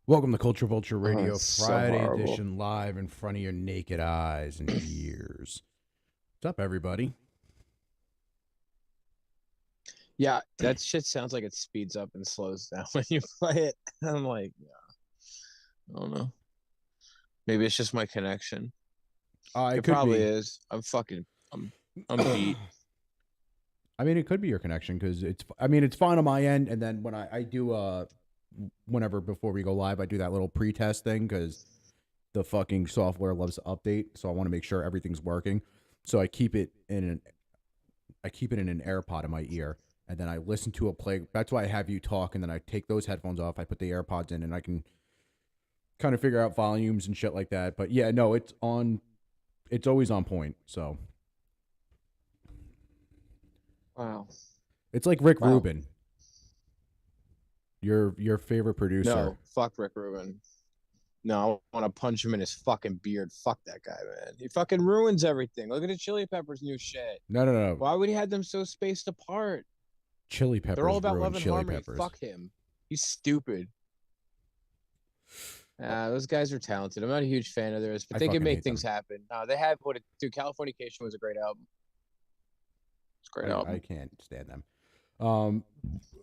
Welcome to Culture Vulture Radio, it's so Friday horrible. edition, live in front of your naked eyes and ears. What's up, everybody? Yeah, that shit sounds like it speeds up and slows down when you play it. I'm like, yeah, I don't know. Maybe it's just my connection. It It could probably be. is. I'm beat. I mean, it could be your connection because it's fine on my end. And then when I do, whenever before we go live, I do that little pre-test thing because the fucking software loves to update. So I want to make sure everything's working. So I keep it in an AirPod in my ear. And then I listen to a play. That's why I have you talk. And then I take those headphones off. I put the AirPods in and I can kind of figure out volumes and shit like that. But yeah, no, it's always on point. So Wow. it's like Rick Wow. Rubin, your favorite producer. No, fuck Rick Rubin. No, I want to punch him in his fucking beard. Fuck that guy, man. He fucking ruins everything. Look at the Chili Peppers' new shit. No. Why would he have them so spaced apart? Chili Peppers. They're all about ruined love and Chili harmony. Peppers. Fuck him. He's stupid. Those guys are talented. I'm not a huge fan of theirs, but I they can fucking make hate things happen. No, they have what it do. Californication was a great album. It's a great album. I can't stand them.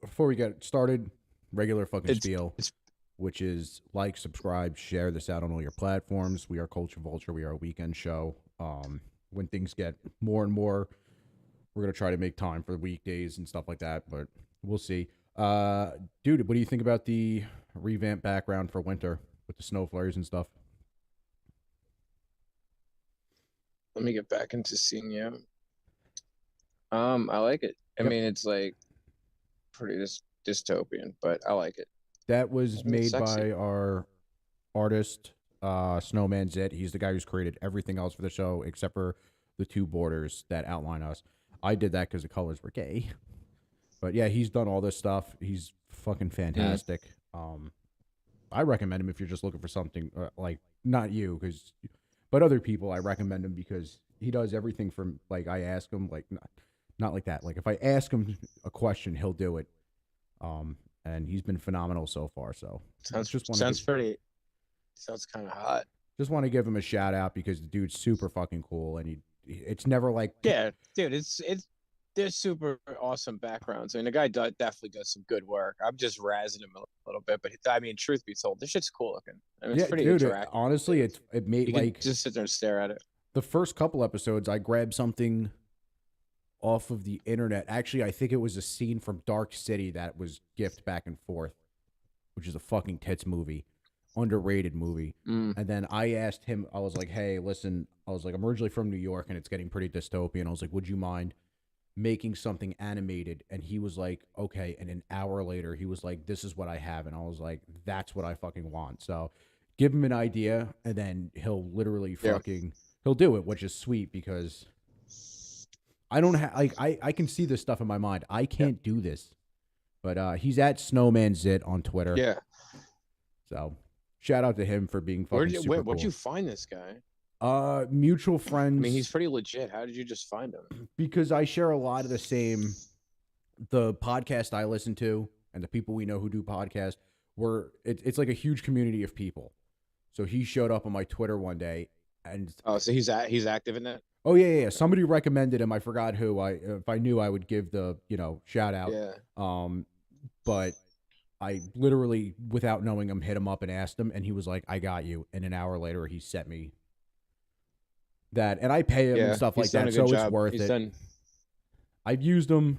Before we get started, regular fucking spiel, which is like, subscribe, share this out on all your platforms. We are Culture Vulture. We are a weekend show. When things get more and more, we're gonna try to make time for weekdays and stuff like that, but we'll see. Dude, what do you think about the revamped background for winter with the snow flurries and stuff? Let me get back into seeing you. I like it. I mean, it's like pretty dystopian, but I like it. That was made by our artist, Snowman Zit. He's the guy who's created everything else for the show except for the two borders that outline us. I did that because the colors were gay. But yeah, he's done all this stuff. He's fucking fantastic. I recommend him if you're just looking for something like, not you, but other people. I recommend him because he does everything from, like, I ask him, like, not like that. Like, if I ask him a question, he'll do it. And he's been phenomenal so far. So sounds kind of hot. Just want to give him a shout out because the dude's super fucking cool, and it's never like, yeah, dude, they're super awesome backgrounds. I mean, the guy definitely does some good work. I'm just razzing him a little bit, but I mean, truth be told, this shit's cool looking. I mean, it's pretty interactive. Honestly, it made, you like, just sit there and stare at it. The first couple episodes, I grabbed something off of the internet. Actually, I think it was a scene from Dark City that was gift back and forth, which is a fucking tits movie, underrated movie. And then I asked him, I was like, hey, listen, I was like, I'm originally from New York and it's getting pretty dystopian. I was like, would you mind making something animated? And he was like, okay. And an hour later, he was like, this is what I have. And I was like, that's what I fucking want. So give him an idea and then he'll literally he'll do it, which is sweet because I don't have, like, I can see this stuff in my mind. I can't do this, but he's at Snowman Zit on Twitter. Yeah. So shout out to him for being fucking super cool. Where'd you find this guy? Mutual friends. I mean, he's pretty legit. How did you just find him? Because I share a lot of the podcast I listen to and the people we know who do podcasts. It's like a huge community of people. So he showed up on my Twitter one day, and so he's active in that. Oh yeah. Somebody recommended him. I forgot who. If I knew, I would give the shout out. Yeah. But I literally, without knowing him, hit him up and asked him, and he was like, "I got you." And an hour later, he sent me that, and I pay him and stuff like that, so it's worth it. I've used him.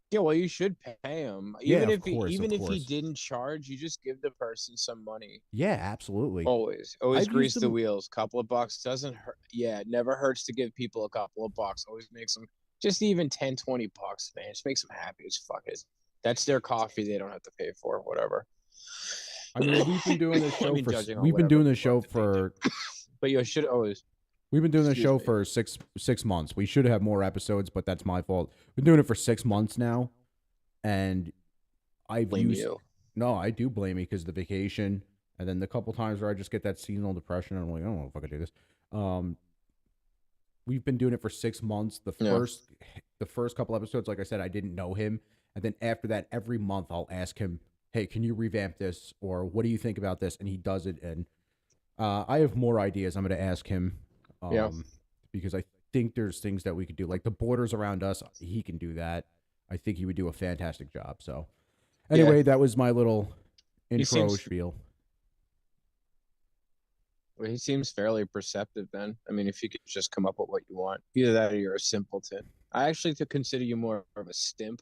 Yeah, well, you should pay him. Even if he didn't charge, you just give the person some money. Yeah, absolutely. Always grease the wheels. Couple of bucks doesn't hurt. Yeah, it never hurts to give people a couple of bucks. Always makes them just even 10, 20 bucks, man. Just makes them happy as fuck. That's their coffee. They don't have to pay for, whatever. I mean, we've been doing this show for but you should always. We've been doing this show for six months. We should have more episodes, but that's my fault. We've been doing it for 6 months now, and I do blame me because the vacation, and then the couple times where I just get that seasonal depression, and I'm like, I don't know if I could do this. We've been doing it for 6 months. The first couple episodes, like I said, I didn't know him, and then after that, every month I'll ask him hey, can you revamp this? Or what do you think about this? And he does it. And I have more ideas I'm going to ask him Yeah. because I think there's things that we could do. Like the borders around us, he can do that. I think he would do a fantastic job. So, Yeah. anyway, that was my little He intro seems spiel. well, he seems fairly perceptive then. I mean, if you could just come up with what you want. Either that or you're a simpleton. I actually to consider you more of a stimp,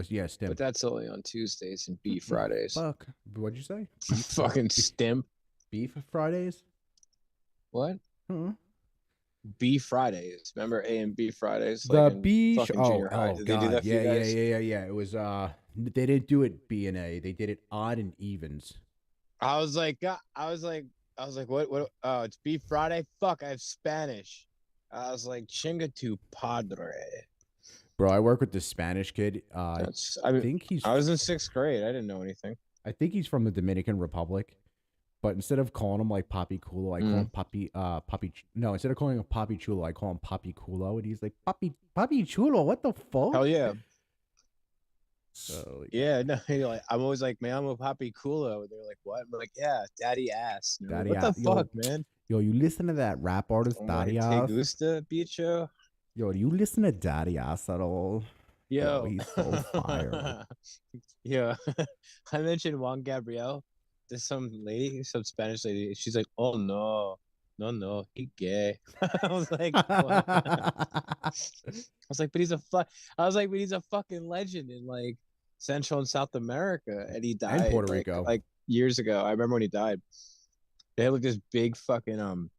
Yeah, but stimp. that's only on Tuesdays and B What the Fridays. fuck? What'd you say? Fucking stimp. Beef Fridays? What? Huh? B Fridays. Remember A and B Fridays, like The in B. fucking Oh, junior high? oh Did they do God. that for you Yeah, yeah, guys? yeah, yeah, yeah. It was. They didn't do it B and A. They did it odd and evens. I was like, what? Oh, it's B Friday. Fuck, I have Spanish. I was like, chinga tu padre. Bro, I work with this Spanish kid. That's. I mean, think he's. I was in 6th grade. I didn't know anything. I think he's from the Dominican Republic. But instead of calling him like Papi Culo, I call him Papi. No, instead of calling him Papi Chulo, I call him Papi Culo, and he's like Papi Chulo. What the fuck? Hell yeah. So, Yeah, no, you're like, I'm always like, man, I'm a Papi Culo. They're like, what? I'm like, yeah, daddy ass. And Daddy like, what ass. the fuck, man? Yo, you listen to that rap artist, I'm Daddy like, te Ass? gusta, bicho? Yo, do you listen to Daddy Ass at all? Yo, Yo. he's so fire. Yeah. I mentioned Juan Gabriel. There's some lady, some Spanish lady. She's like, oh no, no, he gay. I was like, what? I was like, but he's a I was like, but he's a fucking legend in like Central and South America, and he died And Puerto like Rico. years ago. I remember when he died. They had like this big fucking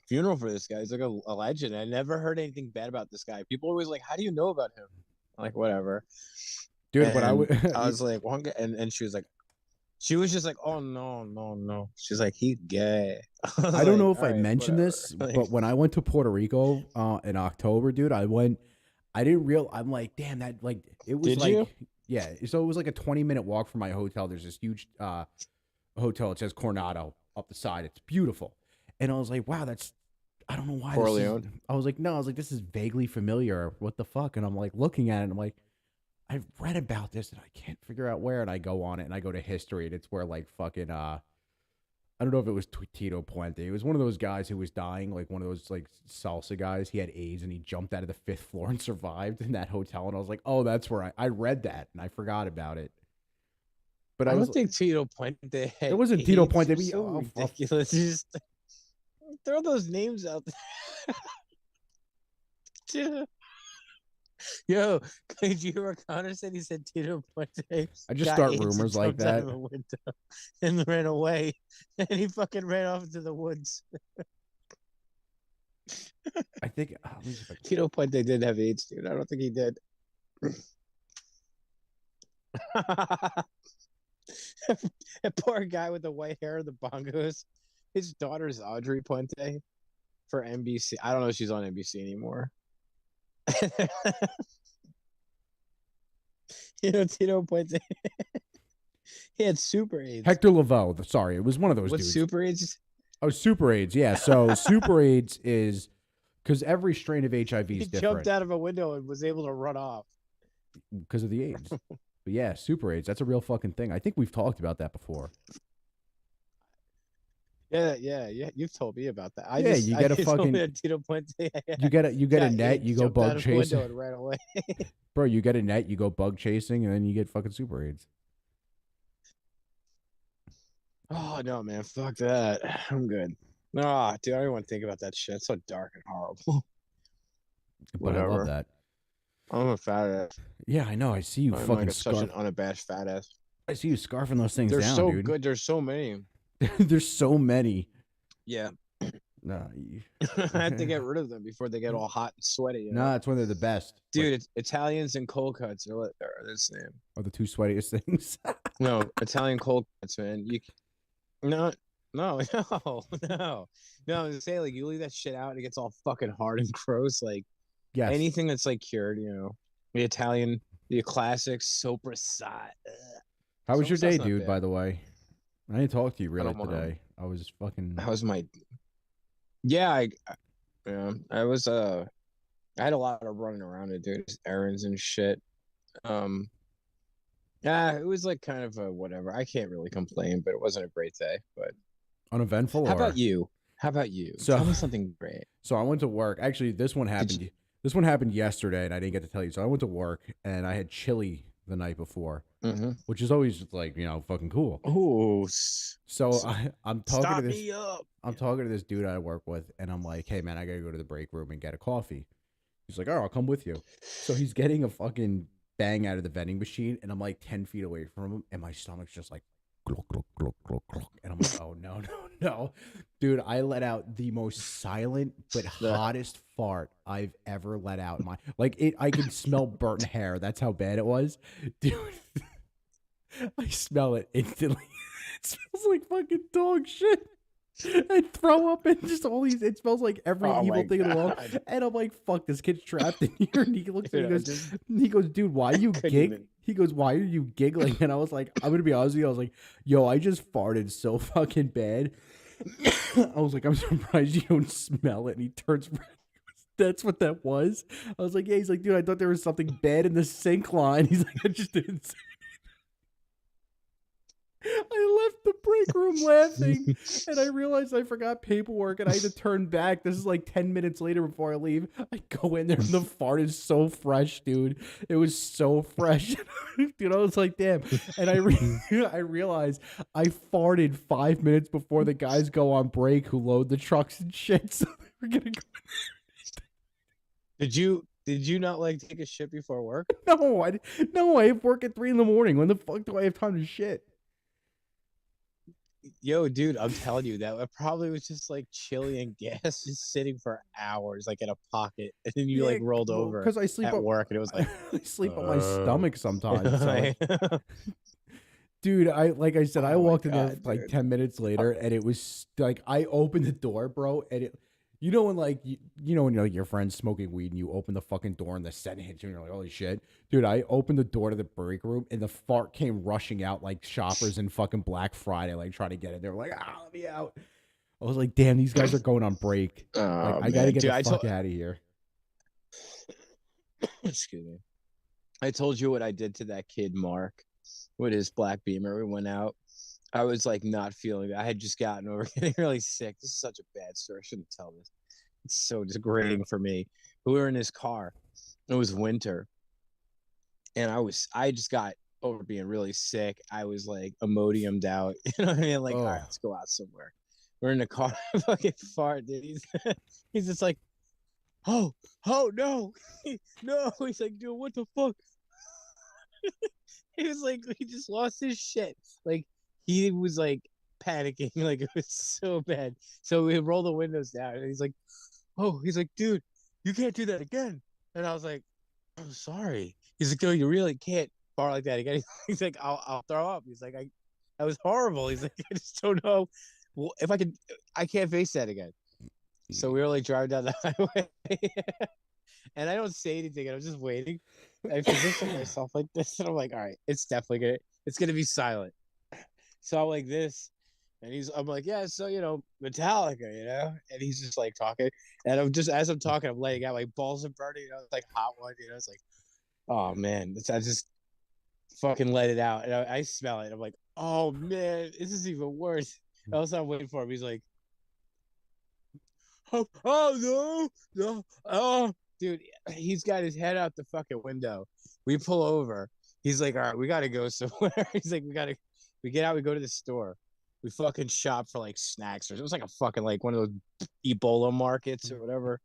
funeral for this guy. He's like a legend. I never heard anything bad about this guy. People always like, how do you know about him? I'm like, whatever. Dude, And but I was like, one guy, and she was like, she was just like, oh no. She's like, he gay. I don't know if I right, mentioned whatever. this, but when I went to Puerto Rico in October, dude, I didn't real. I'm like, damn, that like it was Did like, you? yeah. So it was like a 20-minute walk from my hotel. There's this huge hotel. It says Coronado up the side. It's beautiful, and I was like, wow, that's. I don't know why. Corleone. I was like, no. I was like, this is vaguely familiar. What the fuck? And I'm like looking at it. And I'm like, I've read about this, and I can't figure out where. And I go on it, and I go to history, and it's where like fucking I don't know if it was Tito Puente. It was one of those guys who was dying, like one of those like salsa guys. He had AIDS and he jumped out of the 5th floor and survived in that hotel. And I was like, oh, that's where I read that and I forgot about it. But I was don't think Tito Puente had it wasn't AIDS. Tito Puente. You're so ridiculous. Just throw those names out there. Yo, could you hear what Connor said? He said Tito Puente. I just start rumors like that. Out of a window and ran away, and he fucking ran off into the woods. I think Tito Puente did have AIDS, dude. I don't think he did. That poor guy with the white hair and the bongos. His daughter's Audrey Puente for NBC. I don't know if she's on NBC anymore. You know, Tito Puente. He had super AIDS. Hector Lavoe. Sorry, it was one of those dudes. Super AIDS? Oh, super AIDS. Yeah. So super AIDS is because every strain of HIV is different. He jumped out of a window and was able to run off because of the AIDS. But yeah, super AIDS. That's a real fucking thing. I think we've talked about that before. Yeah. You've told me about that. You get a fucking Tito Puente. You get a net. You go bug chasing. And ran away. Bro, you get a net. You go bug chasing, and then you get fucking super AIDS. Oh no, man! Fuck that. I'm good. No, dude, I don't want to think about that shit. It's so dark and horrible. But Whatever. I love that. I'm a fat ass. Yeah, I know. I see you I'm fucking like such an unabashed fat ass. I see you scarfing those things They're down, so dude. good. There's so many. There's so many. Yeah. Nah, I have to get rid of them before they get all hot and sweaty. Nah, that's when they're the best. Dude, it's Italians and cold cuts are the same. Are the two sweatiest things? No, Italian cold cuts, man. No. I'm saying, like, you leave that shit out and it gets all fucking hard and gross. Like, yes. Anything that's like cured, the Italian, the classics, soprasat. How was your day, dude? By the way, I didn't talk to you really today. I was fucking. How was my? Yeah, I was I had a lot of running around to do errands and shit. Yeah, it was like kind of a whatever. I can't really complain, but it wasn't a great day. But Uneventful how about or you? How about you? so? Tell me something great. So I went to work. Actually, this one Did you? happened. This one happened yesterday, and I didn't get to tell you. So I went to work, and I had chili the night before, Mm-hmm. which is always just like fucking cool. Oh, So I'm talking to stop this. me up. I'm talking to this dude I work with, and I'm like, "Hey man, I gotta go to the break room and get a coffee." He's like, "Oh, I'll come with you." So he's getting a fucking bang out of the vending machine, and I'm like 10 feet away from him, and my stomach's just like, gluk, gluk, gluk, gluk, gluk. And I'm like, "Oh no, no, no, dude!" I let out the most silent but hottest fart I've ever let out. In my like it, I can smell burnt hair. That's how bad it was, dude. I smell it instantly. It smells like fucking dog shit. I throw up and just all these. It smells like every Oh evil my thing in the world. god. And I'm like, "Fuck, this kid's trapped in here." And he looks at me, Dude, and he goes, "Dude, why I you couldn't gig?" even. He goes, "Why are you giggling?" And I was like, "I'm gonna be honest with you." I was like, "Yo, I just farted so fucking bad." I was like, "I'm surprised you don't smell it." And he turns around. That's what that was. I was like, "Yeah." He's like, "Dude, I thought there was something bad in the sink line." He's like, "I just didn't say." I left the break room laughing, and I realized I forgot paperwork, and I had to turn back. This is like 10 minutes later before I leave. I go in there, and the fart is so fresh, dude. It was so fresh, dude. I was like, damn. And I realized I farted 5 minutes before the guys go on break who load the trucks and shit. So we're gonna go. Did you not like take a shit before work? No, no. I have work at 3 in the morning. When the fuck do I have time to shit? Yo, dude, I'm telling you that it probably was just like chili and gas just sitting for hours, like in a pocket, and then you like Yeah, rolled well, over because I sleep at up. work, and it was like, I sleep on my stomach sometimes. So like, like, dude, like I said, I oh my walked in there god, like dude. 10 minutes later, and it was like I opened the door, bro, and it. You know when like when you're like your friend's smoking weed and you open the fucking door and the scent hits you and you're like, holy shit. Dude, I opened the door to the break room and the fart came rushing out like shoppers in fucking Black Friday, like trying to get it. They were like, let me out. I was like, damn, these guys are going on break. Like, Oh I gotta man, get dude, the I told, fuck out of here. excuse me, I told you what I did to that kid, Mark, with his black Beamer. We went out. I was like not feeling it. I had just gotten over getting really sick. This is such a bad story. I shouldn't tell this. It's so degrading for me. But we were in his car. It was winter, and I just got over being really sick. I was like Imodiumed out. You know what I mean? Like, all right, Oh. let's go out somewhere. We're in the car, fucking fart, dude. He's just like, oh, oh no, no. He's like, dude, what the fuck? He was like, he just lost his shit. Like, he was like panicking, like it was so bad. So we roll the windows down, and he's like, oh, he's like, dude, you can't do that again. And I was like, I'm sorry. He's like, no, you really can't fart like that again. He's like, I'll throw up. He's like, that was horrible. He's like, I just don't know. Well, if I could, I can't face that again. So we were like driving down the highway, and I don't say anything. And I'm just waiting. I position myself like this, and I'm like, all right, it's gonna be silent. So I'm like this, and I'm like, yeah, so Metallica, and he's just like talking, and I'm just as I'm talking, I'm laying out like balls and burning, it's like hot one, it's like, oh man, I just fucking let it out, and I smell it. I'm like, oh man, this is even worse. Also, I'm waiting for him. He's like, oh no, oh dude, he's got his head out the fucking window. We pull over. He's like, all right, we gotta go somewhere. He's like, we get out, we go to the store. We fucking shop for like snacks, or it was like a fucking like one of those Ebola markets or whatever.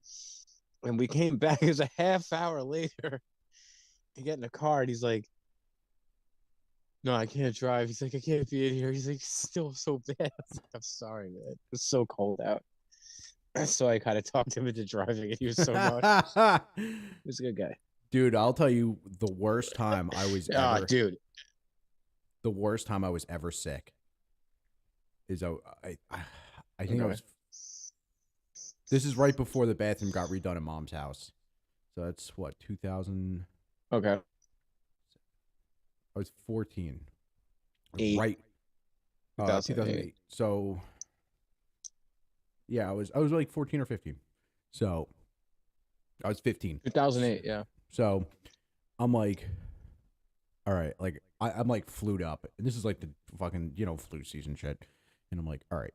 And we came back. It was a half hour later. We get in the car, and he's like, no, I can't drive. He's like, I can't be in here. He's like, still so bad. I was like, I'm sorry, man. It's so cold out. So I kind of talked him into driving, and he was so nice. He's a good guy. Dude, I'll tell you the worst time I was ever Dude. the worst time I was ever sick is I think I was this is right before the bathroom got redone at mom's house. So that's what, 2000. Okay. I was 14. Eight. Right. 2008. So yeah, I was like 14 or 15. So I was 15. 2008, yeah. So I'm like, all right, like I'm like flued up. And this is like the fucking, flu season shit. And I'm like, all right,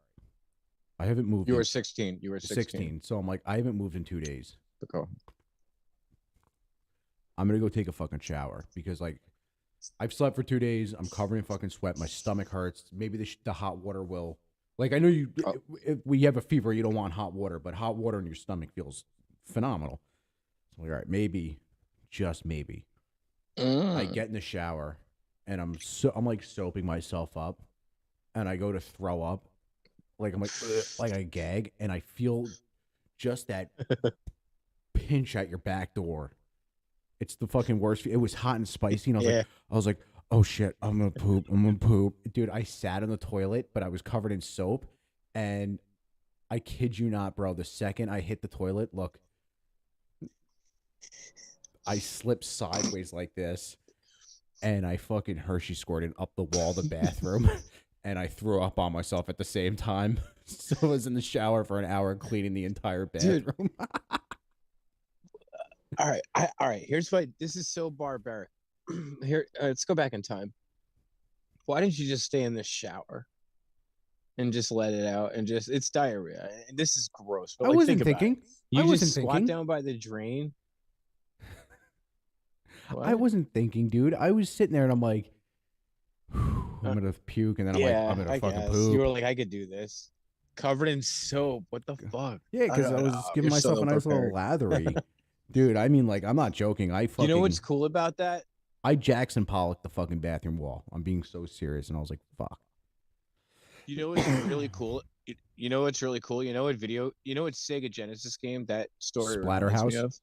I haven't moved You in were 16. You were 16. 16. So I'm like, I haven't moved in 2 days. Okay. I'm going to go take a fucking shower because like I've slept for 2 days. I'm covered in fucking sweat. My stomach hurts. Maybe the hot water will. Like, I know Oh. if we have a fever, you don't want hot water, but hot water in your stomach feels phenomenal. So, all right, maybe, just maybe. I get in the shower and I'm like soaping myself up and I go to throw up. Like, I'm like I gag and I feel just that pinch at your back door. It's the fucking worst. It was hot and spicy. And I was like, oh shit, I'm gonna poop. I'm gonna poop. Dude, I sat in the toilet, but I was covered in soap. And I kid you not, bro, the second I hit the toilet, look, I slipped sideways like this. And I fucking Hershey squirted up the wall of the bathroom. And I threw up on myself at the same time. So I was in the shower for an hour cleaning the entire bathroom. All right. Here's why this is so barbaric. Here, let's go back in time. Why didn't you just stay in the shower and just let it out and just it's diarrhea? This is gross. But I like, wasn't think about thinking. it. You I just wasn't squat thinking. down by the drain. What? I wasn't thinking, dude. I was sitting there and I'm like, I'm gonna puke, and then I'm like, I'm gonna fucking poop. You were like, I could do this. Covered in soap. What the fuck? Yeah, because I was giving myself a nice little lathery. Dude, I mean, like, I'm not joking. You know what's cool about that? I Jackson Pollock the fucking bathroom wall. I'm being so serious, and I was like, fuck. You know what's really cool? You know what's really cool? You know what video? You know what Sega Genesis game that story reminds me of?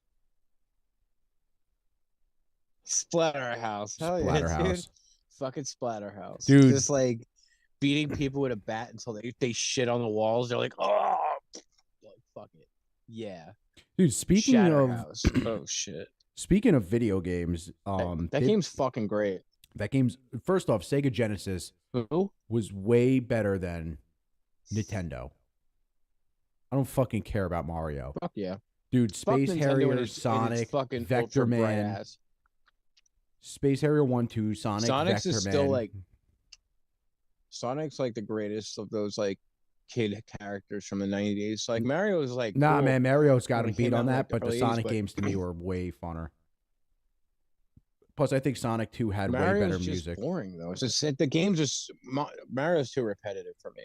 Splatterhouse. Hell yeah, Splatterhouse. dude. Fucking Splatterhouse. Dude. Just like beating people with a bat until they shit on the walls. They're like, oh, like, fuck it. Yeah. Dude, speaking Shatterhouse. of oh shit. Speaking of video games, that game's fucking great. That game's first off, Sega Genesis was way better than Nintendo. I don't fucking care about Mario. Fuck yeah. Dude, Space Harrier, Sonic, Vector Man. Space Harrier 1, 2, Sonic, Sonic's Vector is Man. still like Sonic's like the greatest of those like kid characters from the 90s. Like Mario is like nah, cool. Man, Mario's got him beat on that, like but the Sonic games to me were way funner. Plus, I think Sonic 2 had way better music. Boring though. It's just the games just Mario's too repetitive for me.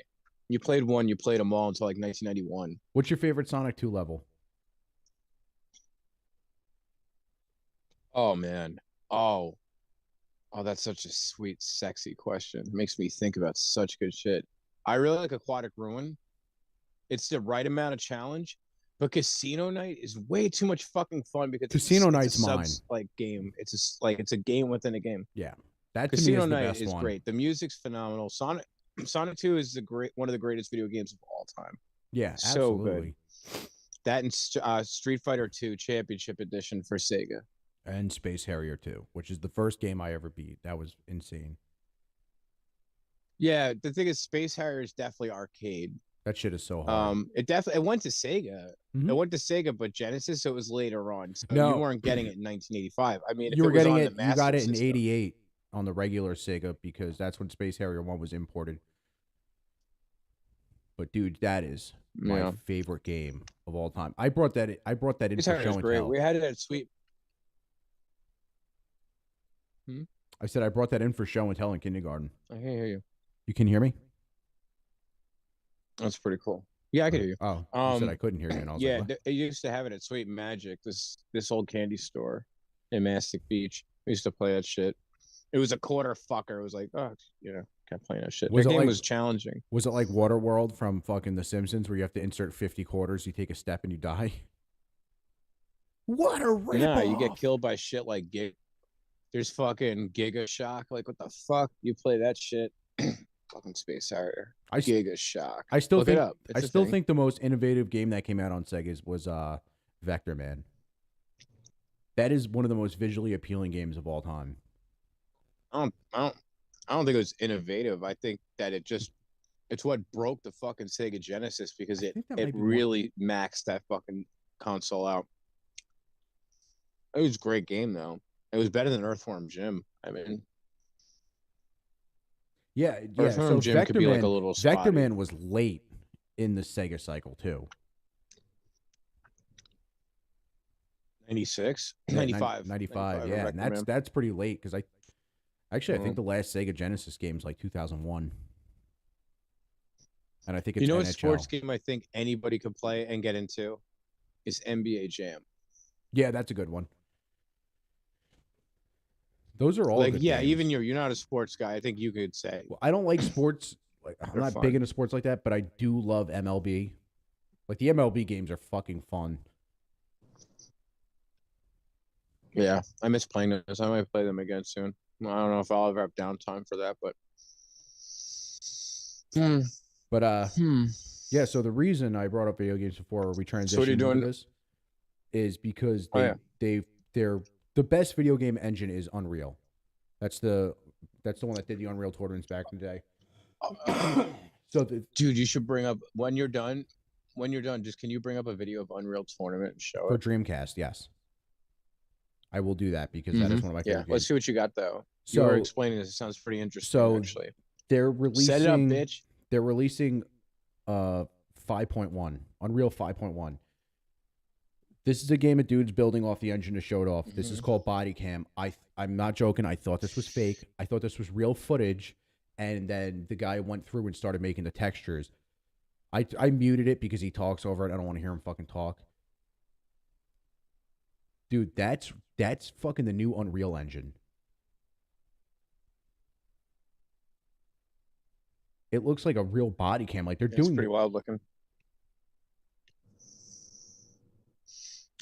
You played one, you played them all until like 1991. What's your favorite Sonic 2 level? Oh man. Oh, that's such a sweet, sexy question. It makes me think about such good shit. I really like Aquatic Ruin. It's the right amount of challenge, but Casino Night is way too much fucking fun because Casino Night's mine. Like game. It's a game within a game. Yeah, that Casino to me Night is the best one. Great. The music's phenomenal. Sonic 2 is one of the greatest video games of all time. Yeah, so absolutely. Good. That and Street Fighter 2 Championship Edition for Sega. And Space Harrier 2, which is the first game I ever beat. That was insane. Yeah, the thing is, Space Harrier is definitely arcade. That shit is so hard. It went to Sega. Mm-hmm. It went to Sega, but Genesis, so it was later on. So no, you weren't getting it in 1985. I mean, you were getting it. You got it in '88 on the regular Sega because that's when Space Harrier 1 was imported. But dude, that is my favorite game of all time. I brought that in for show and tell. We had it at Sweet. I said I brought that in for show and tell in kindergarten. I can hear you. You can hear me? That's pretty cool. Yeah, I can hear you. Oh, you said I couldn't hear you. And I was like, they used to have it at Sweet Magic, this old candy store in Mastic Beach. We used to play that shit. It was a quarter fucker. It was like, kept playing that shit. That game was challenging. Was it like Waterworld from fucking The Simpsons where you have to insert 50 quarters, you take a step and you die? What a rip! No, you get killed by shit like There's fucking Giga Shock. Like, what the fuck? You play that shit? Fucking Space Harrier. Giga Shock. I still think the most innovative game that came out on Sega was Vector Man. That is one of the most visually appealing games of all time. I don't think it was innovative. I think that it's what broke the fucking Sega Genesis because it really maxed that fucking console out. It was a great game though. It was better than Earthworm Jim. I mean, Yeah, Or yeah. So Earthworm Jim could be like a little Vector spotty. Man was late in the Sega cycle too. 96, Yeah, 95, 95. or Yeah, and Vector Man. that's pretty late because I think Mhm. the last Sega Genesis game is like 2001, and I think You it's know what NHL. sports game I think anybody could play and get into is NBA Jam. Yeah, that's a good one. Those are all Like, good yeah, games. even you're not a sports guy. I think you could say Well, I don't like sports. Like, I'm they're not fun. big into sports like that, but I do love MLB. Like the MLB games are fucking fun. Yeah, I miss playing those. I might play them again soon. I don't know if I'll ever have downtime for that, but But hmm. yeah. So the reason I brought up video games before we So what are you transitioned into doing? this is because Oh yeah, they're the best video game engine is Unreal. That's the one that did the Unreal tournaments back in the day. So dude, you should bring up when you're done. When you're done, just can you bring up a video of Unreal Tournament and show for it? Dreamcast, yes, I will do that because that is one of my favorite games. Let's see what you got though. You were So explaining this. It sounds pretty interesting, so actually. they're Set it up, releasing bitch. they're releasing 5.1 Unreal 5.1. This is a game of dudes building off the engine to show it off. This is called Body Cam. I'm not joking. I thought this was fake. I thought this was real footage, and then the guy went through and started making the textures. I muted it because he talks over it. I don't want to hear him fucking talk. Dude, that's fucking the new Unreal Engine. It looks like a real body cam. Like they're doing. It's pretty wild looking.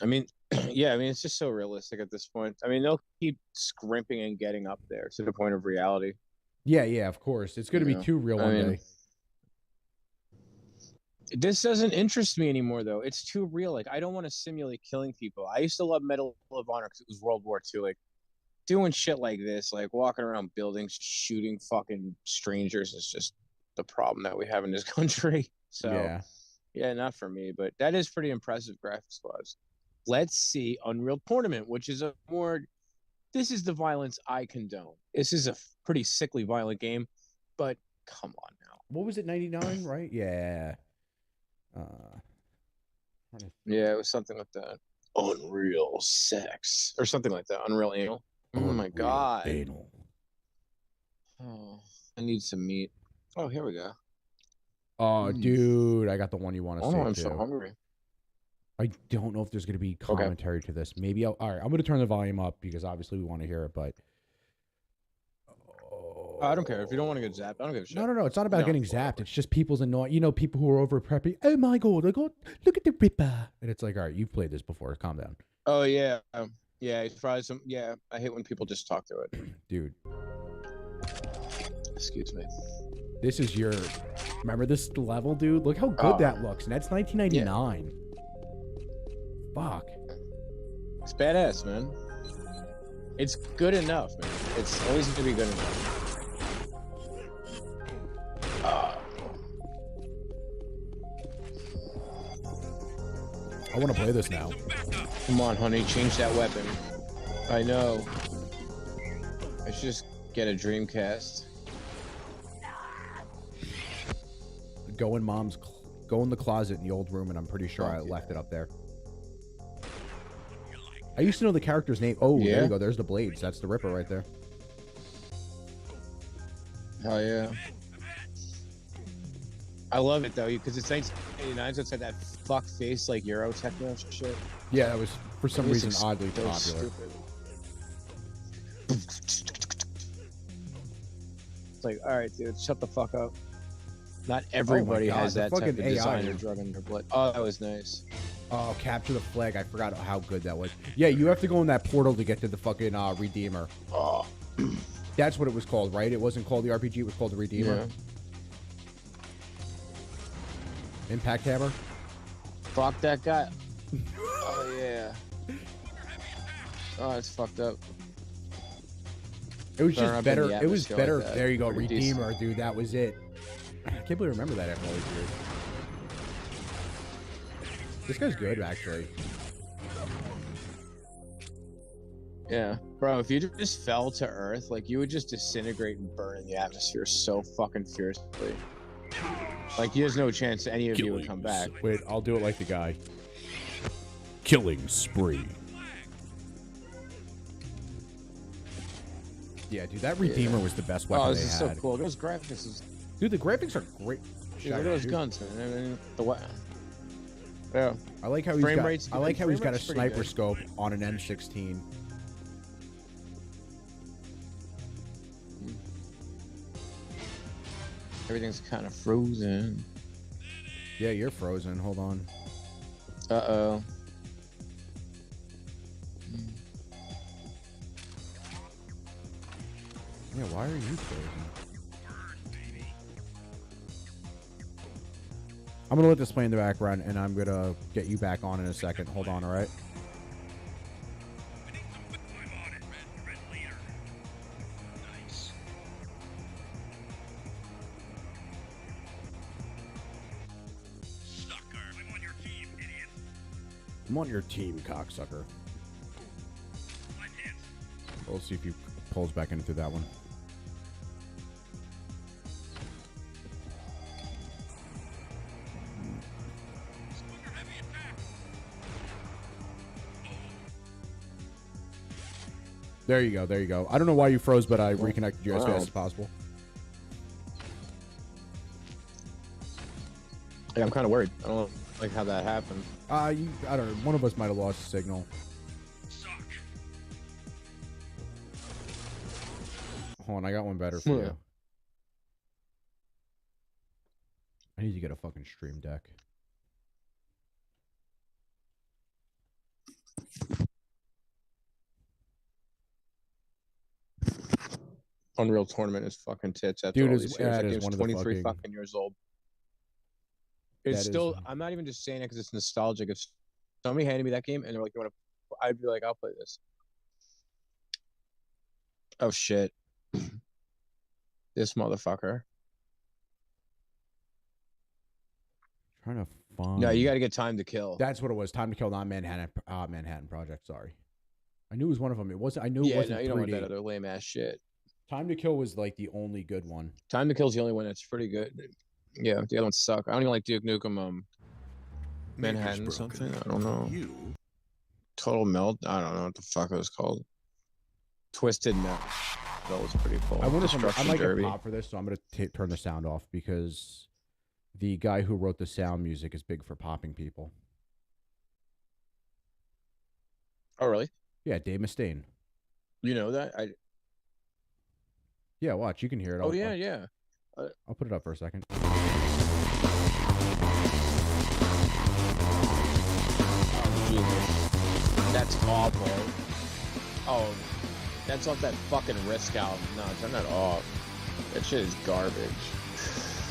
I mean, yeah, I mean, it's just so realistic at this point. I mean, they'll keep scrimping and getting up there to the point of reality. Yeah, of course. It's going to be too real one day. This doesn't interest me anymore, though. It's too real. Like, I don't want to simulate killing people. I used to love Medal of Honor because it was World War II. Like, doing shit like this, like walking around buildings, shooting fucking strangers is just the problem that we have in this country. So, yeah, not for me. But that is pretty impressive graphics-wise. Let's see Unreal Tournament, which is this is the violence I condone. This is a pretty sickly violent game, but come on now. What was it, 99, right? Yeah. Yeah, it was something like that. Unreal Sex or something like that. Unreal Anal. Oh my god. Anal. Oh, I need some meat. Oh, here we go. Oh, dude, I got the one you want to see. I'm so hungry. I don't know if there's going to be commentary to this. Maybe all right, I'm going to turn the volume up because obviously we want to hear it, but I don't care. If you don't want to get zapped, I don't give a shit. No. It's not about getting zapped. It's just people's annoying. You know, people who are over prepping. Oh my god! Look at the Ripper. And it's like, all right, you've played this before. Calm down. Oh yeah, yeah. It's probably some. Yeah, I hate when people just talk through it. Dude. Excuse me. This is your. Remember this level, dude? Look how good that looks. And that's 1999. Yeah. Fuck. It's badass, man. It's good enough, man. It's always going to be good enough. I want to play this now. Come on, honey, change that weapon. I know. I should just get a Dreamcast. Go in the closet in the old room, and I'm pretty sure I left it up there. I used to know the character's name. Oh, yeah? There you go. There's the blades. That's the Ripper right there. Oh, yeah. I love it, though, because it's 1989, so it's like that fuck face, like Euro techno shit. Yeah, that was, for some reason, oddly popular. It's like, all right, dude, shut the fuck up. Not everybody has that type of design or drug in their blood. Oh, that was nice. Oh, capture the flag. I forgot how good that was. Yeah, you have to go in that portal to get to the fucking Redeemer. Oh. That's what it was called, right? It wasn't called the RPG. It was called the Redeemer. Yeah. Impact Hammer. Fuck that guy. Oh, yeah. Oh, it's fucked up. It was just better. It was better. Like there you go. Redeemer, dude. That was it. I can't believe I remember that after all these years. This guy's good, actually. Yeah, bro. If you just fell to Earth, like you would just disintegrate and burn in the atmosphere so fucking fiercely. Like there's no chance any of you would come back. Wait, I'll do it like the guy. Killing spree. Yeah, dude, that Redeemer was the best weapon this they is had. so cool. Those graphics is. Dude, the graphics are great. Dude, look at those guns, man. I mean, yeah. I like how he's got a sniper scope on an M16. Everything's kind of frozen. Yeah, you're frozen. Hold on. Uh-oh. Yeah, why are you frozen? I'm gonna let this play in the background, and I'm gonna get you back on in a second. Hold on, all right? I'm on your team, cocksucker. We'll see if he pulls back into that one. There you go. There you go. I don't know why you froze, but I reconnected you as fast as possible. Yeah, I'm kind of worried. I don't know, like how that happened. I don't know. One of us might have lost signal. Hold on, I got one better for you. I need to get a fucking stream deck. Unreal Tournament is fucking tits after Dude, all these years. That game's one of 23 fucking years old. It's still. I'm not even just saying it because it's nostalgic. If somebody handed me that game and they're like, "You want to?" I'd be like, "I'll play this." Oh shit! This motherfucker. Trying to find. No, you got to get Time to Kill. That's what it was. Time to Kill, not Manhattan. Manhattan Project. Sorry, I knew it was one of them. It wasn't. I knew it wasn't. Yeah, no, you don't want that other lame ass shit. Time to Kill was like the only good one. Time to Kill is the only one that's pretty good. Yeah, the other ones suck. I don't even like Duke Nukem. Manhattan something. I don't know. Total Melt. I don't know what the fuck it was called. Twisted Melt. That was pretty cool. I wonder if I might get pop for this, so I'm gonna turn the sound off because the guy who wrote the sound music is big for popping people. Oh really? Yeah, Dave Mustaine. You know that? Yeah, watch. You can hear it. Oh yeah, yeah. I'll put it up for a second. Oh, that's awful. Oh, that's off that fucking Risk album. No, turn that off. That shit is garbage.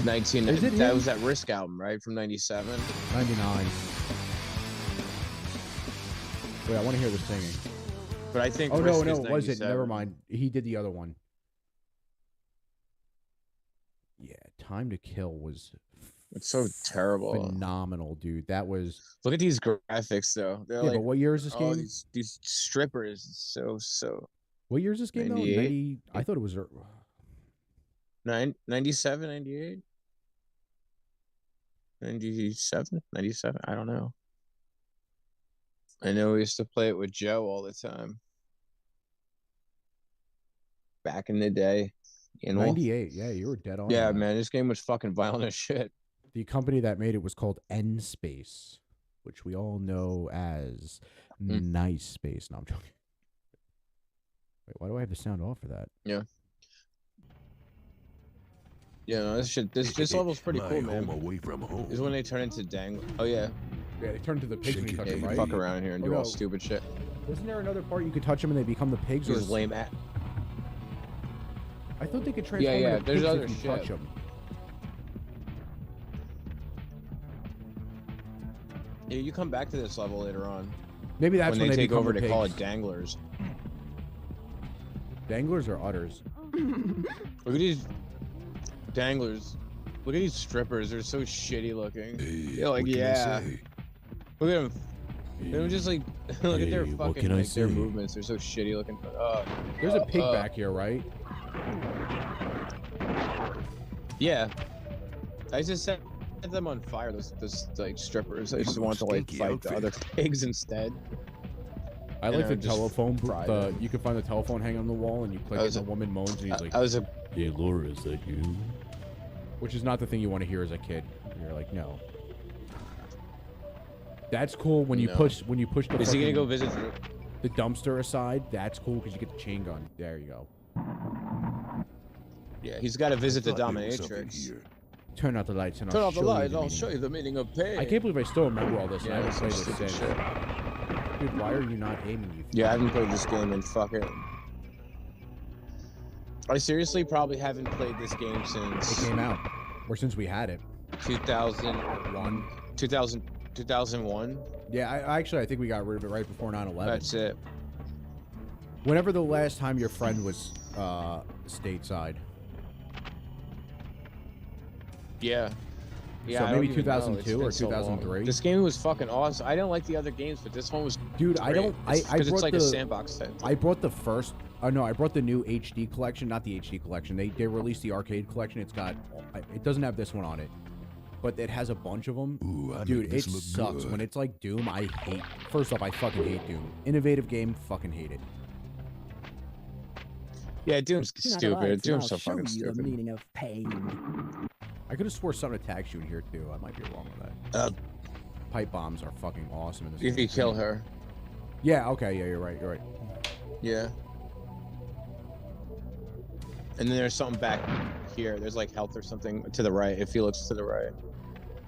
19. That was that Risk album, right? From 97? 99. Wait, I want to hear the singing. But I think. Oh, no, it wasn't. Never mind. He did the other one. Yeah, Time to Kill was. It's so terrible. Phenomenal, dude. That was. Look at these graphics, though. They're but what year is this game? These strippers, so. What year is this game? 98? Though? 90, I thought it was 97, 98, 97, 97. I don't know. I know we used to play it with Joe all the time. Back in the day. 98, yeah, you were dead on. Yeah, man, this game was fucking violent as shit. The company that made it was called N Space, which we all know as Nice Space. No, I'm joking. Wait, why do I have the sound off for that? Yeah. Yeah, no, this level's pretty cool, man. Away from home. This is when they turn into Oh, yeah. Yeah, they turn into the pigs when you touch them, right? Fuck around here and do all stupid shit. Wasn't there another part you could touch them and they become the pigs? These lame at. I thought they could transform into pigs there's other if you shit. touch them. Yeah, you come back to this level later on. Maybe that's when they take over. The they call it danglers. Danglers or udders? Look at these danglers. Look at these strippers. They're so shitty looking. Hey, You're like, yeah. Look at them. They're just like, look at their Hey, what fucking can I like their say? movements. They're so shitty looking. There's a pig back here, right? Yeah. I just set them on fire. Those like strippers. I just want to like fight the other pigs instead. I like the telephone. Them. You can find the telephone hanging on the wall, and you click it, and a woman moans, and he's like, "Hey, Laura, is that you?" Which is not the thing you want to hear as a kid. You're like, no. That's cool when you push the. Is he gonna go visit the dumpster aside? That's cool because you get the chain gun. There you go. Yeah, he's got to visit the dominatrix. Turn out the lights and Turn off the lights. I'll show you the meaning of pain. I can't believe I still remember all this. Yeah, and I haven't played this since. Shit. Dude, why are you not aiming? You yeah, I haven't played this game in fucking. I seriously probably haven't played this game since it came out, or since we had it. 2001. 2001. Yeah, I think we got rid of it right before 9/11. That's it. Whenever the last time your friend was stateside. Yeah. Yeah, so maybe 2002 or 2003. This game was fucking awesome. I didn't like the other games, but this one was. Dude, great. I don't. I brought it's like a sandbox type. I brought the first. Oh no, I brought the new HD collection, not the HD collection. They released the arcade collection. It's got. It doesn't have this one on it, but it has a bunch of them. Ooh, dude, it sucks when it's like Doom. I hate. First off, I fucking hate Doom. Innovative game, fucking hate it. Yeah, Doom's stupid. Doom's so fucking stupid. The meaning of pain. I could have swore something attacks you in here too. I might be wrong with that. Pipe bombs are fucking awesome in this. If you kill her. Yeah. Okay. Yeah. You're right. You're right. Yeah. And then there's something back here. There's like health or something to the right. If he looks to the right.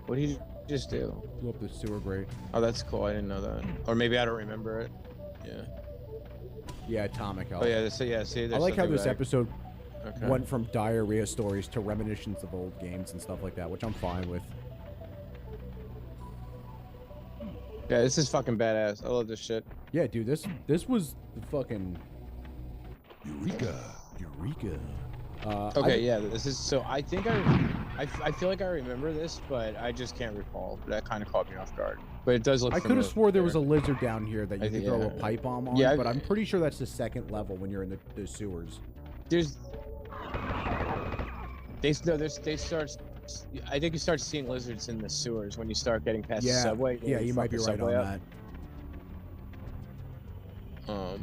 What did you just do? Blew up the sewer grate. Oh, that's cool. I didn't know that. Or maybe I don't remember it. Yeah. Yeah, atomic health. Oh yeah. So yeah. See, I like how this episode went from diarrhea stories to reminiscence of old games and stuff like that, which I'm fine with. Yeah, this is fucking badass. I love this shit. Yeah, dude, this was the fucking Eureka. Okay, yeah, this is so. I think I feel like I remember this, but I just can't recall. That kind of caught me off guard. But it does look. I could have swore there was a lizard down here that you could throw a pipe bomb on. Yeah, but I'm pretty sure that's the second level when you're in the sewers. There's. They start. I think you start seeing lizards in the sewers when you start getting past the subway. Yeah, you might be right on that.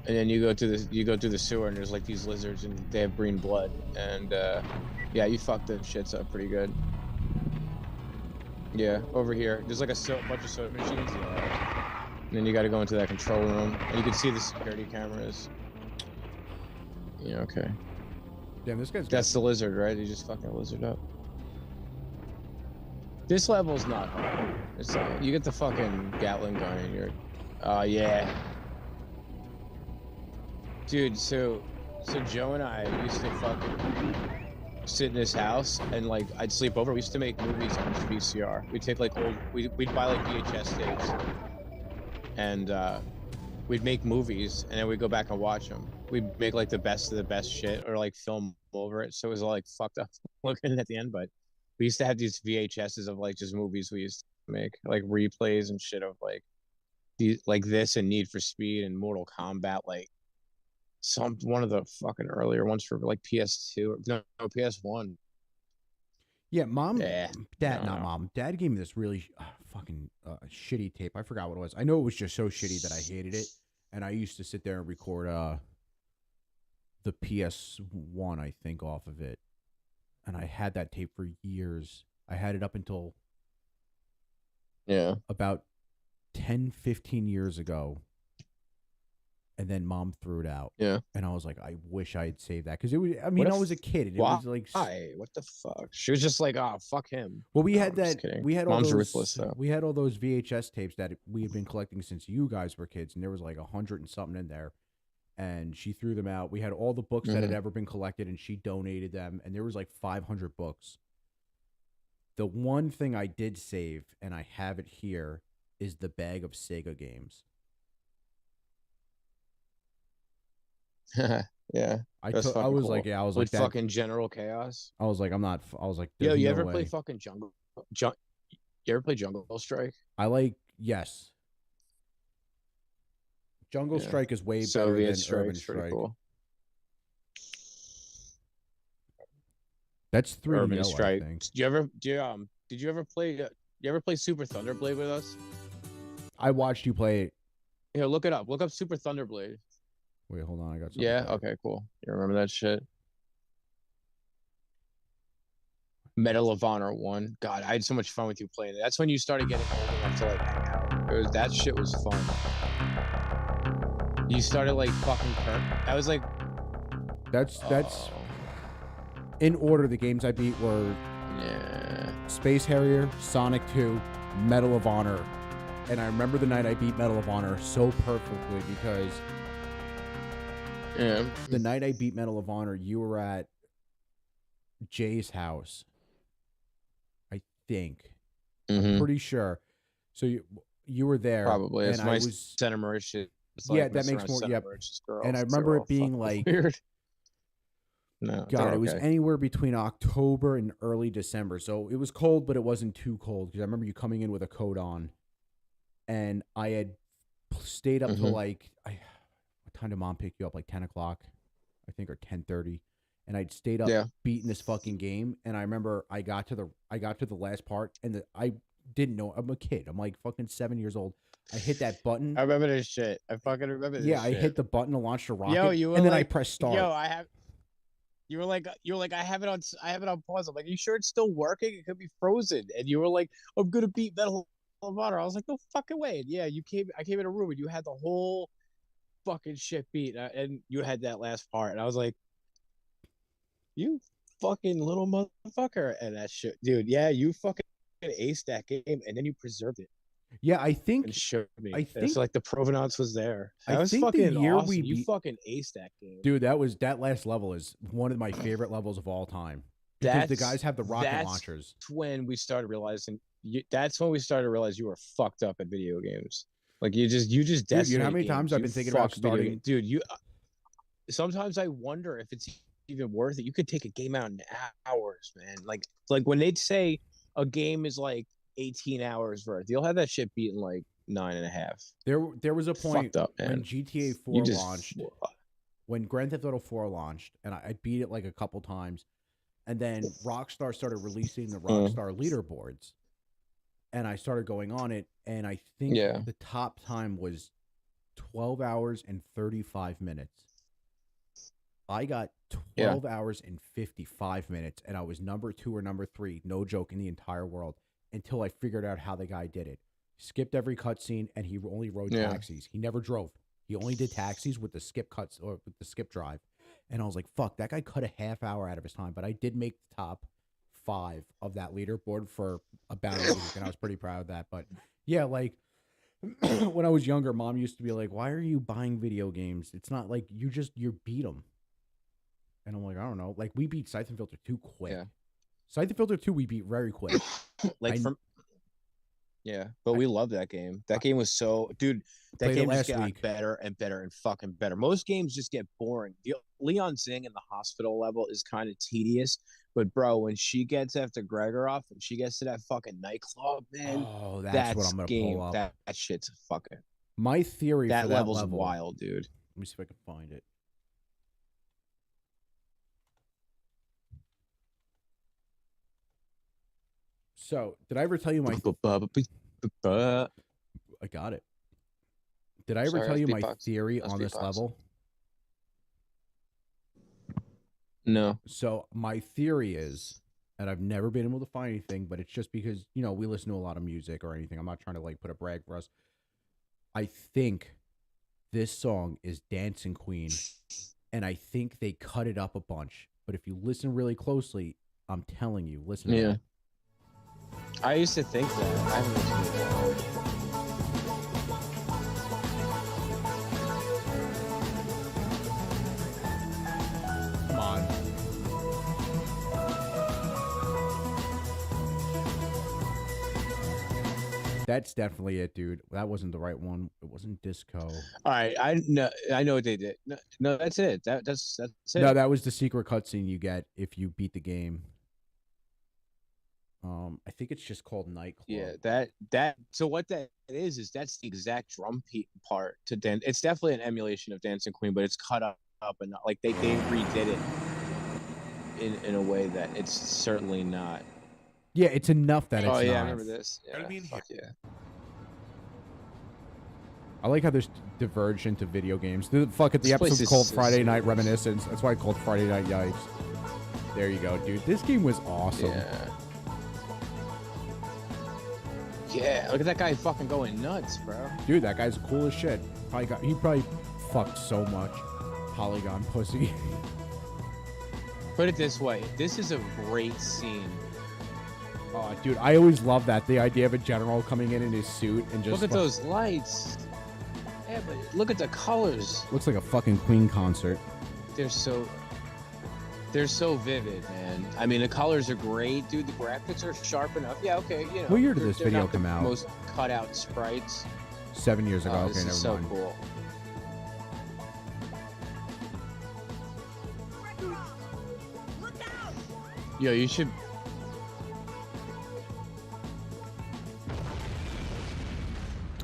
And then you go through the sewer and there's like these lizards and they have green blood and yeah, you fucked the shits up pretty good. Yeah, over here there's like a bunch of soda machines. Yeah. And then you got to go into that control room and you can see the security cameras. Yeah, okay. Damn, this guy's. That's the lizard, right? He just fucking lizard up. This level's not hard. It's like, you get the fucking Gatling gun and you're. Yeah. Dude, so Joe and I used to fucking sit in his house and like I'd sleep over. We used to make movies on his VCR. We'd take like we'd buy like VHS tapes and we'd make movies and then we'd go back and watch them. We'd make like the best of the best shit or like film over it. So it was all like fucked up looking at the end, but we used to have these VHSs of like just movies we used to make, like replays and shit of like these like this and Need for Speed and Mortal Kombat, like one of the fucking earlier ones for like PS2 no PS1. Yeah, Dad gave me this really fucking shitty tape. I forgot what it was. I know it was just so shitty that I hated it, and I used to sit there and record the PS1, I think, off of it, and I had that tape for years. I had it up until about 10-15 years ago. And then Mom threw it out. Yeah. And I was like, I wish I had saved that. Because it was, I mean, I was a kid. And it was like, why? What the fuck? She was just like, oh, fuck him. Well, we had that. We had all Mom's those, ruthless, though. We had all those VHS tapes that we had been collecting since you guys were kids. And there was like 100 and something in there. And she threw them out. We had all the books that had ever been collected and she donated them. And there was like 500 books. The one thing I did save, and I have it here, is the bag of Sega games. Yeah, I was cool. like, yeah, I was with like, fucking General Chaos. I was like, I'm not. I was like, yo, you no ever way. play fucking You ever play Jungle Strike? I like, yes. Jungle Yeah. Strike is way better Soviet than Strike's Urban pretty Strike. cool. That's 3DO, Urban Strike. I think. Did you ever play? You ever play Super Thunderblade with us? I watched you play it. Here, look it up. Look up Super Thunderblade. Wait, hold on. I got something. Yeah. better. Okay. Cool. You remember that shit? Medal of Honor 1. God, I had so much fun with you playing it. That's when you started getting old enough to like hang out. That shit was fun. You started like fucking Kirk. I was like, That's in order. The games I beat were yeah. Space Harrier, Sonic 2, Medal of Honor, and I remember the night I beat Medal of Honor so perfectly because Yeah. the night I beat Medal of Honor, you were at Jay's house. I think. Mm-hmm. Pretty sure. So you were there. Probably. It's and my I was Santa Mauritius. yeah, that makes more. Yep. And I remember it being like weird. No, God, it was okay. anywhere between October and early December. So it was cold, but it wasn't too cold because I remember you coming in with a coat on, and I had stayed up till like what time did Mom pick you up? Like 10 o'clock, I think, or 10:30, and I'd stayed up beating this fucking game. And I remember I got to the last part, and I didn't know. I'm a kid. I'm like fucking 7 years old. I hit that button. I remember this shit. I fucking remember this. Yeah, I shit. hit the button to launch the rocket, Yo, you were and then like, I pressed start. Yo, I have. You were like, I have it on pause. I'm like, you sure it's still working? It could be frozen. And you were like, I'm gonna beat Medal of Honor. I was like, no fucking way. And yeah, I came in a room and you had the whole fucking shit beat, and you had that last part, and I was like, you fucking little motherfucker. And that shit, dude. Yeah, you fucking aced that game, and then you preserved it. Yeah, I think And showed me. I think it's like the provenance was there. That I was think fucking the year awesome. we You beat, fucking aced that game, dude. That last level is one of my favorite levels of all time because the guys have the rocket launchers. When we started realizing, that's when we started to realize you were fucked up at video games. Like you just Dude, you know how many times I've been thinking about starting? Dude, sometimes I wonder if it's even worth it. You could take a game out in hours, man. Like when they'd say a game is like 18 hours worth, you'll have that shit beaten like 9.5. There was a point up, when GTA 4 launched, when Grand Theft Auto 4 launched, and I beat it like a couple times, and then Rockstar started releasing the Rockstar leaderboards, and I started going on it, and I think the top time was 12 hours and 35 minutes. I got 12 hours and 55 minutes, and I was number 2 or number 3, no joke, in the entire world, until I figured out how the guy did it. Skipped every cutscene, and he only rode taxis. He never drove. He only did taxis with the skip cuts or with the skip drive. And I was like, fuck, that guy cut a half hour out of his time. But I did make the top 5 of that leaderboard for about a week, and I was pretty proud of that. But yeah, like when I was younger, Mom used to be like, why are you buying video games? It's not like you beat them. And I'm like, I don't know. Like we beat Siphon Filter 2 quick. Yeah. Siphon Filter 2 we beat very quick. But we love that game. That game was so, dude. That game just got better and better and fucking better. Most games just get boring. Leon Zing in the hospital level is kind of tedious, but bro, when she gets after Gregorov and she gets to that fucking nightclub, man, that's what I'm gonna pull up. That shit's fucking. My theory that for that level's level, wild, dude. Let me see if I can find it. So, did I ever tell you my? I got it. Did I ever tell you my theory on this level? No. So my theory is, and I've never been able to find anything, but it's just because we listen to a lot of music or anything. I'm not trying to like put a brag for us. I think this song is Dancing Queen, and I think they cut it up a bunch. But if you listen really closely, I'm telling you, listen to that. I used to think that. I haven't listened to it in a while. Come on. That's definitely it, dude. That wasn't the right one. It wasn't disco. All right, I know what they did. No, that's it. That's it. No, that was the secret cutscene you get if you beat the game. I think it's just called Nightclub. Yeah, that. So what that is that's the exact drum part to dance. It's definitely an emulation of Dancing Queen, but it's cut up and not like they redid it in a way that it's certainly not. Yeah, it's enough that it's Oh yeah, not. I remember this. Yeah, fuck yeah. I like how there's diverged into video games. The This place episode's is called so Friday Night serious. Reminiscence. That's why I called Friday Night Yikes. There you go, dude. This game was awesome. Yeah. Yeah, look at that guy fucking going nuts, bro. Dude, that guy's cool as shit. He probably fucked so much polygon pussy. Put it this way, this is a great scene. Oh, dude, I always love that. The idea of a general coming in his suit and just Look at those lights. Yeah, but look at the colors. looks like a fucking Queen concert. They're so vivid, man. I mean, the colors are great, dude. The graphics are sharp enough. Yeah, okay, you know. What year did they're- this they're video not the come out? Most cut out sprites. 7 years ago. Oh, Okay, this never is so mind. cool. Yo, you should.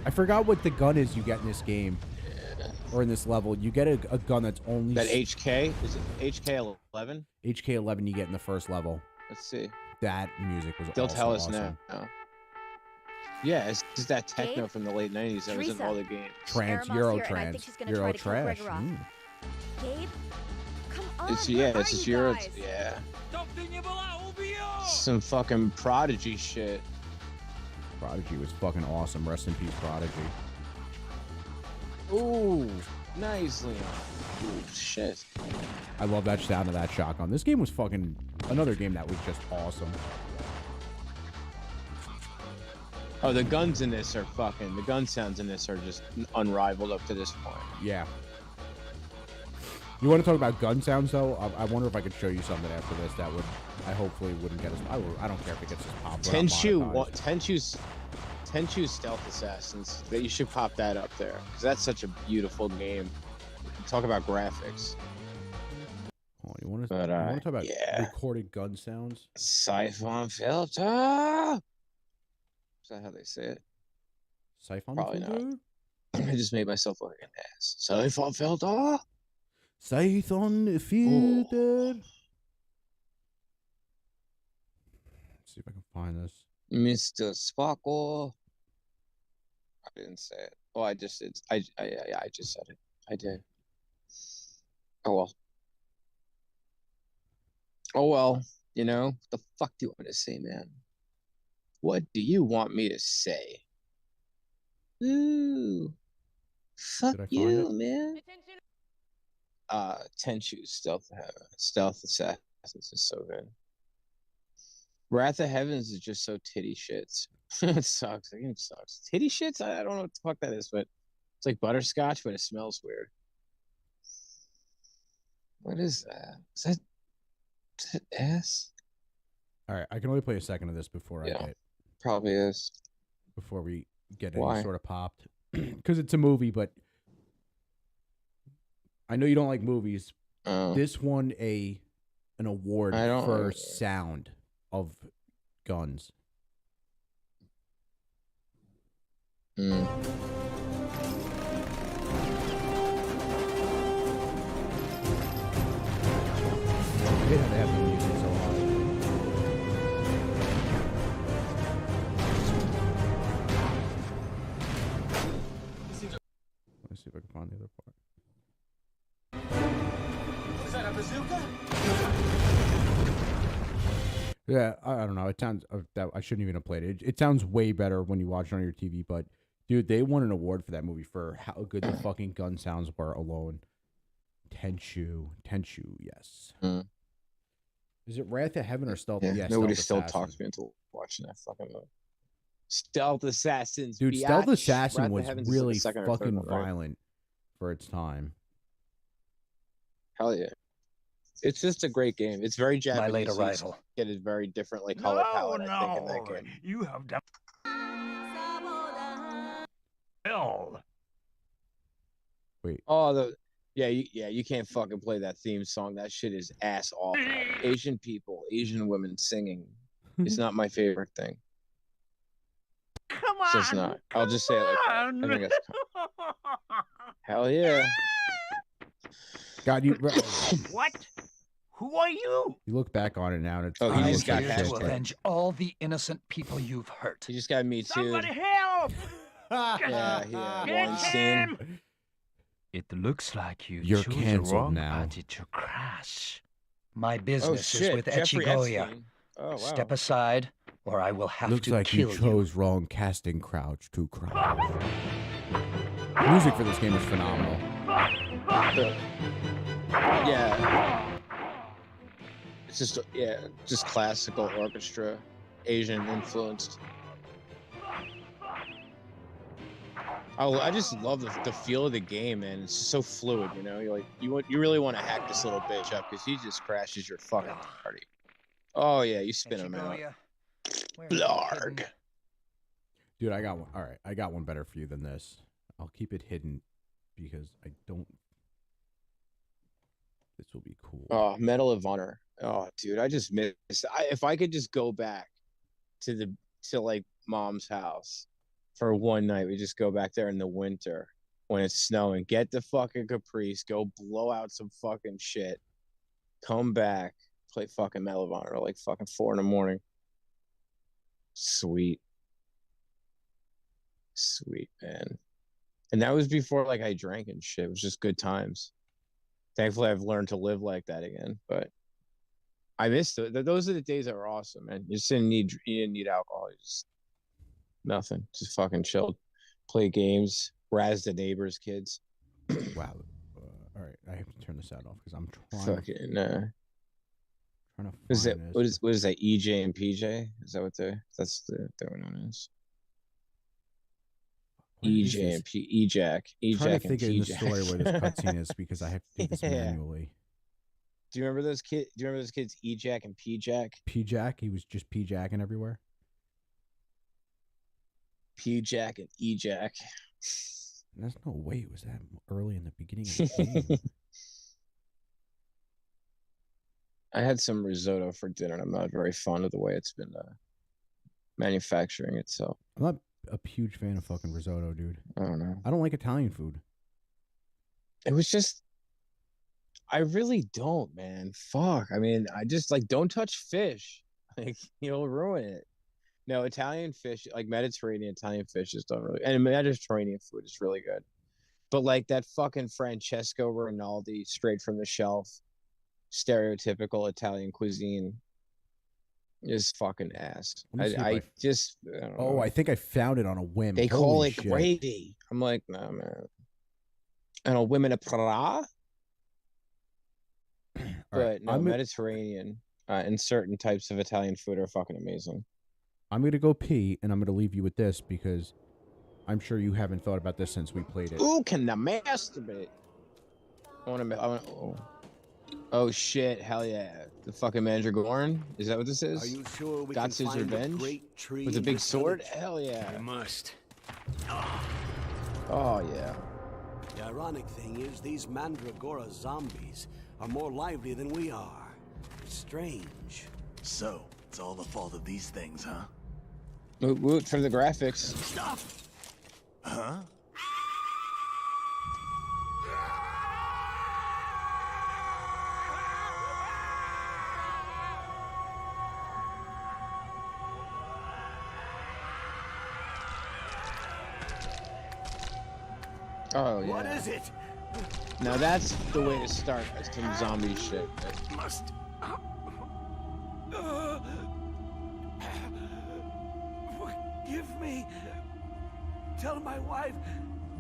I forgot what the gun is you get in this game. Or in this level. You get a gun that's only... That HK? Is it HK 11? HK 11 you get in the first level. Let's see. That music was They'll also tell us awesome. now. Yeah, it's just that techno Gabe? from the late 90s that was in Teresa. all the games. Trance, Aramon's Euro here, and I think trance, she's gonna Euro try to kill trash. Gregor off. Gabe, come on. It's where it's are just you Euro. guys? Yeah. Some fucking Prodigy shit. Prodigy was fucking awesome. Rest in peace, Prodigy. Ooh, nice, Leon. Ooh, shit. I love that sound of that shotgun. This game was fucking another game that was just awesome. Oh, the guns in this are fucking. The gun sounds in this are just unrivaled up to this point. Yeah. You want to talk about gun sounds though? I wonder if I could show you something after this that would, I hopefully wouldn't get us. I don't care if it gets us popped. Tenchu's Stealth Assassins. That you should pop that up there because that's such a beautiful game. Talk about graphics. Oh, you want to But, talk about yeah. recorded gun sounds? Siphon filter. Is that how they say it? Siphon Probably not. filter? I just made myself look like an ass. Siphon filter. Siphon filter. Let's see if I can find this. Mr. Sparkle. I didn't say it. Oh, I just did. I just said it. I did. Oh well. Oh well. You know, what the fuck do you want me to say, man? What do you want me to say? Ooh. Fuck Did I find you, it? man. Tenchu Stealth Assassins is so good. Wrath of Heavens is just so titty shits. It sucks. The game sucks. Titty shits? I don't know what the fuck that is, but it's like butterscotch, but it smells weird. What is that? Is that ass? All right, I can only play a second of this before Yeah. before we get any Why? sort of popped, because it's a movie. But I know you don't like movies. Oh. This won an award I don't for like it. sound of guns. Mm. They have the music so high. Let me see if I can find the other part. Is that a bazooka? Yeah, I don't know. It sounds that I shouldn't even have played it. It sounds way better when you watch it on your TV. But dude, they won an award for that movie for how good the fucking gun sounds were alone. Tenchu, yes. Mm. Is it Wrath of Heaven or Stealth? Yeah, Yes, nobody Stealth still Assassin. talks me into watching that fucking movie. Stealth Assassins, Dude, biatch. Stealth Assassin Wrath of was Heavens is like really the second or third fucking one, right? violent for its time. Hell yeah. It's just a great game. It's very Japanese. My late so you arrival. Get a very different like color palette, I think, in that game. You have done. Hell. Wait, Oh, you can't fucking play that theme song. That shit is ass awful. Asian people, Asian women singing It's not my favorite thing. Come on. It's just not. I'll just say it like that. I think that's hell yeah. God, you What? Who are you? look back on it now and it's Oh, he I'm just got here hashtag. to avenge all the innocent people you've hurt. He just got me too. Somebody help! Yeah, Get Weinstein. him! It looks like you You're chose the canceled wrong now. party to crash. My Oh business is shit, with Jeffrey Echigoya. Epstein. Oh wow. Step aside, or I will have Looks to like kill you chose wrong casting crouch to crouch. Music for this game is phenomenal. Yeah. It's just classical orchestra, Asian influenced. I just love the feel of the game, man. It's just so fluid, you know. You're like you really want to hack this little bitch up because he just crashes your fucking party. Oh yeah, you spin him out. Echigoya, where are you Blarg. hidden? Dude, I got one. All right, I got one better for you than this. I'll keep it hidden because I don't. This will be cool. Oh, Medal of Honor. Oh, dude, I just miss. If I could just go back to like mom's house for one night, we just go back there in the winter when it's snowing, get the fucking Caprice, go blow out some fucking shit, come back, play fucking Medal of Honor like fucking 4 a.m. Sweet, man. And that was before like I drank and shit. It was just good times. Thankfully, I've learned to live like that again, but I missed it. Those are the days that were awesome, man. You just didn't need alcohol. You just nothing. Just fucking chilled, play games, razz the neighbors' kids. Wow. All right, I have to turn this out off because I'm trying. Fucking. Trying to What is that? find What this. is that? EJ and PJ? Is that what that's what known as? Where is EJ this? and EJack. I'm trying EJack to and think in the PJ. story where this cutscene is because I have to do this Yeah. manually. Do you remember those kids? Do you remember those kids? EJack and PJack. P-Jack, he was just P-Jacking everywhere. PJack and EJack. There's no way it was that early in the beginning of the game. I had some risotto for dinner, and I'm not very fond of the way it's been manufacturing itself. I'm not a huge fan of fucking risotto, dude. I don't know. I don't like Italian food. It was just, I really don't, man. Fuck. I mean, I just like don't touch fish. Like you'll ruin it. No, Italian fish, like Mediterranean Italian fish, just don't really. And Mediterranean food is really good, but like that fucking Francesco Rinaldi, straight from the shelf, stereotypical Italian cuisine, is fucking ass. Let me see if I I- just. I don't Oh, know. I think I found it on a whim. They call Holy it shit. gravy. I'm like, nah, man. And a women of Pra, All but right, no, I'm, Mediterranean and certain types of Italian food are fucking amazing. I'm gonna go pee, and I'm gonna leave you with this because I'm sure you haven't thought about this since we played it. Ooh, can I masturbate? I want to. Oh shit! Hell yeah! The fucking Mandragoran. Is that what this is? Are you sure we God's can his find revenge? a great tree With a in big this sword? village? Hell yeah! We must. Oh yeah. The ironic thing is, these Mandragora zombies are more lively than we are. It's strange. So, it's all the fault of these things, huh? Woot woot for the graphics. Stop! Huh? Oh yeah. What is it? Now that's the way to start some zombie shit. Must. Forgive me. Tell my wife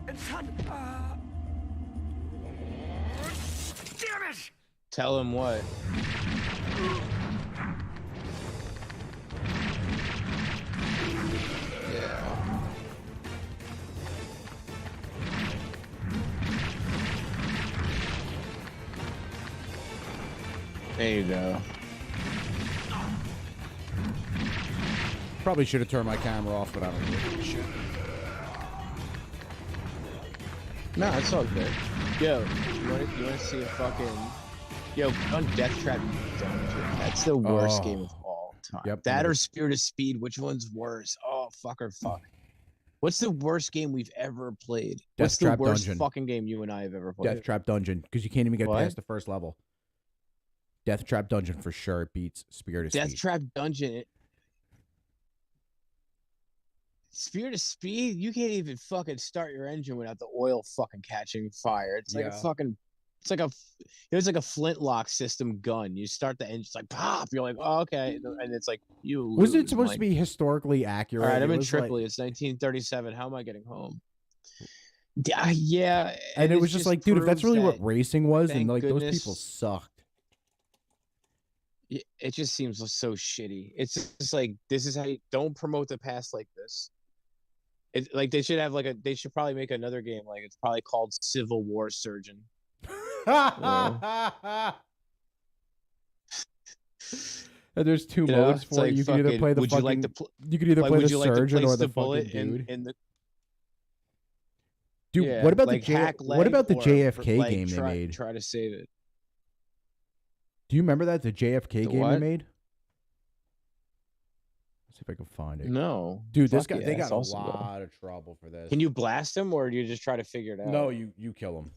and son. Damn it! Tell him what? Yeah. There you go. Probably should have turned my camera off, but I don't know. No, it's all good. Yo, you want to see a fucking... Yo, on Death Trap, that's the worst Oh. game of all time. Yep, That another- or Spirit of Speed. Which one's worse? Oh, fuck or fuck. What's the worst game we've ever played? What's the Deathtrap worst Dungeon. fucking game you and I have ever played? Deathtrap Dungeon, because you can't even get What? past the first level. Deathtrap Dungeon for sure beats Spirit of Speed. Deathtrap Dungeon. Spirit of Speed, you can't even fucking start your engine without the oil fucking catching fire. It's like a Yeah. fucking, it's like a flintlock system gun. You start the engine, it's like pop. You're like, oh, okay, and it's like you. Wasn't it lose. supposed Like, to be historically accurate? all right, I'm It in was like- Tripoli. It's 1937. How am I getting home? Yeah, and it was just like, dude, if that's proves really what that- racing was, then thank like those goodness- people sucked. it just seems so shitty. It's just like, this is how you don't promote the past like this. It's like they should have they should probably make another game, like it's probably called Civil War Surgeon. And there's two You know, modes it's for it. like You can either fucking, play the would fucking. you like to you can either play would the you like to surgeon place or the bullet fucking dude. in the Dude, yeah, what about like the hack what leg about the or, JFK like, game they try, made? Try to save it. Do you remember that the JFK The game they what? made? Let's see if I can find it. No, Dude, this Fuck guy yeah, they that's got a awesome, though. lot of trouble for this. Can you blast him or do you just try to figure it out? No, you kill him.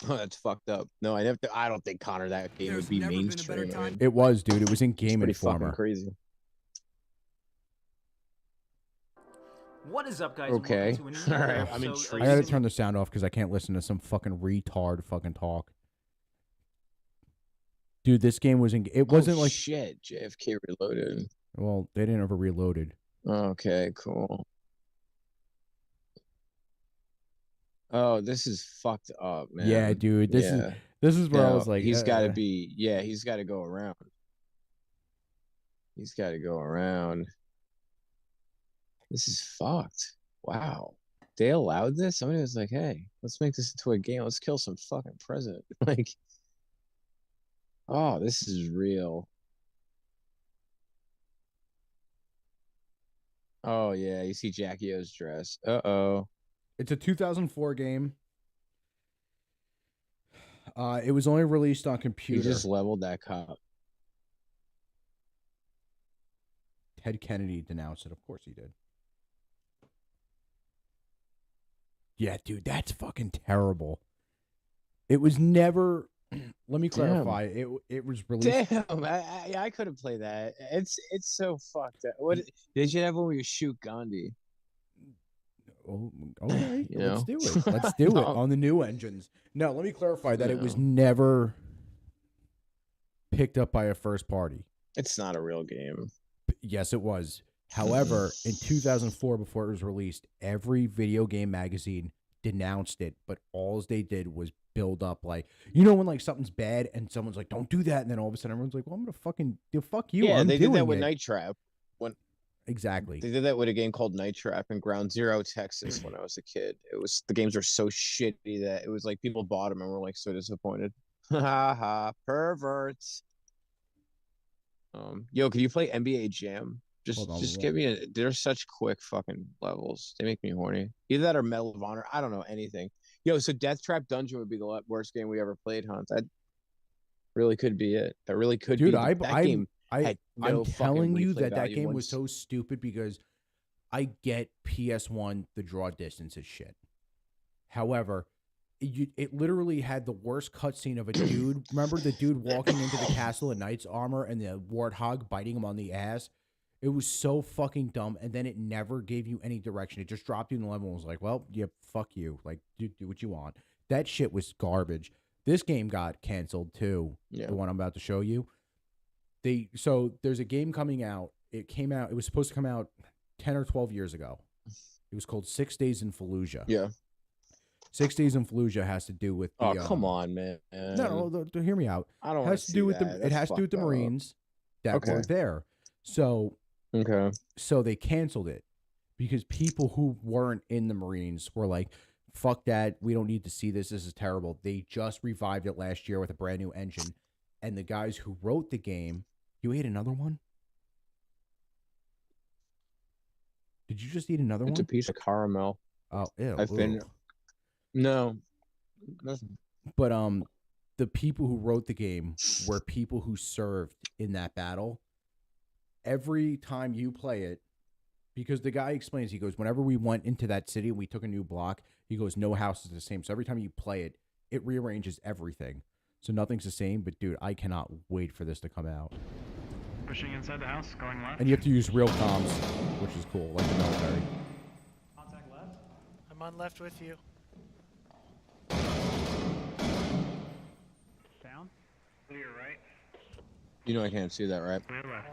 Oh, that's fucked up. No, I don't think Connor that game would be mainstream. I mean, It was, dude. It was in it's Game pretty fucking Informer. crazy. What is up, guys? Okay. And welcome to a new All right, episode I'm of intrigued. I gotta Cine- turn the sound off because I can't listen to some fucking retard fucking talk. Dude, this game was in. It wasn't oh, like. shit. JFK Reloaded. Well, they didn't ever reloaded. Okay, cool. Oh, this is fucked up, man. Yeah, dude. This is where I No, was like, he's got to be. Yeah, he's got to go around. He's got to go around. This is fucked. Wow. They allowed this? Somebody was like, hey, let's make this into a game. Let's kill some fucking president. Like, oh, this is real. Oh, yeah. You see Jackie O's dress. Uh-oh. It's a 2004 game. It was only released on He computer. just leveled that cop. Ted Kennedy denounced it. Of course he did. Yeah, dude, that's fucking terrible. It was never. Let me clarify. It was released. Damn, I couldn't play that. It's so fucked up. What did you have when we shoot Gandhi? Oh, okay, You let's know? do it. Let's do it No. on the new engines. No, let me clarify that it was No. never picked up by a first party. It's not a real game. Yes, it was. However, in 2004, before it was released, every video game magazine denounced it, but all they did was build up, like, you know, when like something's bad and someone's like, "Don't do that," and then all of a sudden everyone's like, "Well, I'm gonna fucking fuck you." Yeah, I'm they did that doing with it. Night Trap. Exactly. They did that with a game called Night Trap in Ground Zero, Texas, when I was a kid. The games were so shitty that it was like people bought them and were like so disappointed. Ha ha, perverts. Yo, can you play NBA Jam? Hold on, Just what? give me they're such quick fucking levels. They make me horny. Either that or Medal of Honor. I don't know anything. Yo, so Death Trap Dungeon would be the worst game we ever played, huh? That really could be it. That really could Dude, be that game. I'm had no fucking telling you replay that value game was once. so stupid because I get PS1, the draw distance is shit. However, it literally had the worst cutscene of a dude. Remember the dude walking into the castle in knight's armor and the warthog biting him on the ass? It was so fucking dumb, and then it never gave you any direction. It just dropped you in the level and was like, well, yeah, fuck you. Like, do what you want. That shit was garbage. This game got canceled too, Yeah. the one I'm about to show you. So there's a game coming out. It was supposed to come out 10 or 12 years ago. It was called 6 Days in Fallujah. Yeah. 6 Days in Fallujah has to do with the, Oh, come on, man. No, hear me out. I don't It want has to do with it has to do with the Marines. Marines that were Okay. there. So Okay. they canceled it because people who weren't in the Marines were like, fuck that. We don't need to see this. This is terrible. They just revived it last year with a brand new engine. And the guys who wrote the game, you ate another one? Did you just eat another It's a one? piece of caramel. Oh, ew. I've been ugh. no. Nothing. But the people who wrote the game were people who served in that battle. Every time you play it, because the guy explains, he goes, whenever we went into that city and we took a new block, he goes, no house is the same. So every time you play it, it rearranges everything. So nothing's the same, but dude, I cannot wait for this to come out. Pushing inside the house, going left. And you have to use real comms, which is cool, like the military. Contact left. I'm on left with you. Down. Clear right. You know I can't see that, right? Clear left.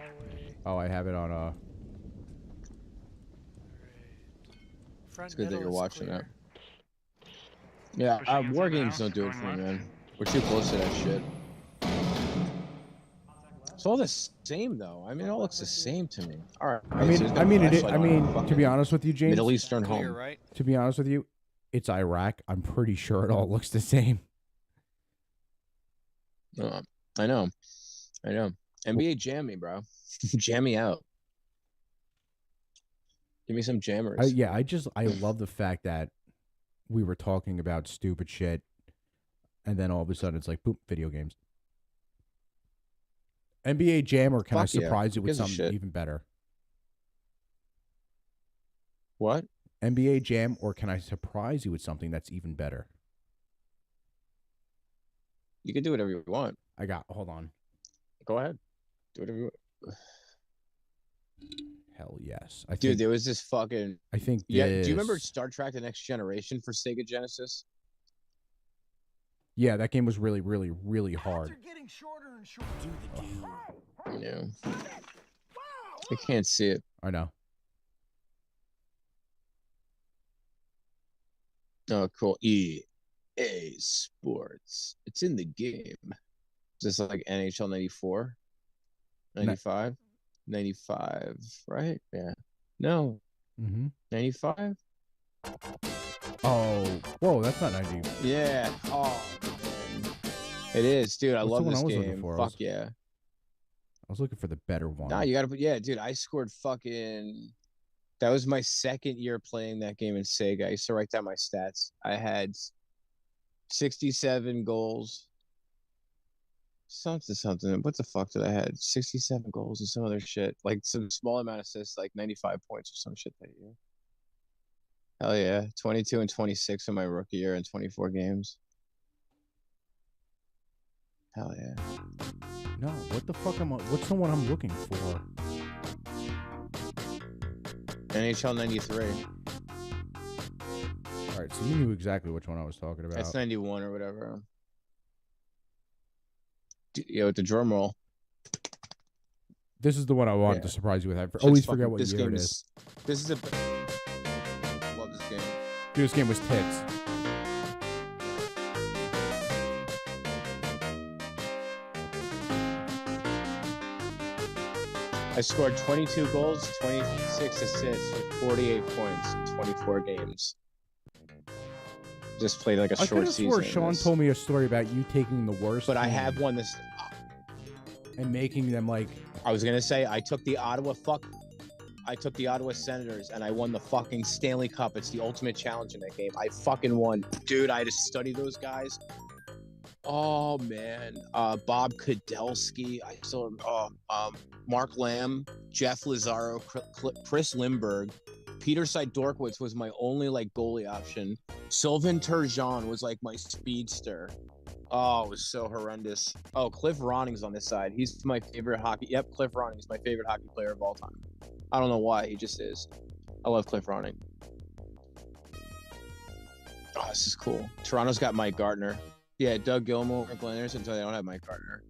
Oh, I have it on Front It's good that middle you're is watching clear. that. Yeah, Pushing war inside the games house, don't do it going for me, left. man. We're too close to that shit. It's all the same, though. I mean, it all looks the same to me. All right. I mean, to be honest with you, James. Middle Eastern Clear, home. right? To be honest with you, it's Iraq. I'm pretty sure it all looks the same. I know. NBA jam me, bro. Jam me out. Give me some jammers. I love the fact that we were talking about stupid shit, and then all of a sudden it's like, boop, video games. NBA Jam, or can I Fuck yeah. surprise you Who with gives a something shit? even better? What? NBA Jam, or can I surprise you with something that's even better? You can do whatever you want. Hold on. Go ahead. Do whatever you want. Hell yes. Dude, there was this fucking... I think Yeah, do you remember this- Star Trek The Next Generation for Sega Genesis? Yeah, that game was really, really, really hard. Getting shorter and shorter. Do the do. Yeah. I can't see it. I know. Oh, cool. EA Sports. It's in the game. Is this like NHL 94? 95? 95, right? Yeah. No. Mm-hmm. 95? Oh, whoa, that's not 90. Yeah. Oh, man. It is, dude. I What's the love one this I was looking game. for? Fuck yeah. I was looking for the better one. Nah, you gotta put, yeah, dude. I scored fucking. That was my second year playing that game in Sega. I used to write down my stats. I had 67 goals. Something. What the fuck did I had? 67 goals and some other shit. Like some small amount of assists, like 95 points or some shit that year. Hell yeah. 22 and 26 in my rookie year in 24 games. Hell yeah. No, what the fuck what's the one I'm looking for? NHL 93. All right, so you knew exactly which one I was talking about. That's 91 or whatever. Yeah, with the drum roll. This is the one I wanted to surprise you with. I always forget what year it is. This is a. Love this game. Dude, this game was tits. I scored 22 goals, 26 assists with 48 points in 24 games. Just played like a I could short have season. swore in Sean this. told me a story about you taking the worst. But I team have won this. and making them like. I was gonna say I took the Ottawa Senators and I won the fucking Stanley Cup. It's the ultimate challenge in that game. I fucking won, dude. I had to study those guys. Oh man, Bob Kudelski. I saw Mark Lamb, Jeff Lazaro, Chris Lindbergh, Peter Sidorkowitz was my only like goalie option. Sylvain Turgeon was like my speedster. Oh, it was so horrendous. Oh, Cliff Roning's on this side. He's my favorite hockey. Yep, Cliff Roning's my favorite hockey player of all time. I don't know why. He just is. I love Cliff Roning. Oh, this is cool. Toronto's got Mike Gardner. Yeah, Doug Gilmour, Glenn Anderson, until they don't have Mike Gardner.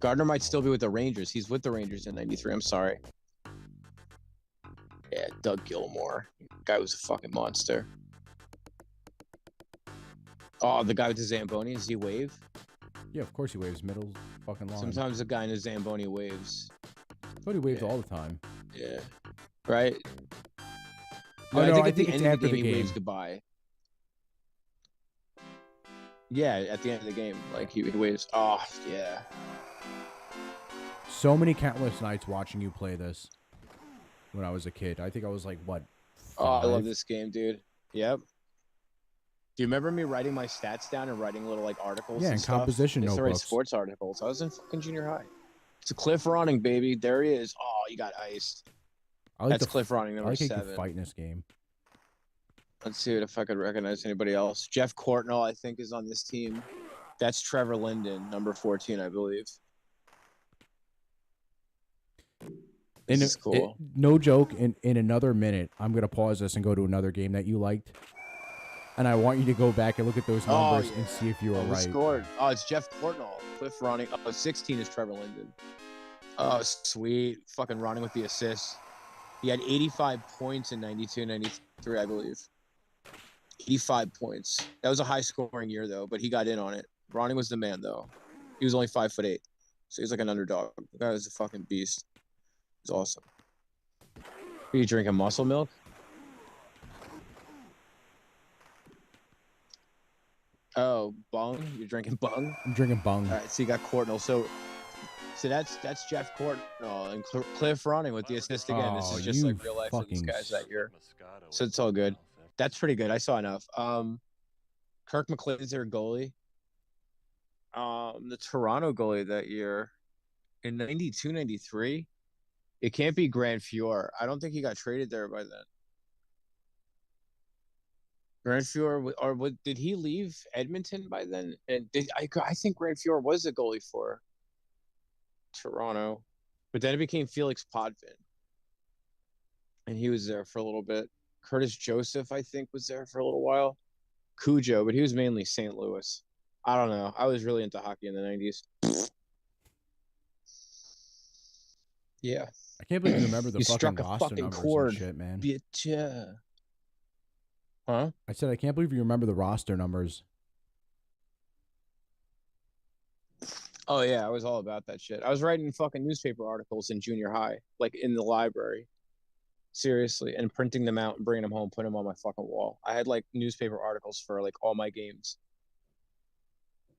Gardner might still be with the Rangers. He's with the Rangers in 93. I'm sorry. Yeah, Doug Gilmour. Guy was a fucking monster. Oh, the guy with the Zamboni. Does he wave? Yeah, of course he waves middle fucking line. Sometimes the guy in the Zamboni waves. I thought he waved all the time. Yeah. Right? Oh, no, I at the think it's end of after the he game. waves goodbye. Yeah, at the end of the game. Like, he waves. Oh, yeah. So many countless nights watching you play this when I was a kid. I think I was like, what? 5? Oh, I love this game, dude. Yep. Do you remember me writing my stats down and writing little like articles? Yeah, and and stuff? composition I used to write notebooks. sports articles. I was in fucking junior high. It's a Cliff Ronning, baby. There he is. Oh, you got iced. That's Cliff Ronning, I number like how you 7. can fight in this game. Let's see if I could recognize anybody else. Jeff Courtnall, I think, is on this team. That's Trevor Linden, number 14, I believe. This is cool. No joke, in another minute, I'm going to pause this and go to another game that you liked. And I want you to go back and look at those numbers and see if you were right. Scored. Oh, it's Jeff Courtnall. Cliff Ronning. Oh, 16 is Trevor Linden. Oh, sweet. Fucking Ronning with the assists. He had 85 points in 92, 93, I believe. 85 points. That was a high-scoring year, though, but he got in on it. Ronning was the man, though. He was only 5'8", so he was like an underdog. The guy was a fucking beast. He was awesome. Are you drinking muscle milk? Oh, bung? You're drinking bung? I'm drinking bung. All right, so you got Courtnall. So that's Jeff Courtnall and Cliff Ronning with the assist again. This is just like real life for these guys that year. So it's all good. That's pretty good. I saw enough. Kirk McLeod's their goalie. The Toronto goalie that year in 92, 93. It can't be Grand Fior. I don't think he got traded there by then. Grand Fior, did he leave Edmonton by then? And I think Grand Fior was the goalie for Toronto, but then it became Felix Potvin, and he was there for a little bit. Curtis Joseph, I think, was there for a little while. Cujo, but he was mainly St. Louis. I don't know. I was really into hockey in the 90s. Yeah. I can't believe you remember the You fucking struck a roster fucking numbers chord, and shit, man. bitch. Huh? I said I can't believe you remember the roster numbers. Oh, yeah, I was all about that shit. I was writing fucking newspaper articles in junior high, like in the library. Seriously, and printing them out and bringing them home, putting them on my fucking wall. I had like newspaper articles for like all my games.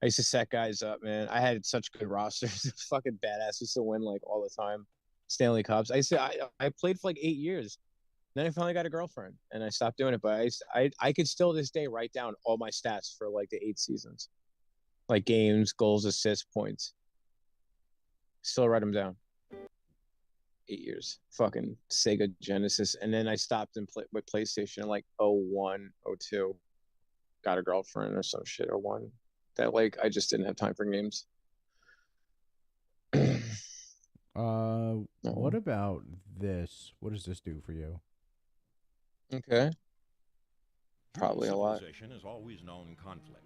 I used to set guys up, man. I had such good rosters. It was fucking badass. Used to win like all the time. Stanley Cups. I played for like 8 years. Then I finally got a girlfriend and I stopped doing it. But I could still this day write down all my stats for like the 8 seasons, like games, goals, assists, points. Still write them down. 8 years. Fucking Sega Genesis. And then I stopped and played with PlayStation in like 01, 02. Got a girlfriend or some shit, 01. That like I just didn't have time for games. What about this? What does this do for you? Okay. Probably a lot. Is always known conflict.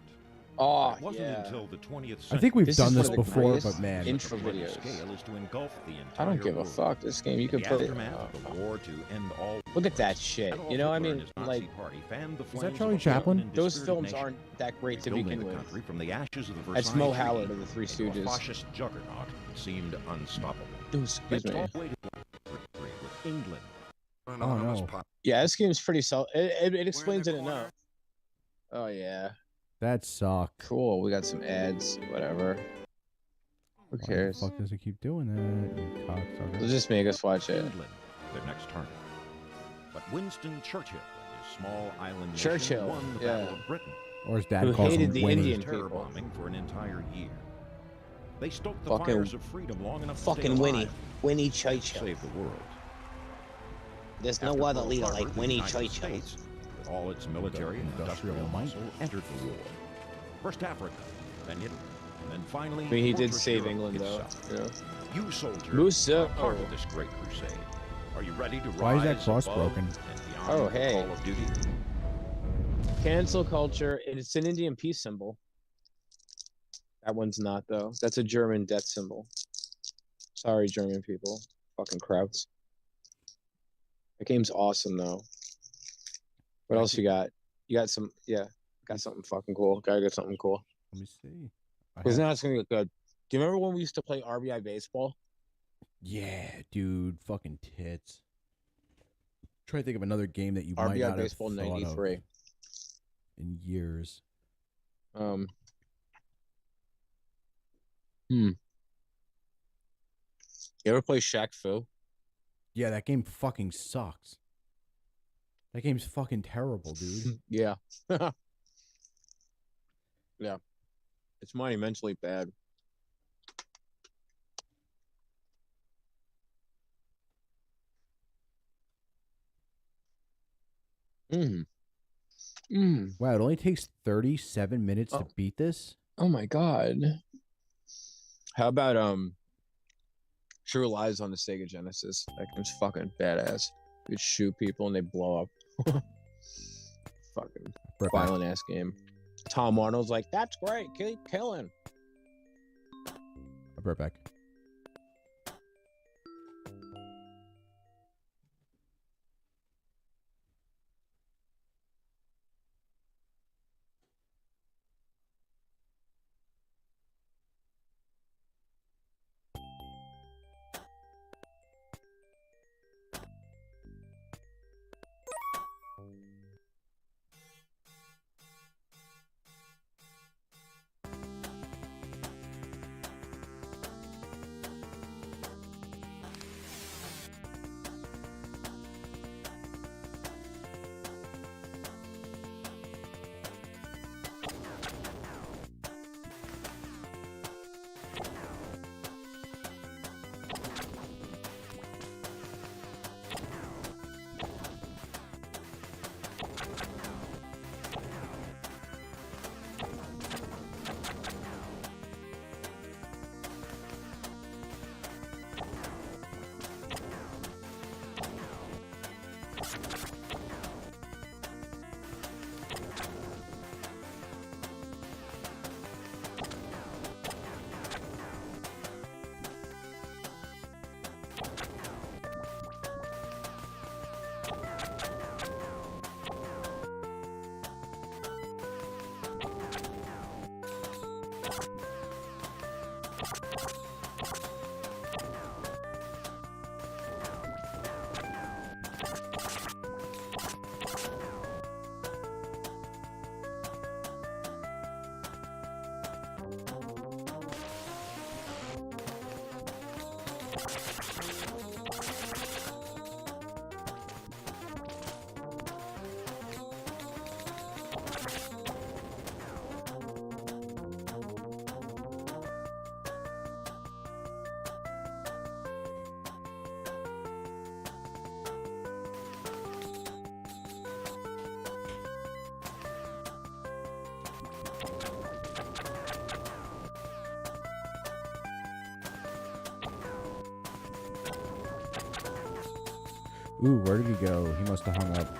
Oh, it wasn't yeah. until the 20th century. I think we've done this one of the before, greatest but man, intro videos. Scale is to engulf the entire I don't give a world. fuck. This game, you can The play it. aftermath of the war to end all Look at wars. that shit. Adolf You know, I Hitler and mean, his Nazi like, party fanned the is that flames Charlie of a Chaplin? broken and those dispirited films nation. aren't that great to Building begin the with. country from the ashes of the That's Versailles Mo Howard Treaty of the Three into a Stooges. fascist juggernaut seemed unstoppable. Excuse They me. tall-weighted victory with England. Oh no, Yeah, this game's pretty solid. It explains it enough. Oh, yeah. that sucked. Cool. We got some ads. Whatever. Who Why cares? the fuck does it keep doing that? You cocksucker. They'll just make us watch it. England, their next target. But Winston Churchill and his small island Churchill, nation won the yeah. Battle of Britain. Or his dad Who calls hated him the Winnie. Indian Terror people. bombing for an entire year. They stoked the Fucking- fires of freedom long enough to Fucking stay Winnie. alive Winnie and Churchill. save the world. There's After no other Pearl leader Harbor, like the Winnie United Churchill. States, with all its military and Industrial industrial might. muscle, entered the war. First Africa, then Italy, and then finally. I mean, he did Fortress save Europe England, though. itself. You know? You soldiers Musa- are part oh. of this great crusade. Are you ready to Why is that rise cross above broken? and beyond Oh, the hey. call of duty? Cancel culture. It's an Indian peace symbol. That one's not, though. That's a German death symbol. Sorry, German people. Fucking Krauts. The game's awesome, though. What else you got? You got some, yeah. Got something fucking cool. Gotta get something cool. Let me see. Because now it's gonna look good. Do you remember when we used to play RBI baseball? Yeah, dude, fucking tits. Try to think of another game that you might RBI not have baseball thought of '93. in years. You ever play Shaq Fu? Yeah, that game fucking sucks. That game's fucking terrible, dude. Yeah. Yeah, it's monumentally bad. Mm. Mm. Wow, it only takes 37 minutes to Oh. beat this? Oh my god. How about True Lies on the Sega Genesis? That game's fucking badass. You shoot people and they blow up. Fucking Right back. violent ass game. Tom Arnold's like, that's great, keep killing. I'll be right back. Ooh, where did he go? He must have hung up.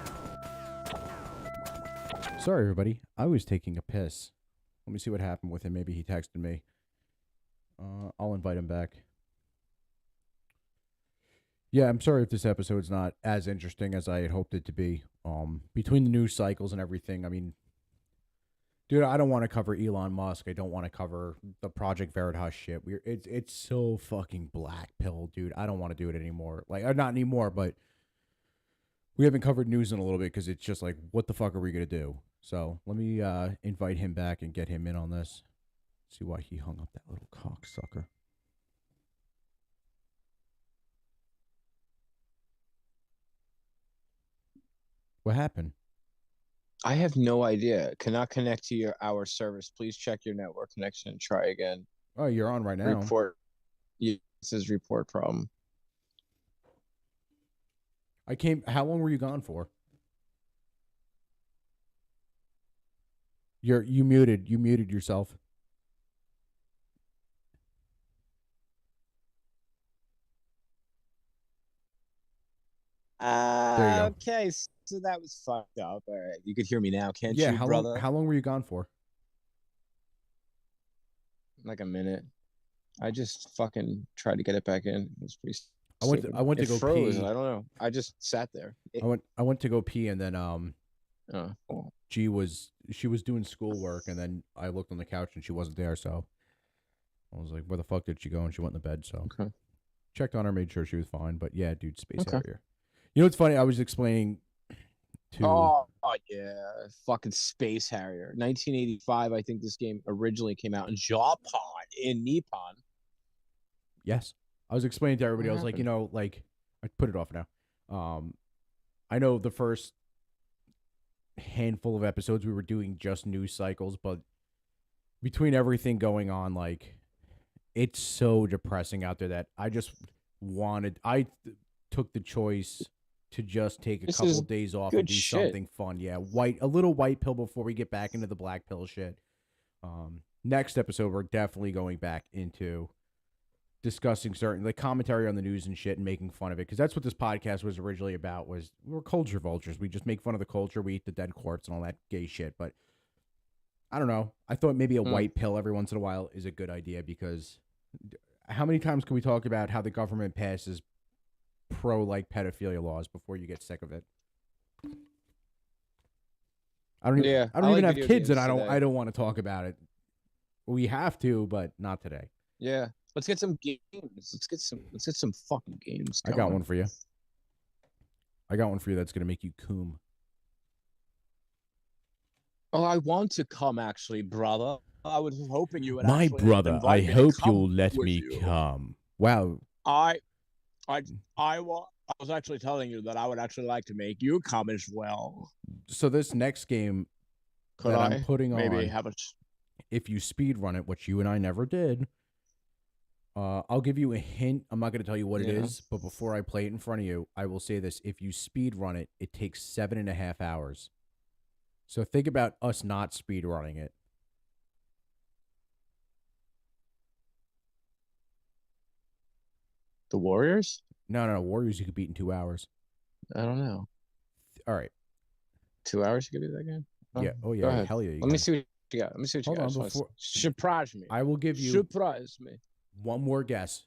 Sorry, everybody. I was taking a piss. Let me see what happened with him. Maybe he texted me. I'll invite him back. Yeah, I'm sorry if this episode's not as interesting as I had hoped it to be. Between the news cycles and everything, I mean, dude, I don't want to cover Elon Musk. I don't want to cover the Project Veritas shit. It's so fucking black pill, dude. I don't want to do it anymore. Like, not anymore, but we haven't covered news in a little bit because it's just like, what the fuck are we gonna do? So let me invite him back and get him in on this. See why he hung up, that little cocksucker. What happened? I have no idea. Cannot connect to our service. Please check your network connection and try again. Oh, you're on right now. Report. Yeah, it says report problem. How long were you gone for? You muted yourself. Okay, so that was fucked up. All right, you could hear me now, can't you, brother? How long were you gone for? Like a minute. I just fucking tried to get it back in. It was pretty stupid. I went to go froze, pee. and I don't know. I just sat there. I went to go pee, and then cool. she was doing schoolwork, and then I looked on the couch and she wasn't there, so I was like, where the fuck did she go? And she went in the bed, so checked on her, made sure she was fine. But yeah, dude, Space Harrier. You know what's funny? I was explaining to Oh yeah, fucking Space Harrier. 1985, I think this game originally came out in Japan, in Nippon. Yes. I was explaining to everybody, I was like, you know, like, I put it off now. I know the first handful of episodes we were doing just news cycles, but between everything going on, like, it's so depressing out there that I just took the choice to just take a This couple is of days off and good do shit. something fun. Yeah, a little white pill before we get back into the black pill shit. Next episode, we're definitely going back into discussing certain like commentary on the news and shit and making fun of it, because that's what this podcast was originally about. Was we're culture vultures. We just make fun of the culture. We eat the dead corpse and all that gay shit. But I don't know. I thought maybe a white pill every once in a while is a good idea, because how many times can we talk about how the government passes pro-like pedophilia laws before you get sick of it? I don't even have kids, and I don't want to talk about it. We have to, but not today. Yeah. Let's get some games. Let's get some fucking games going. I got one for you. That's gonna make you coom. Oh, I want to come actually, brother. I was hoping you would. My actually brother, I invite me to hope come you'll let with me you. come. Wow. I was actually telling you that I would actually like to make you come as well. So this next game Could that I I'm putting maybe on, have a? if you speed run it, which you and I never did, I'll give you a hint. I'm not going to tell you what it is, but before I play it in front of you, I will say this. If you speed run it, it takes 7.5 hours. So think about us not speed running it. The Warriors? No. Warriors you could beat in 2 hours. I don't know. All right. 2 hours you could beat that game? Yeah. Oh, Go yeah. ahead. Hell yeah. Let me see what you got. Let me see what you Hold got. on, before Surprise me. I will give you Surprise me. one more guess.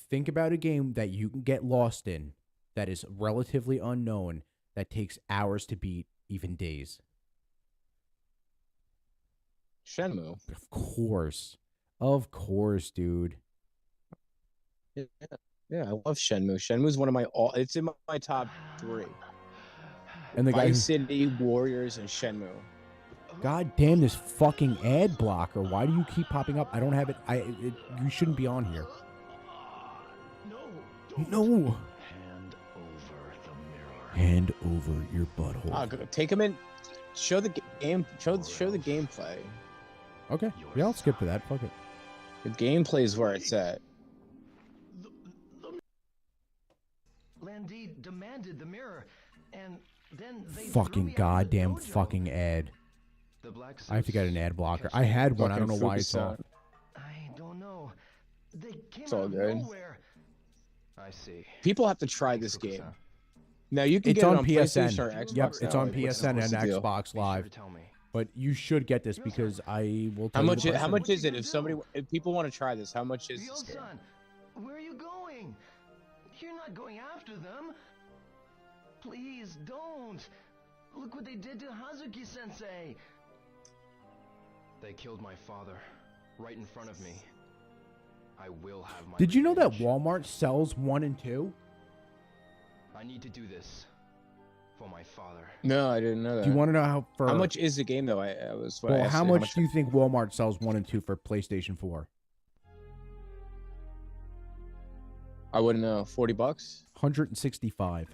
Think about a game that you can get lost in that is relatively unknown that takes hours to beat, even days. Shenmue. Of course, dude. Yeah, I love Shenmue. Shenmue's one of my it's in my top 3. And the guy Vice City, Warriors, and Shenmue. God damn this fucking ad blocker. Why do you keep popping up? I don't have it. You shouldn't be on here. No. Hand over your butthole. Take him in. Show the game. Show the gameplay. Okay. Yeah, I'll skip to that. Fuck it. The gameplay is where it's at. Landy demanded the mirror, and then they fucking goddamn fucking ad. I have to get an ad blocker. I had one. I don't know why it's off. I don't know. They came It's all out of good. nowhere. I see. People have to try this game. Now you can It's get on it on PlayStation or PSN. Xbox. Yep, it's now. on Like, PSN what's and the deal? Xbox Live. But you should get this because I will tell How you much? the price How of much is it? If people want to try this, how much is this game? Ryo-san, where are you going? You're not going after them. Please don't. Look what they did to Hazuki-sensei. They killed my father right in front of me. I will have my Did you know that revenge. Walmart sells 1 and 2? I need to do this for my father. No, I didn't know that. Do you want to know how much is the game though? I was. What I Well, asked how you, much do you think Walmart sells 1 and 2 for PlayStation 4? I wouldn't know. $40. $165.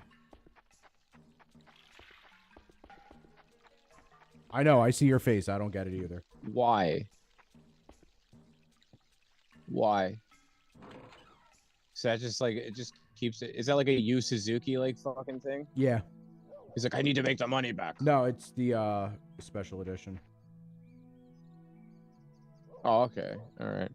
I know. I see your face. I don't get it either. Why? So that just like it just keeps it. Is that like a Yu Suzuki like fucking thing? Yeah. He's like, I need to make the money back. No, it's the special edition. Oh, okay. All right.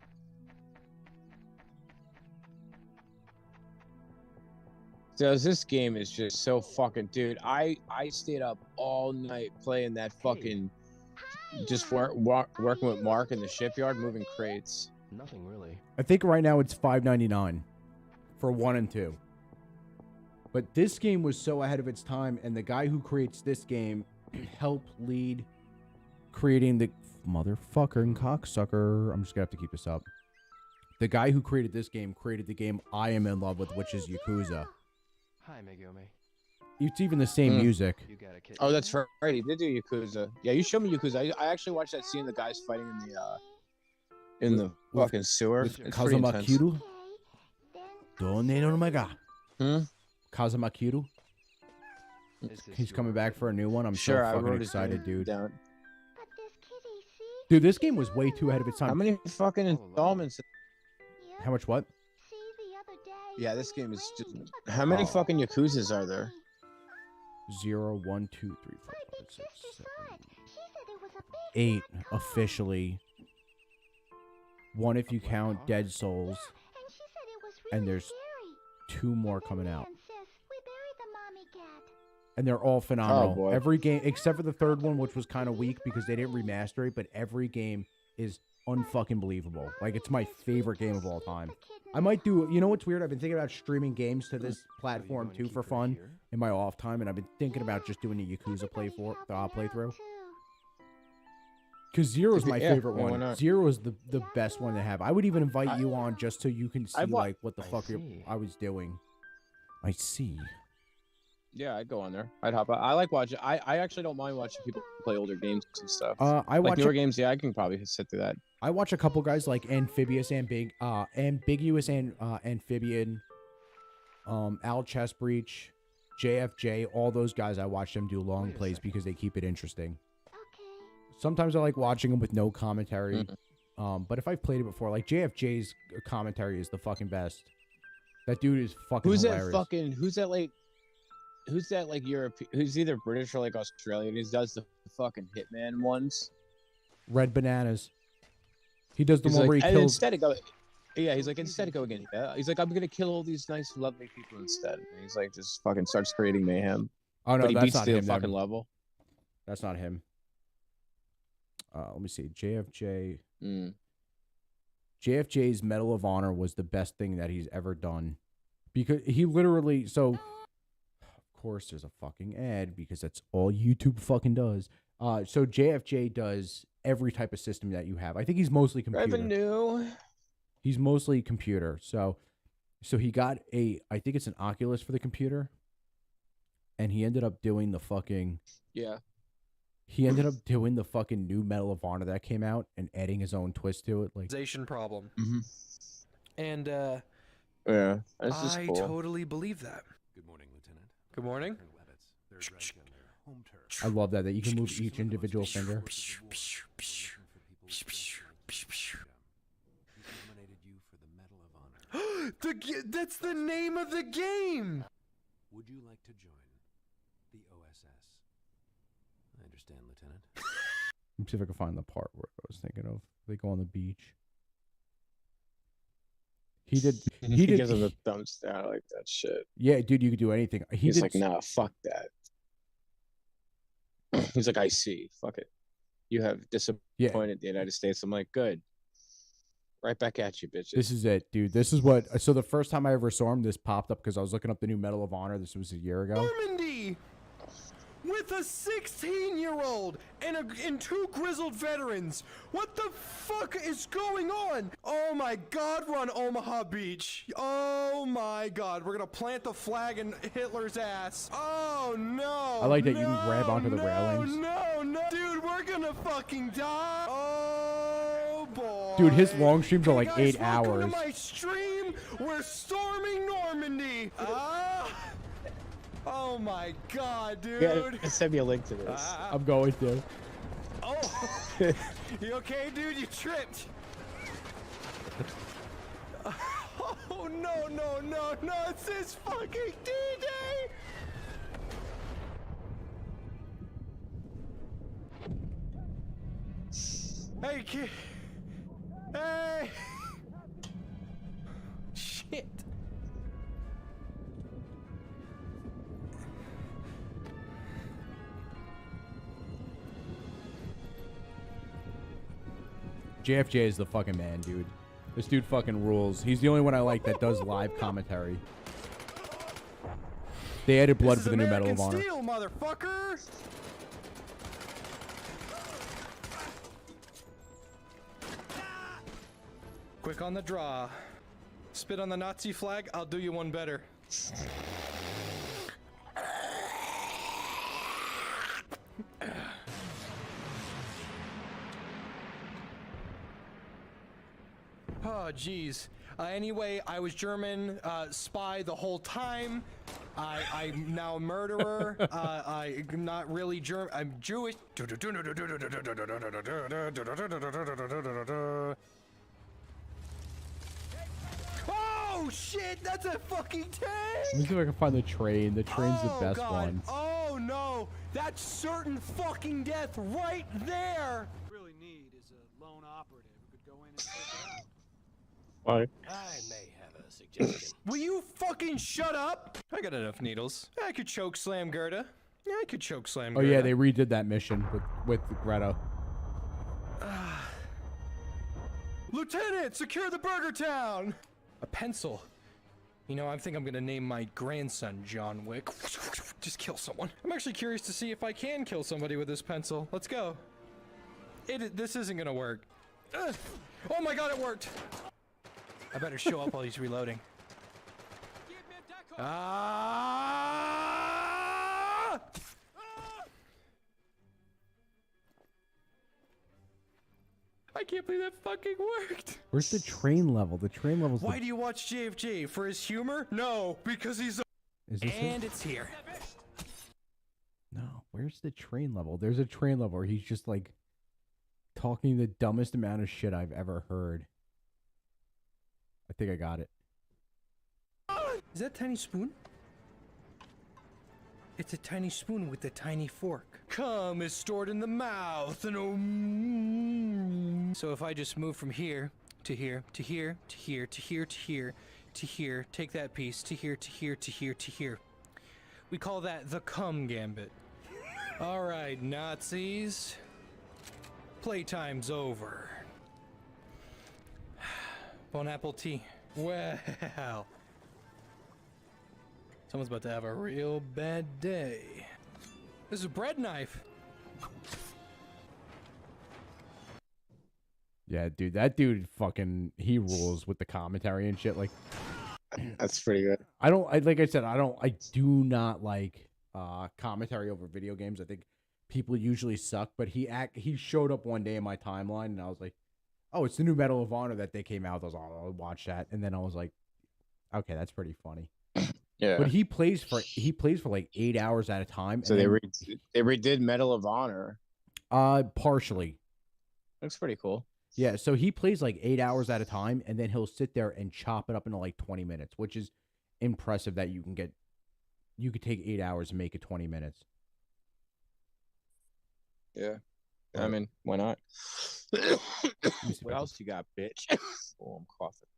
So this game is just so fucking, dude. I stayed up all night playing that fucking, just working with Mark in the shipyard, moving crates. Nothing really. I think right now it's $5.99 for 1 and 2. But this game was so ahead of its time, and the guy who creates this game helped lead creating the motherfucker and cocksucker. I'm just gonna have to keep this up. The guy who created this game created the game I am in love with, which is Yakuza. Hi, Megumi. It's even the same music. Oh, that's right. He did do Yakuza. Yeah, you showed me Yakuza. I actually watched that scene. The guys fighting in the fucking sewer. With It's pretty Kazuma intense. Kiryu. Don't know my god. Hmm? Kazuma Kiryu. He's coming back for a new one. I'm Sure, so I fucking wrote his excited, name dude. down. But this kitty, see? Dude, this game was way too ahead of its time. How many fucking installments? How much what? Yeah, this game is just. How many fucking Yakuzas are there? 0, 1, 2, 3, 4, 5, 6, 7, 8 officially. 1 if you count Dead Souls. And there's 2 more coming out. And they're all phenomenal. Oh, boy. Every game, except for the 3rd one, which was kind of weak because they didn't remaster it, but every game is unfucking believable. Like, it's my favorite game of all time. I might do, you know what's weird? I've been thinking about streaming games to this platform, too, for fun in my off time, and I've been thinking about just doing a Yakuza playthrough. Because Zero's my favorite one. Zero is the best one to have. I would even invite you on just so you can see, like, what the fuck I was doing. I see. Yeah, I'd go on there. I'd hop out. I like watching. I actually don't mind watching people play older games and stuff. I watch like newer games. Yeah, I can probably sit through that. I watch a couple guys like Ambiguous and Amphibian, Al Chess Breach, JFJ. All those guys, I watch them do long plays because they keep it interesting. Sometimes I like watching them with no commentary. But if I've played it before, like JFJ's commentary is the fucking best. That dude is fucking hilarious. Who's that like Europe? Who's either British or like Australian? He does the fucking Hitman ones. Red Bananas. He does the He's one like, where he and kills. instead of go, yeah, he's like instead of going in. He's like, I'm gonna kill all these nice, lovely people instead. And he's like, just fucking starts creating mayhem. Oh no, but he that's beats not the him. fucking level. That's not him. Let me see. JFJ. JFJ's Medal of Honor was the best thing that he's ever done, because he literally. So, of course, there's a fucking ad because that's all YouTube fucking does. So JFJ does every type of system that you have. I think he's mostly computer. Revenue. He's mostly computer. So he got I think it's an Oculus for the computer, and he ended up doing the fucking. Yeah. He ended up doing the fucking new Medal of Honor that came out and adding his own twist to it, like problem. And yeah, that's just I cool. totally believe that. Good morning, Lieutenant. Good morning. I love that you can move each individual finger. That's the name of the game. Would you like to join the OSS? I understand, Lieutenant. Let me see if I can find the part where I was thinking of. They go on the beach. He did. He gives him a thumbs down. I like that shit. Yeah, dude, you could do anything. He's like, nah, fuck that. He's like, I see. Fuck it. You have disappointed the United States. I'm like, good. Right back at you, bitches. This is it, dude. This is what. So the first time I ever saw him, this popped up because I was looking up the new Medal of Honor. This was a year ago. Normandy, with a 16-year-old and 2 grizzled veterans. What the fuck is going on? Oh my God, we're on Omaha Beach. Oh my God, we're gonna plant the flag in Hitler's ass. Oh no. I like that you can grab onto the railings. No, dude, we're gonna fucking die. Oh boy. Dude, his long streams are like Hey guys, 8 welcome hours. to my stream. We're storming Normandy. Oh my God, dude. Yeah, send me a link to this. I'm going to. Oh, you okay, dude? You tripped. Oh no! It's this fucking D-Day. Hey, kid. Hey. Shit. JFJ is the fucking man, dude. This dude fucking rules. He's the only one I like that does live commentary. They added blood for the new Medal of Honor. Steel, motherfucker. Quick on the draw. Spit on the Nazi flag, I'll do you one better. Oh, jeez. Anyway, I was German spy the whole time. I'm now a murderer. I'm not really German. I'm Jewish. Oh shit! That's a fucking tank. Let me see if I can find the train. The train's the best God. one. Oh no! That's certain fucking death right there. Really need is a lone operative who could go in and take it out. Why? I may have a suggestion. Will you fucking shut up? I got enough needles. I could choke slam Gerda. Yeah, I could choke slam Oh Gerda. yeah, they redid that mission with Greta. Lieutenant, secure the Burger Town! A pencil. You know, I think I'm gonna name my grandson John Wick. Just kill someone. I'm actually curious to see if I can kill somebody with this pencil. Let's go. This isn't gonna work. Oh my god, it worked! I better show up while he's reloading. Ah! I can't believe that fucking worked. Where's the train level? The train level's. Why do you watch JFJ? For his humor? No, because he's a... Is this And it? it's here. No, where's the train level? There's a train level where he's just like talking the dumbest amount of shit I've ever heard. I think I got it. Is that a tiny spoon? It's a tiny spoon with a tiny fork. Cum is stored in the mouth and so if I just move from here to here to here to here to here to here to here, take that piece to here to here to here to here. We call that the cum gambit. All right, Nazis. Playtime's over. Bon apple tea. Well, someone's about to have a real bad day. This is a bread knife. Yeah, dude, that dude he rules with the commentary and shit. Like, That's pretty good. Like I said, I do not like commentary over video games. I think people usually suck, but he showed up one day in my timeline and I was like, oh, it's the new Medal of Honor that they came out. I was like, oh, I'll watch that. And then I was like, okay, that's pretty funny. Yeah. But he plays for like 8 hours at a time. So they redid Medal of Honor. Partially. Looks pretty cool. Yeah, so he plays like 8 hours at a time, and then he'll sit there and chop it up into like 20 minutes, which is impressive that you could take 8 hours and make it 20 minutes. Yeah. I mean, why not? What else you got, bitch? Oh, I'm coughing.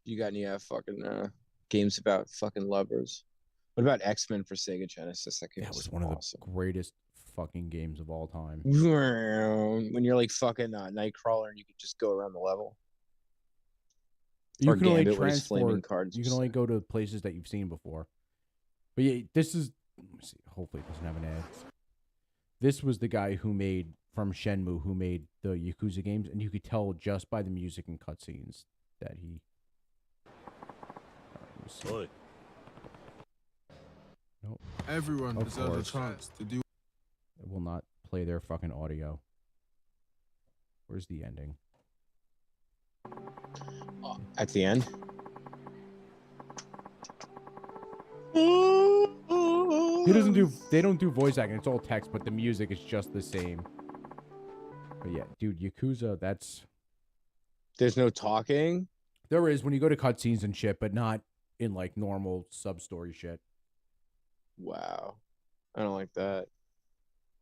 You got any fucking games about fucking lovers? What about X-Men for Sega Genesis? That was one of the greatest fucking games of all time. When you're like fucking Nightcrawler and you can just go around the level. You Or can only Gambit with his flaming transport. cards. You can only go to places that you've seen before. But yeah, this is. Let me see. Hopefully, it doesn't have an ad. This was the guy who made from Shenmue, who made the Yakuza games, and you could tell just by the music and cutscenes that he. Good. Nope. Everyone Of deserves course. a chance to do. It will not play their fucking audio. Where's the ending? At the end? They don't do voice acting. It's all text, but the music is just the same. But yeah, dude, Yakuza, There's no talking? There is when you go to cutscenes and shit, but not in like normal sub-story shit. Wow. I don't like that.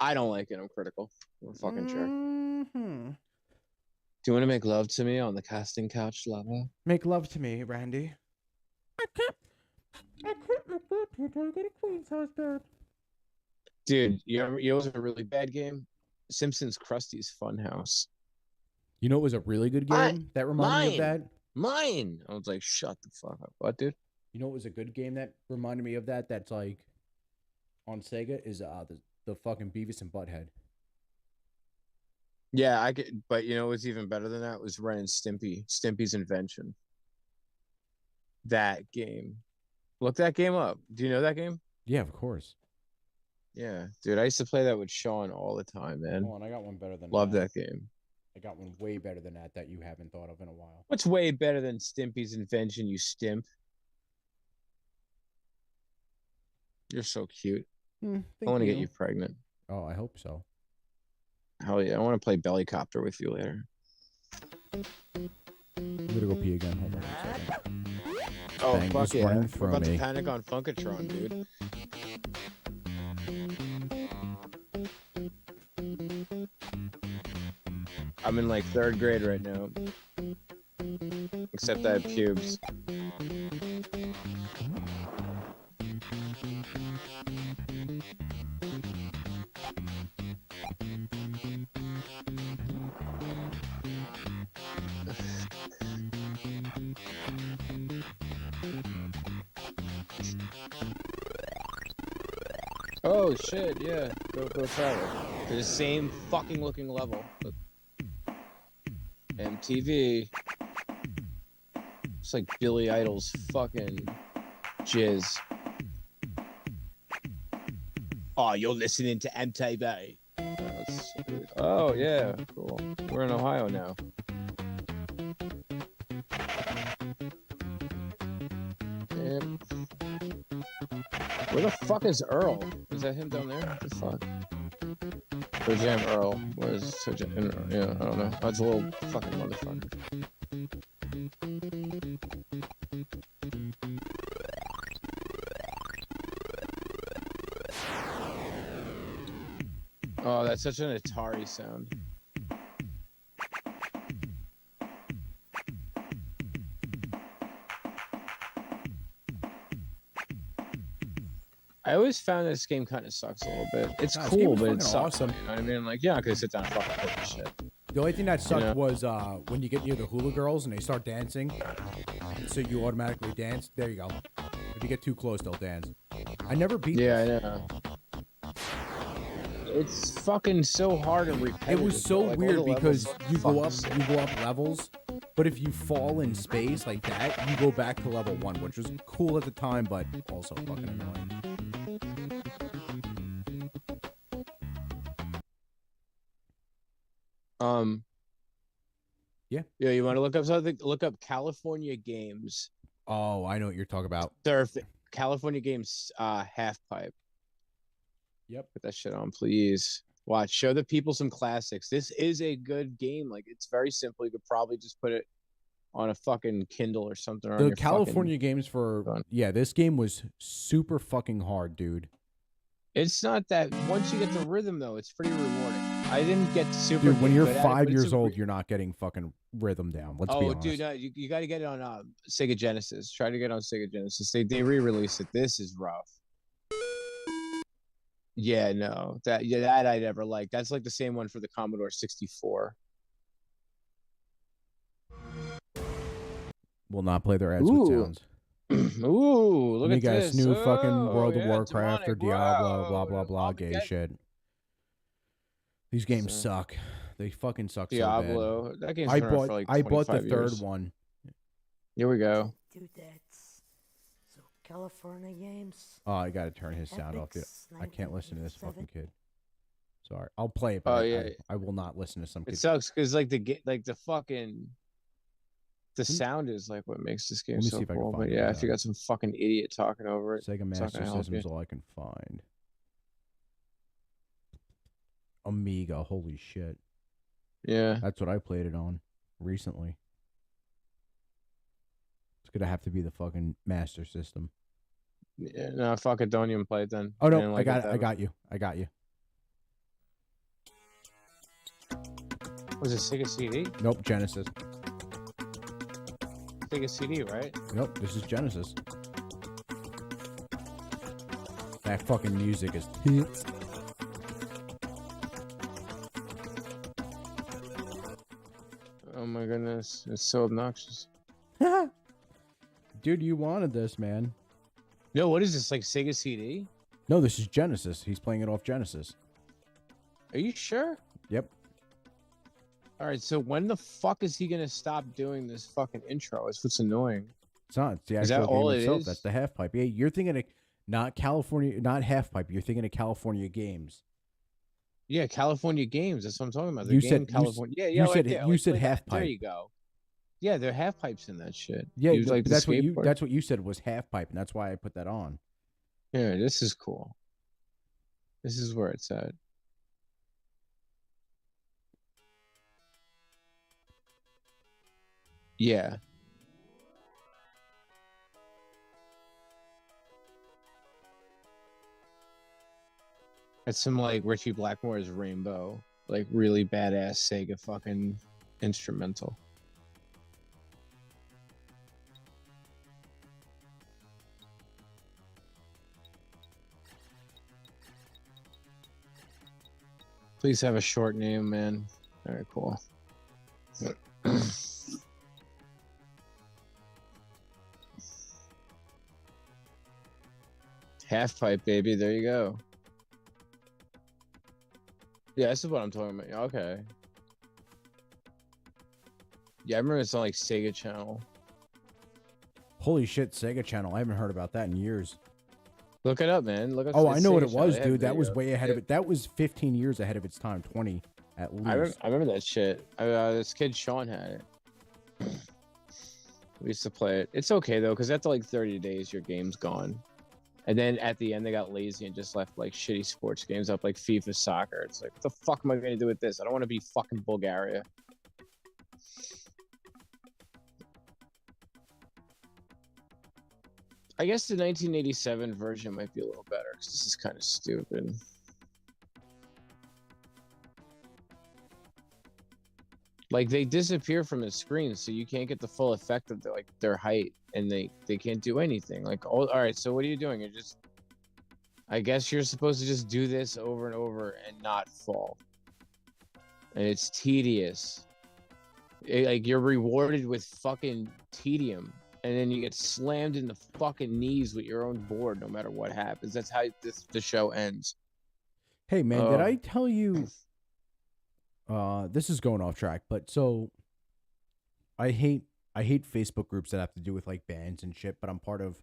I don't like it. I'm critical. I'm a fucking jerk. Mm-hmm. Do you want to make love to me on the casting couch, Lava? Make love to me, Randy. I can't make love to you till I get a queen's husband. Dude, you know what's a really bad game? Simpsons Krusty's Funhouse. You know, it was a really good game that reminded me of that. Mine. I was like, shut the fuck up. What, dude? You know, it was a good game that reminded me of that. That's like on Sega is the fucking Beavis and Butthead. Yeah, I get, but you know what's even better than that was Ren and Stimpy, Stimpy's Invention. That game. Look that game up. Do you know that game? Yeah, of course. Yeah, dude, I used to play that with Sean all the time, man. Hold on, I got one better than Love that game. I got one way better than that you haven't thought of in a while. What's way better than Stimpy's Invention, you stimp? You're so cute. I Thank want to get you pregnant. Oh, I hope so. Hell yeah! I want to play Bellycopter with you later. I'm gonna go pee again. Hold on a second. Oh Bang fuck was yeah! running We're through about me. to panic on Funkatron, dude. I'm in like 3rd grade right now. Except I have pubes. Oh shit, yeah. Go try it. They're the same fucking looking level. Look. MTV. It's like Billy Idol's fucking jizz. Oh, you're listening to MTV. Oh yeah, cool. We're in Ohio now. Yep. Where the fuck is Earl? Is that him down there? What the fuck? Toe Jam Earl. What is Toe Jam? Yeah, I don't know. That's a little fucking motherfucker. Oh, that's such an Atari sound. I always found this game kind of sucks a little bit. It's Nah, cool, this but game it is sucks. awesome. You know what I mean? Like, yeah, I could sit down and fucking play this shit. The only thing that sucked know? was when you get near the hula girls and they start dancing, so you automatically dance. There you go. If you get too close, they'll dance. I never beat. Yeah, this. I know. It's fucking so hard and repetitive. It was so like, all weird the levels because look you go up, fucking you go up levels, but if you fall in space like that, you go back to level 1, which was cool at the time, but also fucking annoying. Yeah. Yeah, you want to look up something? Look up California Games. Oh, I know what you're talking about. Surf California Games half pipe. Yep. Put that shit on, please. Watch. Show the people some classics. This is a good game. Like, it's very simple. You could probably just put it on a fucking Kindle or something. Or on The your California games for phone. yeah, this game was super fucking hard, dude. It's not that. Once you get the rhythm, though, it's pretty rewarding. I didn't get super. Dude, when you're good at it, 5 but years it's a old, you're not getting fucking rhythm down. Let's be honest. dude, no, you got to get it on Sega Genesis. Try to get it on Sega Genesis. They re-released it. This is rough. Yeah, no, that I never liked. That's like the same one for the Commodore 64. Will not play their ads with sounds. Ooh, look you at guys, this. new Oh, fucking World of yeah, Warcraft or demonic. Diablo, Wow. blah blah blah, gay Armageddon. shit. These games suck. They fucking suck Diablo. so bad. That game's I been around bought for like I bought the 25 third years. one. Here we go. Do that. So California Games. Oh, I gotta turn his sound off. Dude. Epics, I can't listen to this 1987. fucking kid. Sorry, I'll play it, but Oh, I- yeah. I will not listen to some It kid. sucks because like the sound is like what makes this game Let me so see if I can cool. find But it yeah, right if you now. got some fucking idiot talking over it, Sega it's not Master gonna help System is you. all I can find. Amiga, holy shit. Yeah. That's what I played it on recently. It's gonna have to be the fucking Master System. Yeah, no, fuck it. Don't even play it then. Oh I no, didn't I like got it it. that I much. got you. I got you. Was it Sega CD? Nope, Genesis. Sega CD, right? Nope, this is Genesis. That fucking music is tits. Oh my goodness, it's so obnoxious. Dude, you wanted this, man. No, what is this? Like Sega CD? No, this is Genesis. He's playing it off Genesis. Are you sure? Yep. All right, so when the fuck is he gonna stop doing this fucking intro? It's what's annoying. It's not. It's the Is actual that all game it itself. is? That's the half pipe. Yeah, you're thinking of not California, not half pipe. You're thinking of California Games. Yeah, California Games. That's what I'm talking about. The You game said- California. Yeah, you yeah. said- like, yeah, you like said play half that. There pipe. you go. Yeah, there are half pipes in that shit. Yeah, Use, like, the that's what you. skateboard. That's what you said was half pipe, and that's why I put that on. Yeah, this is cool. This is where it's at. Yeah. It's some like Richie Blackmore's Rainbow, like really badass Sega fucking instrumental. Please have a short name, man. All right, cool. Half pipe, baby. There you go. Yeah, this is what I'm talking about. Okay. Yeah, I remember it's on like Sega Channel. Holy shit, Sega Channel. I haven't heard about that in years. Look it up, man. Look up. Oh, I know what Sega it was, Channel. dude. That was way ahead of it. That was 15 years ahead of its time. 20 at least. I remember that shit. This kid Sean had it. We used to play it. It's okay though, because after like 30 days, your game's gone. And then at the end, they got lazy and just left like shitty sports games up, like FIFA Soccer. It's like, what the fuck am I gonna do with this? I don't want to be fucking Bulgaria. I guess the 1987 version might be a little better because this is kind of stupid. Like they disappear from the screen, so you can't get the full effect of their height, and they can't do anything. Like, oh, all right, so what are you doing? You're just, I guess you're supposed to just do this over and over and not fall, and it's tedious. Like you're rewarded with fucking tedium, and then you get slammed in the fucking knees with your own board, no matter what happens. That's how the show ends. Hey man, did I tell you? This is going off track, but so I hate Facebook groups that have to do with like bands and shit, but I'm part of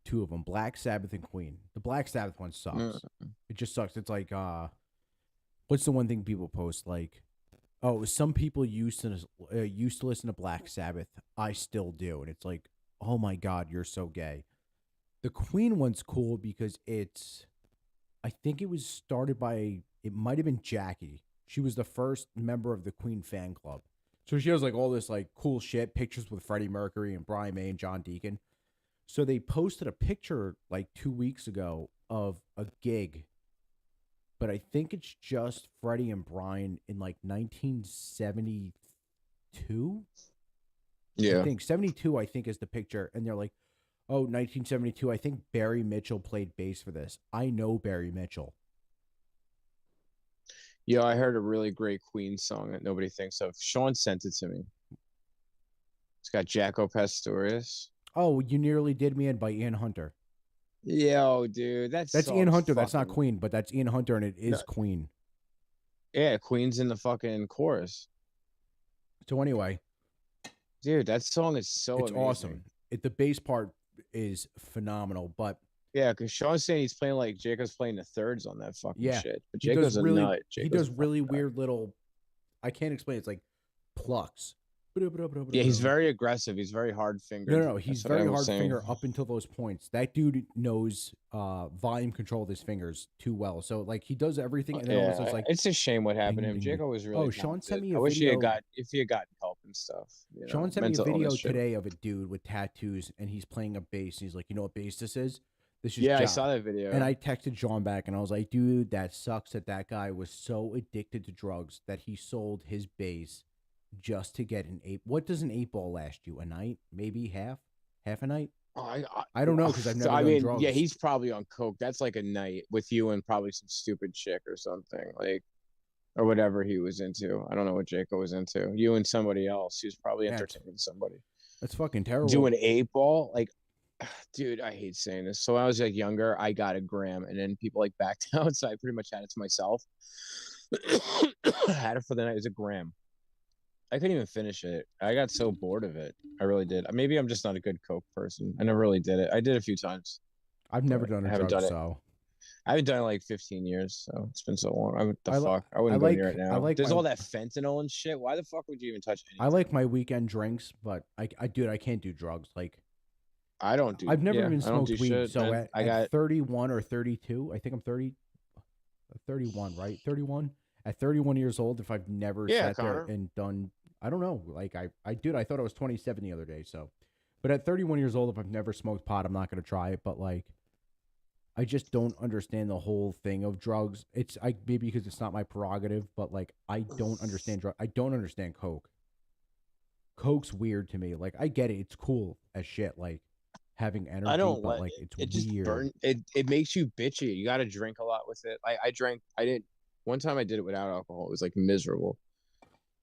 two of them, Black Sabbath and Queen. The Black Sabbath one sucks. It just sucks. It's like what's the one thing people post like, oh, some people used to listen to Black Sabbath. I still do. And it's like, oh my God, you're so gay. The Queen one's cool because I think it was started by, it might have been Jackie. She was the first member of the Queen fan club. So she has like all this like cool shit, pictures with Freddie Mercury and Brian May and John Deacon. So they posted a picture like 2 weeks ago of a gig, but I think it's just Freddie and Brian in like 1972. Yeah. I think 72, I think is the picture. And they're like, oh, 1972. I think Barry Mitchell played bass for this. I know Barry Mitchell. Yeah, I heard a really great Queen song that nobody thinks of. Sean sent it to me. It's got Jaco Pastorius. Oh, You Nearly Did Me In by Ian Hunter. Yo, dude, that's Ian Hunter. That's not Queen, but that's Ian Hunter, and it is Queen. Yeah, Queen's in the fucking chorus. So anyway, dude, that song is so it's amazing. Awesome. The bass part is phenomenal, but yeah, because Sean's saying he's playing like Jacob's playing the thirds on that fucking shit. But Jacob's really, a nut. He does really weird little. I can't explain. It's like plucks. Yeah, he's very aggressive. He's very hard fingered. No, he's very hard finger up until those points. That dude knows volume control of his fingers too well. So like he does everything, and then all of a sudden it's like it's a shame what happened to him. Jacob was really. Oh, Sean sent me a video. I wish video. if he had gotten help and stuff. Sean sent me a video today of a dude with tattoos, and he's playing a bass. He's like, you know what bass this is? This is I saw that video. And I texted Sean back, and I was like, dude, that sucks that guy was so addicted to drugs that he sold his bass just to get an 8. What does an 8-ball last you? A night? Maybe half a night? I don't know because I've never done drugs. Yeah, he's probably on coke. That's like a night with you and probably some stupid chick or something, like, or whatever he was into. I don't know what Jacob was into. You and somebody else. He was probably entertaining somebody. That's fucking terrible. Do an 8-ball, like, dude, I hate saying this. So when I was like younger, I got a gram, and then people like backed out, so I pretty much had it to myself. I had it for the night. It was a gram. I couldn't even finish it. I got so bored of it. I really did. Maybe I'm just not a good coke person. I never really did it. I did a few times. I've never done a drug, so I haven't done it in like 15 years. So it's been so long. What the fuck? I wouldn't go near it now. There's all that fentanyl and shit. Why the fuck would you even touch anything? I like my weekend drinks, but I can't do drugs. Like I don't do. I've never yeah, even I don't smoked do weed. shit, So man. at 31 or 32, I think I'm 31, right? 31. At 31 years old, if I've never Yeah, sat there Connor. and done, I don't know. Like I did. I thought I was 27 the other day. So, but at 31 years old, if I've never smoked pot, I'm not going to try it. But like, I just don't understand the whole thing of drugs. It's maybe because it's not my prerogative, but like, I don't understand drug. I don't understand coke. Coke's weird to me. Like, I get it. It's cool as shit. Like having energy, I don't but like like, it. it's It just weird. burn. It makes you bitchy. You got to drink a lot with it. I drank. I didn't. One time I did it without alcohol. It was like miserable.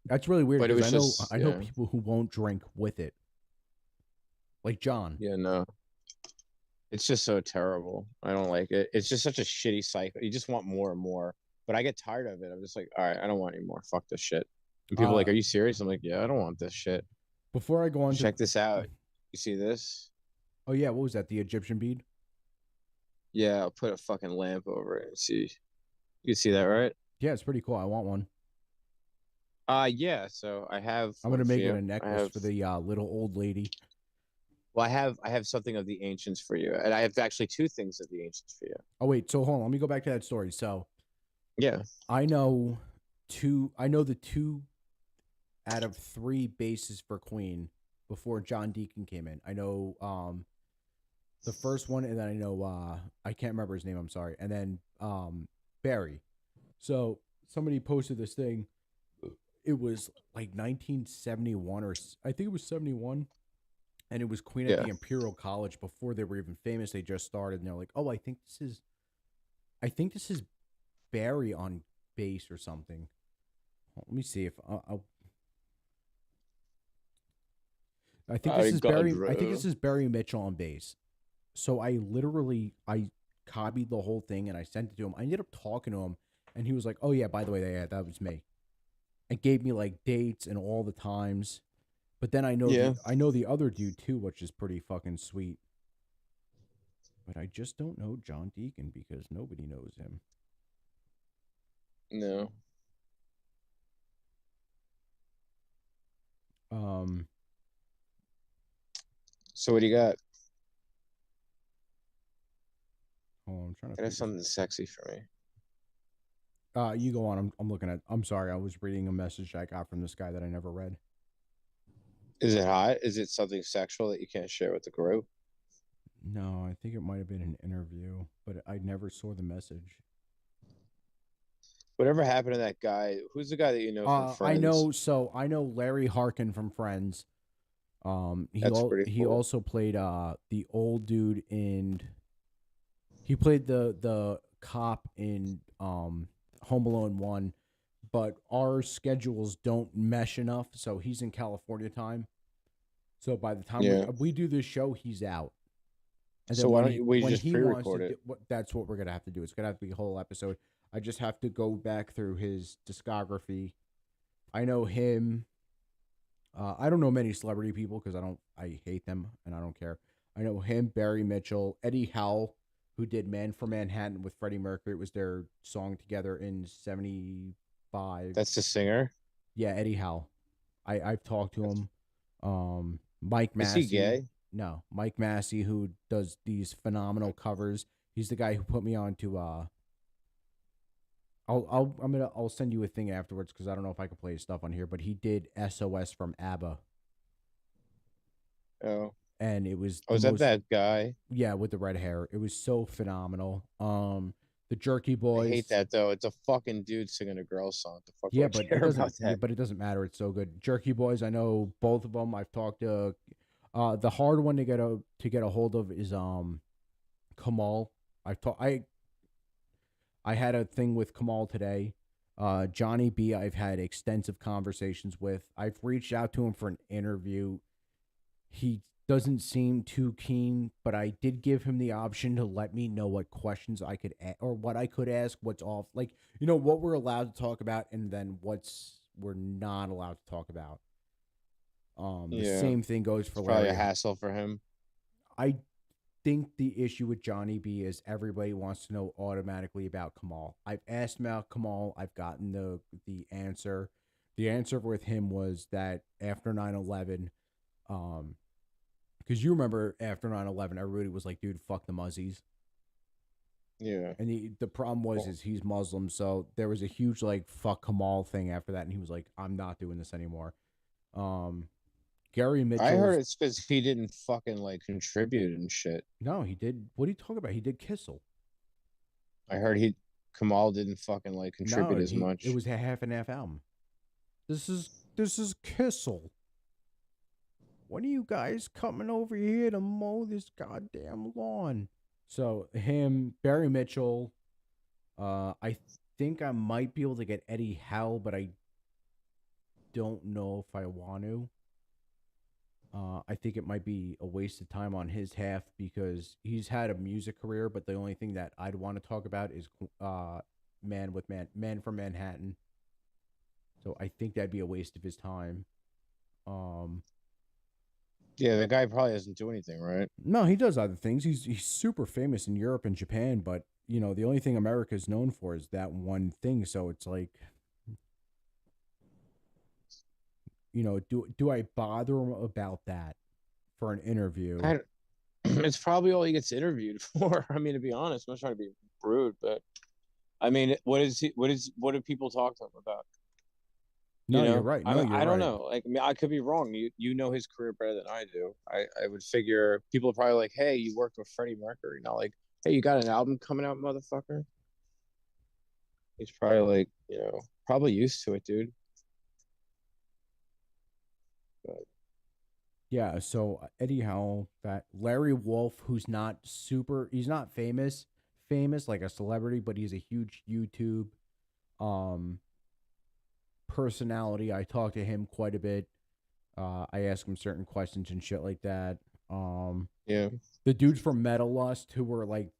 That's really weird But it because was I know just people who won't drink with it. Like John. yeah, no. It's just so terrible. I don't like it. It's just such a shitty cycle. You just want more and more. But I get tired of it. I'm just like, all right, I don't want any more. Fuck this shit. And people are like, are you serious? I'm like, yeah, I don't want this shit. Before I go on, Check this out. You see this? Oh yeah, what was that? The Egyptian bead? Yeah, I'll put a fucking lamp over it and see. You can see that, right? Yeah, it's pretty cool. I want one. Yeah. So I have. I'm gonna one make for it you. a necklace I have, for the little old lady. Well, I have something of the ancients for you, and I have actually two things of the ancients for you. Oh wait, so hold on. Let me go back to that story. So, yeah, I know the 2 out of 3 bases for Queen before John Deacon came in. I know the first one, and then I know I can't remember his name. I'm sorry. And then Barry. So somebody posted this thing. It was like 1971 or I think it was 71. And it was Queen at the Imperial College before they were even famous. They just started, and they're like, "Oh, I think this is Barry on bass or something." Let me see if I think this is Barry. I think this is Barry Mitchell on bass. So I copied the whole thing and I sent it to him. I ended up talking to him, and he was like, "Oh yeah, by the way, yeah, that was me," and gave me like dates and all the times. But then I know the other dude too, which is pretty fucking sweet. But I just don't know John Deacon because nobody knows him. No. So what do you got? Oh, I'm trying to. I have something sexy for me. You go on. I'm looking at. I'm sorry. I was reading a message I got from this guy that I never read. Is it hot? Is it something sexual that you can't share with the group? No, I think it might have been an interview, but I never saw the message. Whatever happened to that guy? Who's the guy that you know from Friends? I know Larry Harkin from Friends. He also played the old dude in. He played the cop in Home Alone 1, but our schedules don't mesh enough, so he's in California time. So by the time we do this show, he's out. And so why don't we just pre-record it? That's what we're gonna have to do. It's gonna have to be a whole episode. I just have to go back through his discography. I know him. I don't know many celebrity people because I hate them and I don't care. I know him, Barry Mitchell, Eddie Howell, who did "Man for Manhattan" with Freddie Mercury. It was their song together in '75. That's the singer. Yeah, Eddie Howell. I've talked to him. Mike Massey. Is he gay? No, Mike Massey, who does these phenomenal covers. He's the guy who put me on to. I'll send you a thing afterwards because I don't know if I can play his stuff on here. But he did SOS from ABBA. Oh. And it was. Oh, is that guy? Yeah, with the red hair. It was so phenomenal. The Jerky Boys. I hate that though. It's a fucking dude singing a girl song. The fuck? Yeah, but it doesn't matter. It's so good. Jerky Boys. I know both of them. I've talked to. The hard one to get a hold of is Kamal. I had a thing with Kamal today. Johnny B. I've had extensive conversations with. I've reached out to him for an interview. He doesn't seem too keen, but I did give him the option to let me know what questions I could or what I could ask, what's off, like, what we're allowed to talk about and then we're not allowed to talk about. The same thing goes for Larry. Probably a hassle for him. I think the issue with Johnny B is everybody wants to know automatically about Kamal. I've asked about Kamal. I've gotten the answer. The answer with him was that after 9/11, Because you remember after 9/11, everybody was like, dude, fuck the Muzzies. Yeah. And the problem was is he's Muslim, so there was a huge like fuck Kamal thing after that, and he was like, I'm not doing this anymore. Gary Mitchell. I heard it's because he didn't fucking like contribute and shit. No, he did. What are you talking about? He did Kissel. I heard Kamal didn't fucking like contribute as much. It was a half and half album. This is Kissel. When are you guys coming over here to mow this goddamn lawn? So him, Barry Mitchell, I think I might be able to get Eddie Howe, but I don't know if I want to. I think it might be a waste of time on his half because he's had a music career, but the only thing that I'd want to talk about is Man from Manhattan. So I think that'd be a waste of his time. Yeah, the guy probably doesn't do anything, right? No, he does other things. He's super famous in Europe and Japan, but you know, the only thing America is known for is that one thing. So it's like, you know, do I bother him about that for an interview? It's probably all he gets interviewed for. I mean, to be honest, I'm not trying to be rude, but I mean, what do people talk to him about? No, you're right. No, I don't know. Like, I mean, I could be wrong. You know his career better than I do. I would figure people are probably like, hey, you worked with Freddie Mercury. Not like, hey, you got an album coming out, motherfucker. He's probably like, you know, probably used to it, dude. But yeah, so Eddie Howe, that Larry Wolf, who's not he's not famous like a celebrity, but he's a huge YouTube personality. I talk to him quite a bit. I ask him certain questions and shit like that. Yeah. The dudes from Metal Lust, who were like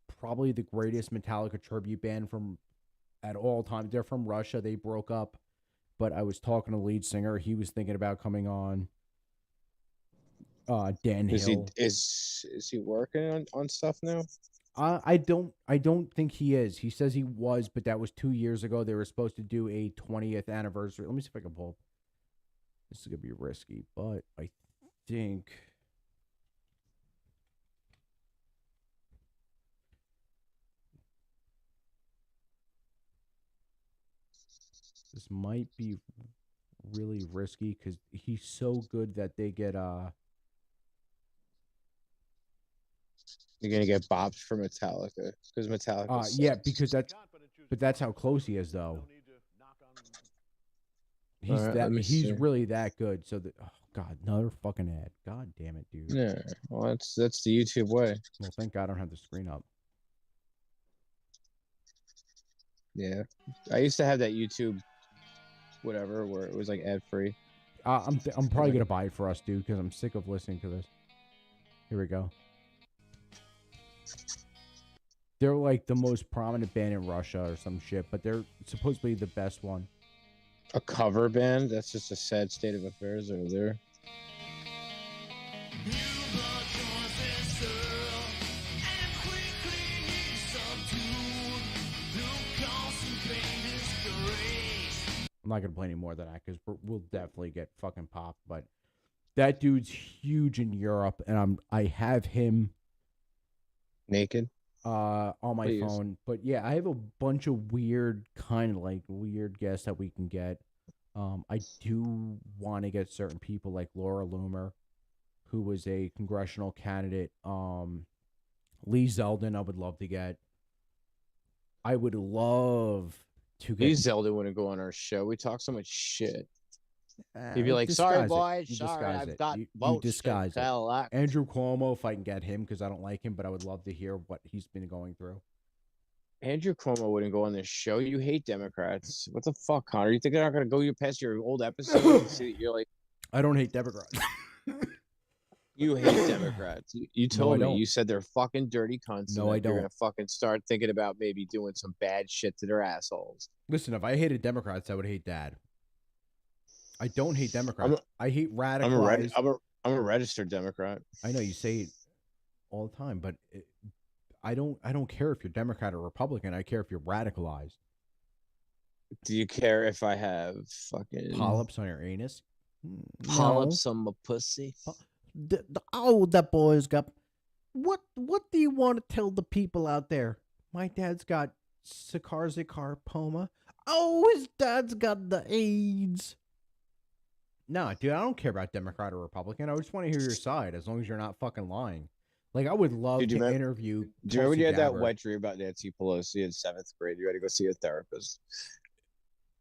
probably the greatest Metallica tribute band from at all time. They're from Russia. They broke up, but I was talking to the lead singer. He was thinking about coming on. Dan Hill. Is he working on stuff now? I don't think he is. He says he was, but that was 2 years ago. They were supposed to do a 20th anniversary. Let me see if I can pull up. This is gonna be risky, but I think this might be really risky because he's so good that they get You're gonna get bopped for Metallica because Metallica. Yeah, because that's how close he is, though. He's he's really that good. So oh god, another fucking ad. God damn it, dude. Yeah, well, that's the YouTube way. Well, thank God I don't have the screen up. Yeah, I used to have that YouTube, whatever, where it was like ad free. I'm probably gonna buy it for us, dude, because I'm sick of listening to this. Here we go. They're like the most prominent band in Russia or some shit, but they're supposedly the best one. A cover band? That's just a sad state of affairs over there. I'm not gonna play any more of that because we'll definitely get fucking popped. But that dude's huge in Europe, and I have him naked on my phone. But yeah, I have a bunch of weird guests that we can get. I do want to get certain people like Laura Loomer, who was a congressional candidate. Lee Zeldin, I would love to get. I would love to get. Lee Zeldin wouldn't go on our show. We talk so much shit. He'd be like, "Sorry, boys. Sorry, I've got votes." You disguise it. Andrew Cuomo, if I can get him, because I don't like him, but I would love to hear what he's been going through. Andrew Cuomo wouldn't go on this show. You hate Democrats. What the fuck, Connor? You think they're not going to go past your old episodes and see that you're like... I don't hate Democrats. You hate Democrats. You told me. You said they're fucking dirty cunts. No, I don't. You're going to fucking start thinking about maybe doing some bad shit to their assholes. Listen, if I hated Democrats, I would hate Dad. I don't hate Democrats. I hate radicalized. I'm a registered Democrat. I know you say it all the time, but I don't care if you're Democrat or Republican. I care if you're radicalized. Do you care if I have fucking polyps on your anus? Polyps on my pussy? the boys got. What do you want to tell the people out there? My dad's got sarcoma. Oh, his dad's got the AIDS. Nah, dude, I don't care about Democrat or Republican. I just want to hear your side, as long as you're not fucking lying. Like, I would love Dude, to interview. Do you remember when you had that Gabbard. wet dream about Nancy Pelosi in 7th grade? You had to go see a therapist.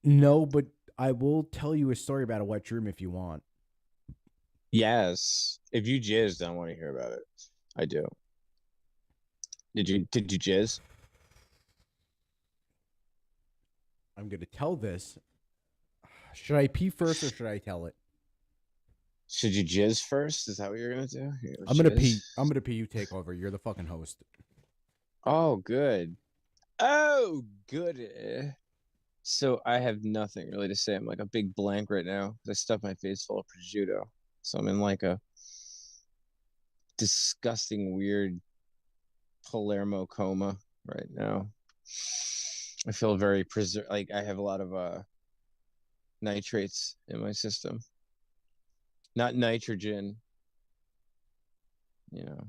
No, but I will tell you a story about a wet dream if you want. Yes. If you jizzed, I want to hear about it. I do. Did you jizz? I'm going to tell this. Should I pee first or should I tell it? Should you jizz first? Is that what you're gonna do? I'm gonna pee. I'm gonna pee. You take over. You're the fucking host. Oh, good. Oh, good. So I have nothing really to say. I'm like a big blank right now. I stuffed my face full of prosciutto. So I'm in like a disgusting, weird Palermo coma right now. I feel very like I have a lot of nitrates in my system. Not nitrogen. You know.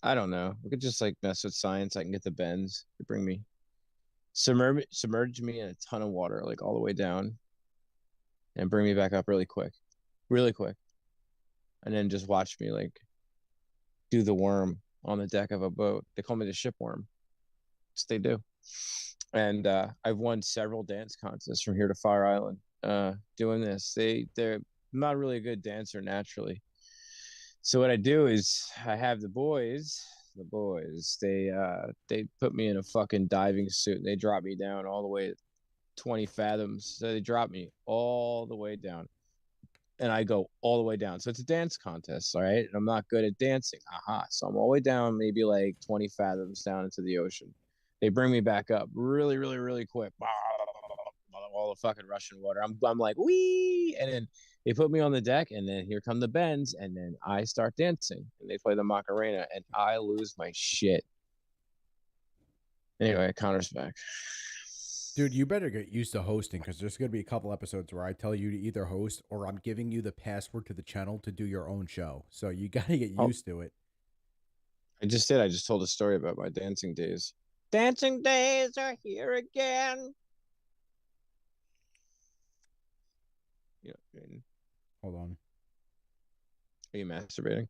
I don't know. We could just like mess with science. I can get the bends. They bring me submerge me in a ton of water, like all the way down, and bring me back up really quick. And then just watch me like do the worm on the deck of a boat. They call me the ship worm. Yes, they do. And I've won several dance contests from here to Fire Island doing this. They're not really a good dancer naturally. So what I do is I have the boys, they put me in a fucking diving suit and they drop me down all the way 20 fathoms. So they drop me all the way down. And I go all the way down. So it's a dance contest, all right? And I'm not good at dancing. Aha. So I'm all the way down, maybe like 20 fathoms down into the ocean. They bring me back up really, really, really quick. All the fucking Russian water. I'm like, wee! And then they put me on the deck, and then here come the bends, and then I start dancing. And they play the Macarena, and I lose my shit. Anyway, Connor's back. Dude, you better get used to hosting, because there's going to be a couple episodes where I tell you to either host or I'm giving you the password to the channel to do your own show. So you got to get used to it. I just did. I just told a story about my dancing days. Dancing days are here again. Yeah. Hold on. Are you masturbating?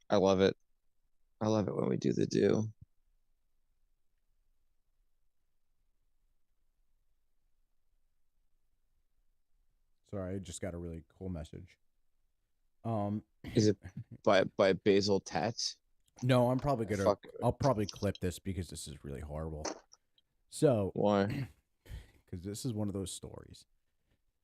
I love it. I love it when we do the do. Sorry, I just got a really cool message. Is it by Basil Tats? No, I'm probably gonna. I'll probably clip this because this is really horrible. So why? Because this is one of those stories.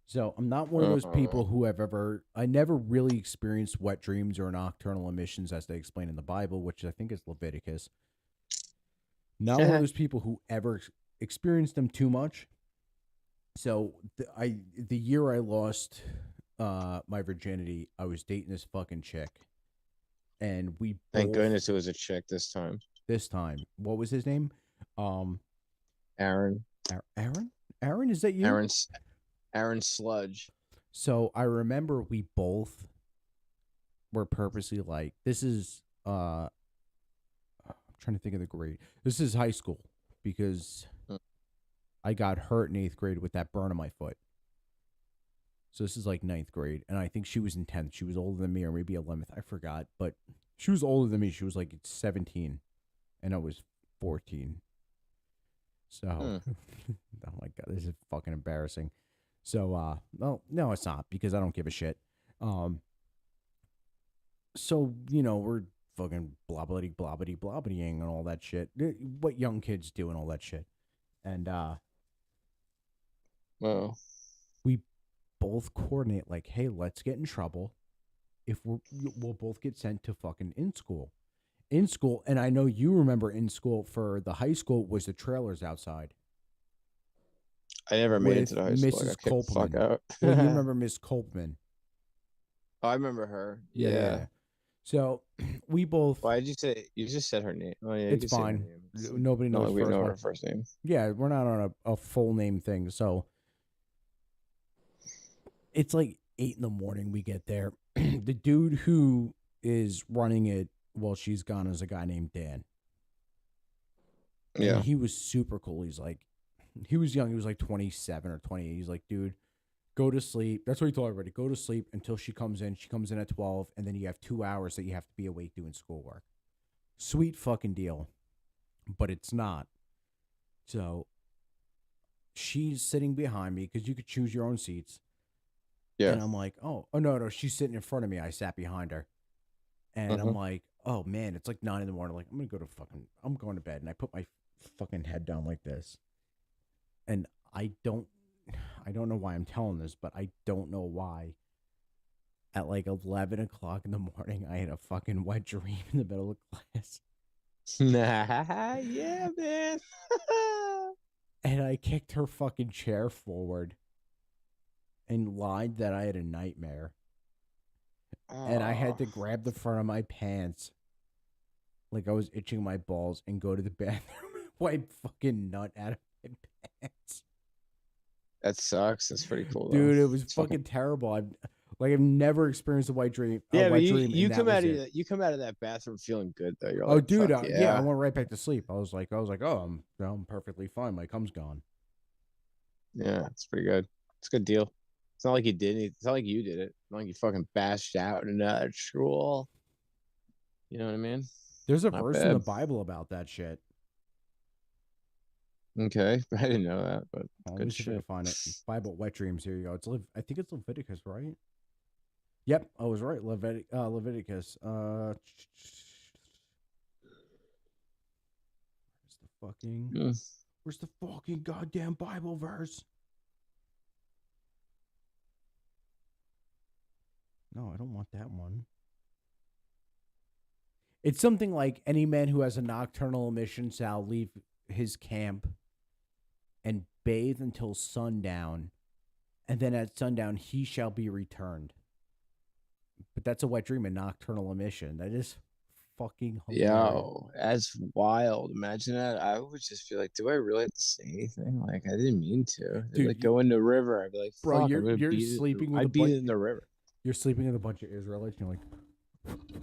So I'm not one of those people who I never really experienced wet dreams or nocturnal emissions as they explain in the Bible, which I think is Leviticus. Not one of those people who ever experienced them too much. So the year I lost my virginity, I was dating this fucking chick, and we thank goodness it was a chick this time. What was his name? Aaron. Aaron, is that you? Aaron Sludge. So I remember we both were purposely like, this is I'm trying to think of the grade. This is high school because I got hurt in 8th grade with that burn on my foot. So this is like 9th grade, and I think she was in 10th. She was older than me, or maybe 11th. I forgot, but she was older than me. She was like 17, and I was 14. So, oh my God, this is fucking embarrassing. So, no, it's not, because I don't give a shit. So, we're fucking blobblity-blobblity-blobbitying and all that shit. What young kids do and all that shit. And, well, we both coordinate like, hey, let's get in trouble if we'll both get sent to fucking in school. And I know you remember in school for the high school was the trailers outside. I never made it to the high school. Mrs. I got kicked the fuck out. Well, you remember Miss Colpman? Oh, I remember her. Yeah. So we both. Why did you say? You just said her name. Oh yeah, it's fine. Nobody knows. We know her first name. Yeah, we're not on a full name thing. So it's like 8 in the morning we get there. The dude who is running it while she's gone is a guy named Dan. And he was super cool. He's like, he was young. He was like 27 or 28. He's like, dude, go to sleep. That's what he told everybody. Go to sleep until she comes in. She comes in at 12, and then you have 2 hours that you have to be awake doing schoolwork. Sweet fucking deal. But it's not. So she's sitting behind me because you could choose your own seats. Yeah. And I'm like, oh, no, she's sitting in front of me. I sat behind her. And I'm like, oh, man, it's like 9 in the morning. Like, I'm going to bed. And I put my fucking head down like this. And I don't know why I'm telling this, but I don't know why. At like 11 o'clock in the morning, I had a fucking wet dream in the middle of class. Yeah, man. And I kicked her fucking chair forward and lied that I had a nightmare. And I had to grab the front of my pants like I was itching my balls and go to the bathroom and wipe fucking nut out of my pants. That sucks. That's pretty cool, dude. Though. It was fucking terrible. I've never experienced a white dream. Yeah, but dream, you come out of you come out of that bathroom feeling good though. You're oh, like, dude, yeah. I went right back to sleep. I was like, oh, I'm perfectly fine. My cum's gone. Yeah, it's pretty good. It's a good deal. It's not like you did it. It's not like you did it. It's not like you fucking bashed out in a school. You know what I mean? There's a verse in the Bible about that shit. Okay, I didn't know that, but good shit. If I can find it. Bible wet dreams. Here you go. I think it's Leviticus, right? Yep, I was right. Leviticus. Where's the fucking goddamn Bible verse? No, I don't want that one. It's something like, any man who has a nocturnal emission shall leave his camp and bathe until sundown, and then at sundown he shall be returned. But that's a wet dream, a nocturnal emission. That is fucking hilarious. Yo, that's wild. Imagine that. I would just feel like, do I really have to say anything? Like, I didn't mean to. Dude, like, go in the river. I'd be like, bro, fuck, you're sleeping with I'd be in the river. You're sleeping with a bunch of Israelites, and you're like,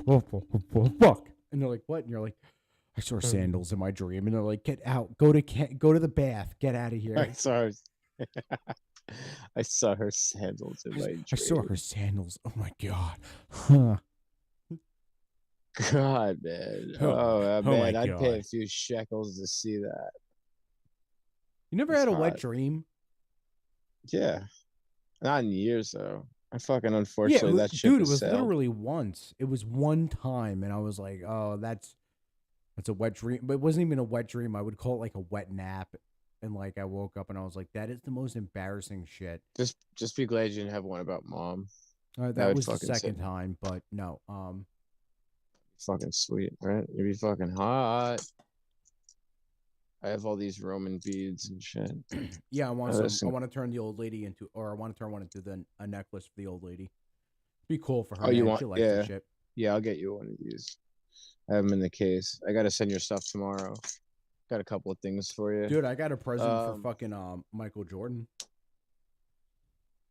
oh, fuck. And they're like, what? And you're like, I saw sandals in my dream. And they're like, get out. Go to the bath. Get out of here. I saw her sandals in my dream. I saw her sandals. Oh, my God. Huh. God, man. Man. I'd pay a few shekels to see that. You never had a wet dream? Yeah. Not in years, though. I fucking, unfortunately, that ship dude, it was sailed. literally once. It was one time, and I was like, oh, that's a wet dream. But it wasn't even a wet dream. I would call it like a wet nap. And like, I woke up and I was like, that is the most embarrassing shit. Just be glad you didn't have one about mom. That was the second time, but no. Fucking sweet, right? You'd be fucking hot. I have all these Roman beads and shit. Yeah, I want to turn the old lady into, or I want to turn one into a necklace for the old lady. Be cool for her. Oh, you want? She likes that shit. Yeah, I'll get you one of these. I have them in the case. I gotta send your stuff tomorrow. Got a couple of things for you, dude. I got a present for fucking Michael Jordan.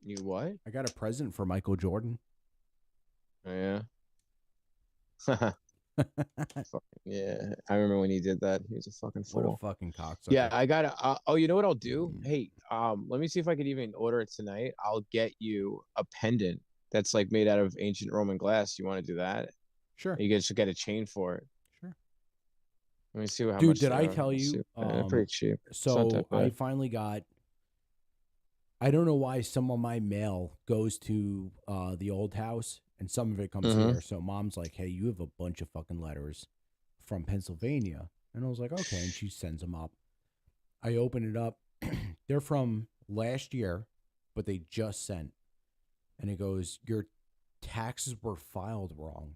You what? I got a present for Michael Jordan. Oh, yeah. Yeah, I remember when he did that. He was a fucking fool. What a fucking cocksucker. Yeah, I gotta. Oh, you know what I'll do? Hey, let me see if I could even order it tonight. I'll get you a pendant that's like made out of ancient Roman glass. You want to do that? Sure. You should get a chain for it. Sure. Let me see how much. Dude, did I tell you? Pretty cheap. So I finally got. I don't know why some of my mail goes to the old house and some of it comes here. So mom's like, hey, you have a bunch of fucking letters from Pennsylvania. And I was like, okay. And she sends them up. I open it up. They're from last year, but they just sent. And it goes, your taxes were filed wrong.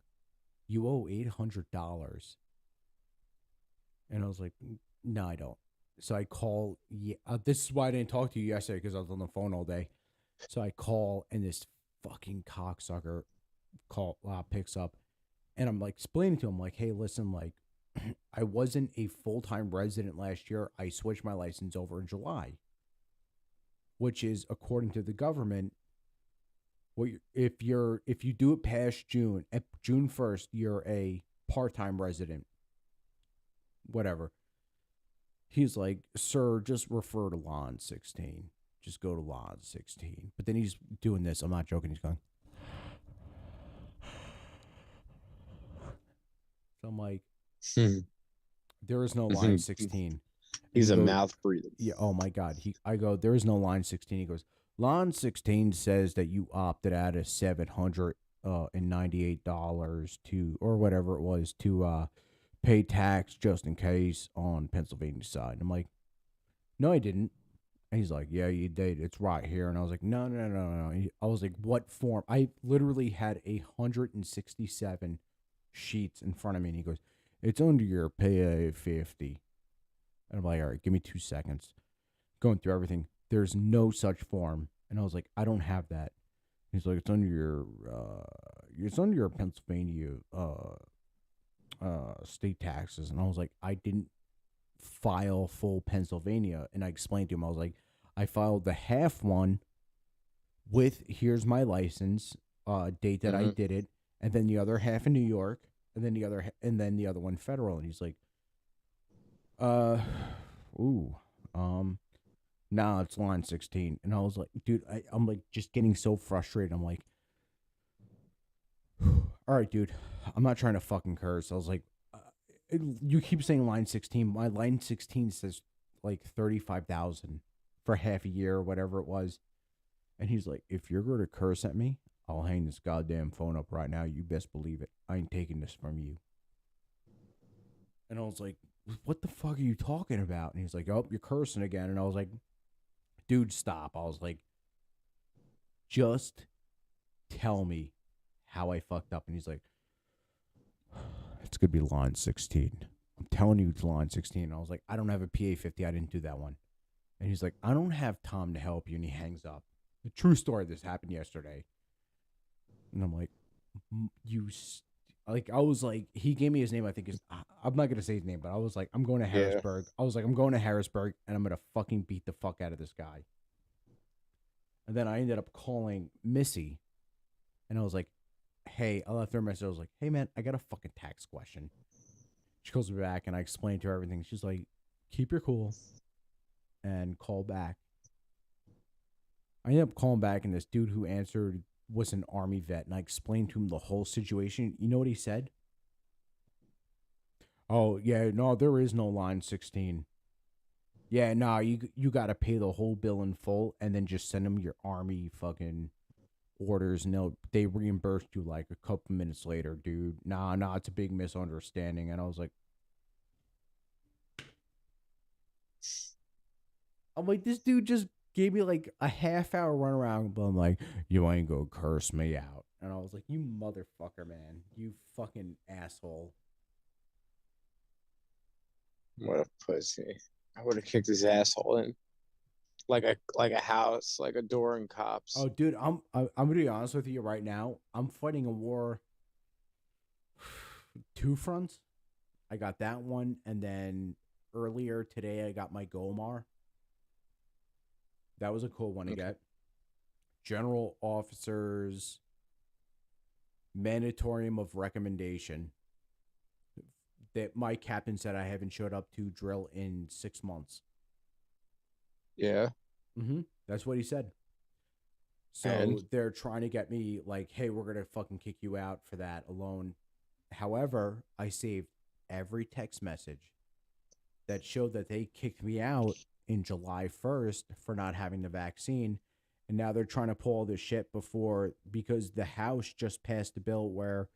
You owe $800. And I was like, no, I don't. So I call. Yeah, this is why I didn't talk to you yesterday, because I was on the phone all day. So I call, and this fucking cocksucker picks up, and I'm like explaining to him, like, hey, listen, like, I wasn't a full-time resident last year. I switched my license over in July, which is, according to the government, Well, if you do it past June, at June 1st, you're a part-time resident. Whatever. He's like, sir, just refer to Lawn 16. Just go to Lawn 16. But then he's doing this. I'm not joking. He's going. So I'm like, there is no line 16. He's a goes, mouth breather. Yeah. Oh my God. I go, there is no line 16. He goes, line 16 says that you opted out of $798 to, or whatever it was, to pay tax just in case on Pennsylvania side. I'm like, no, I didn't. And he's like, yeah, you did. It's right here. And I was like, no. I was like, what form? I literally had 167 sheets in front of me. And he goes, it's under your pay 50. And I'm like, all right, give me 2 seconds. Going through everything. There's no such form. And I was like, I don't have that. He's like, it's under your Pennsylvania state taxes. And I was like, I didn't file full Pennsylvania. And I explained to him, I was like, I filed the half one with here's my license, date that I did it, and then the other half in New York, and then the other one federal. And he's like, nah, it's line 16. And I was like, dude, I'm like just getting so frustrated. I'm like, all right, dude, I'm not trying to fucking curse. I was like, you keep saying line 16. My line 16 says like 35,000 for half a year or whatever it was. And he's like, if you're going to curse at me, I'll hang this goddamn phone up right now. You best believe it. I ain't taking this from you. And I was like, what the fuck are you talking about? And he's like, oh, you're cursing again. And I was like, dude, stop. I was like, just tell me how I fucked up. And he's like, it's going to be line 16. I'm telling you it's line 16. And I was like, I don't have a PA 50. I didn't do that one. And he's like, I don't have time to help you. And he hangs up. The true story, this happened yesterday. And I'm like, I was like, he gave me his name. I think I'm not going to say his name, but I was like, I'm going to Harrisburg. I was like, I'm going to Harrisburg and I'm going to fucking beat the fuck out of this guy. And then I ended up calling Missy and I was like, hey, I left her a message. I was like, hey man, I got a fucking tax question. She calls me back and I explained to her everything. She's like, keep your cool and call back. I ended up calling back and this dude who answered was an Army vet, and I explained to him the whole situation. You know what he said? Oh, yeah, no, there is no line 16. Yeah, no, you got to pay the whole bill in full and then just send them your Army fucking orders, and they reimburse you like a couple minutes later, dude. Nah, it's a big misunderstanding. And I was like, this dude just gave me like a half-hour runaround, but I'm like, you ain't gonna curse me out. And I was like, you motherfucker, man. You fucking asshole. What a pussy. I would have kicked his asshole in. Like a house, like a door in Cops. Oh, dude, I'm gonna be honest with you right now. I'm fighting a war. 2 fronts. I got that one, and then earlier today I got my Gomar. That was a cool one to get. General officers, mandatorium of recommendation. That my captain said I haven't showed up to drill in 6 months. Yeah. That's what he said. So they're trying to get me like, hey, we're going to fucking kick you out for that alone. However, I saved every text message that showed that they kicked me out in July 1st for not having the vaccine. And now they're trying to pull all this shit because the House just passed a bill where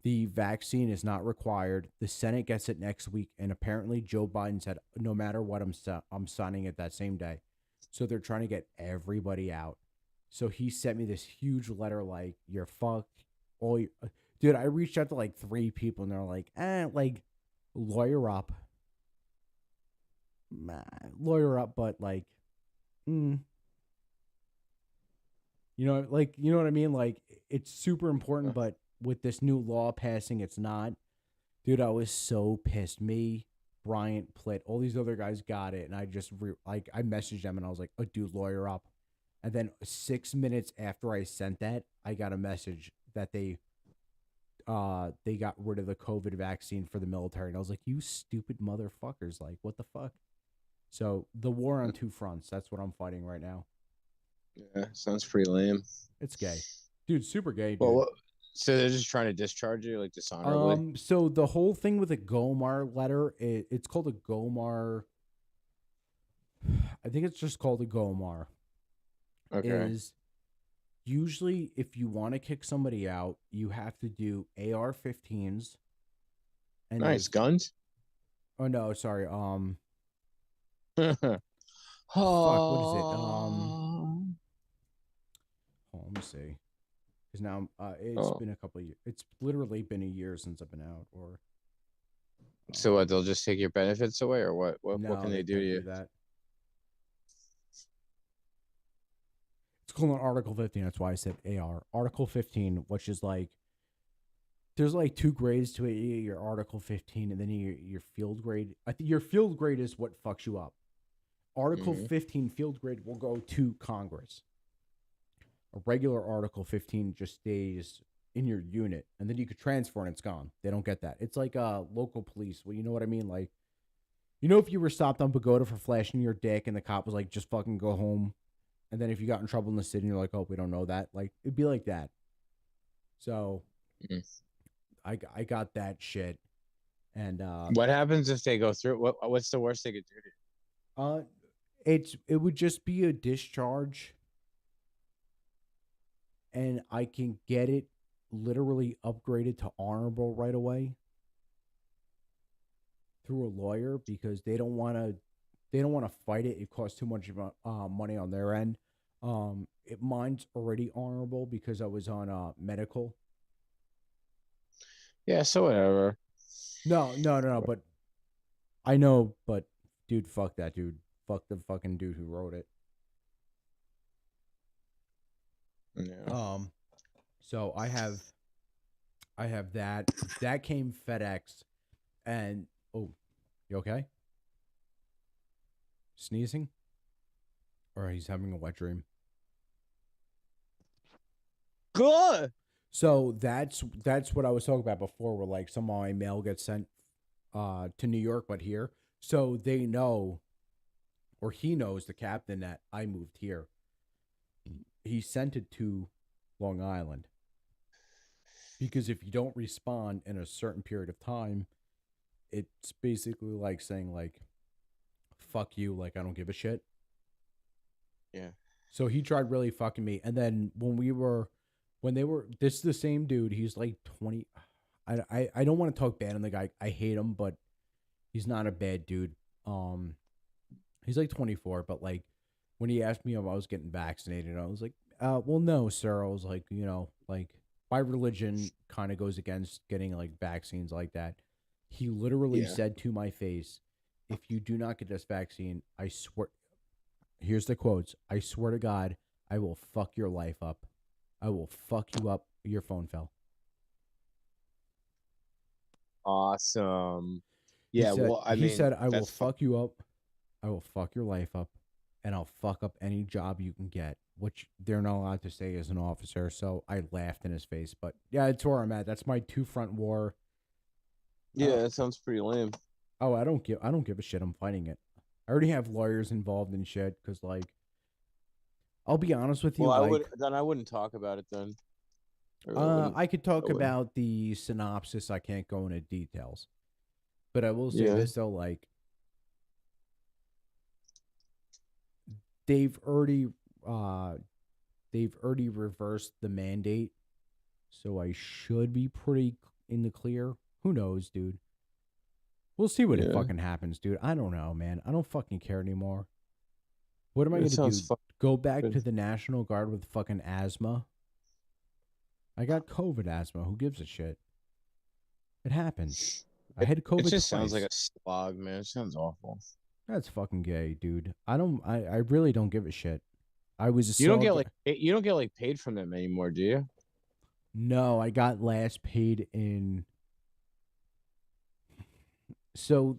the vaccine is not required. The Senate gets it next week. And apparently Joe Biden said, no matter what, I'm signing it that same day. So they're trying to get everybody out. So he sent me this huge letter like, you're fucked. Dude, I reached out to like 3 people and they're like, lawyer up. Lawyer up, but like, you know what I mean? Like, it's super important, but with this new law passing, it's not. Dude, I was so pissed. Me, Bryant, Plitt, all these other guys got it, and I just I messaged them and I was like, oh, dude, lawyer up. And then 6 minutes after I sent that, I got a message that they got rid of the COVID vaccine for the military. And I was like, you stupid motherfuckers. Like, what the fuck? So the war on two fronts, that's what I'm fighting right now. Yeah, sounds pretty lame. It's gay. Dude, super gay, dude. Well, so they're just trying to discharge you, like, dishonorably? So the whole thing with a Gomar letter, it's called a Gomar. I think it's just called a Gomar. Okay. Is usually if you want to kick somebody out, you have to do AR-15s. And Nice guns. Oh no, sorry. Fuck, what is it? Let me see. Because now it's been a couple of years. It's literally been a year since I've been out. Or so what? They'll just take your benefits away, or what? What can they do to can't you? That. It's called an Article 15. That's why I said AR. Article 15, which is like, there's like 2 grades to it. Your Article 15 and then your field grade. I think your field grade is what fucks you up. Article 15 field grade will go to Congress. A regular Article 15 just stays in your unit, and then you could transfer and it's gone. They don't get that. It's like local police. Well, you know what I mean? Like, you know, if you were stopped on Pagoda for flashing your dick and the cop was like, just fucking go home. And then if you got in trouble in the city and you're like, oh, we don't know that. Like, it'd be like that. So I got that shit. And what happens if they go through? What's the worst they could do to you? It would just be a discharge. And I can get it literally upgraded to honorable right away through a lawyer because they don't want to fight it. It costs too much money on their end. Mine's already honorable because I was on medical. Yeah, so whatever. No. But I know, but dude, fuck that dude. Fuck the fucking dude who wrote it. Yeah. So I have that came FedEx, and oh, you okay? Sneezing? Or he's having a wet dream. Good. So that's what I was talking about before, where like some of my mail gets sent to New York, but here. So they know, or he knows, the captain, that I moved here. He sent it to Long Island. Because if you don't respond in a certain period of time, it's basically like saying like, fuck you, like I don't give a shit. Yeah. So he tried really fucking me. And then this is the same dude, he's like 20. I don't want to talk bad on the guy. I hate him, but he's not a bad dude. He's like 24, but like when he asked me if I was getting vaccinated, I was like, well, no, sir. I was like, you know, like my religion kind of goes against getting like vaccines like that. He literally said to my face, if you do not get this vaccine, I swear, here's the quotes. I swear to God, I will fuck your life up. I will fuck you up. Your phone fell. Awesome. Yeah, he said, I will fuck you up. I will fuck your life up. And I'll fuck up any job you can get, which they're not allowed to say as an officer. So I laughed in his face. But yeah, it's where I'm at. That's my 2-front war. Yeah, that sounds pretty lame. Oh, I don't give a shit. I'm fighting it. I already have lawyers involved in shit because, like, I'll be honest with you. Well, I wouldn't talk about it then. I could talk about the synopsis. I can't go into details, but I will say this though: like, they've already reversed the mandate, so I should be pretty in the clear. Who knows, dude? We'll see what it fucking happens, dude. I don't know, man. I don't fucking care anymore. What am I going to do? Go back to the National Guard with fucking asthma? I got COVID asthma. Who gives a shit? It happens. I had COVID. It just sounds like a slog, man. It sounds awful. That's fucking gay, dude. I really don't give a shit. I was you don't get like paid from them anymore, do you? No, I got last paid in. So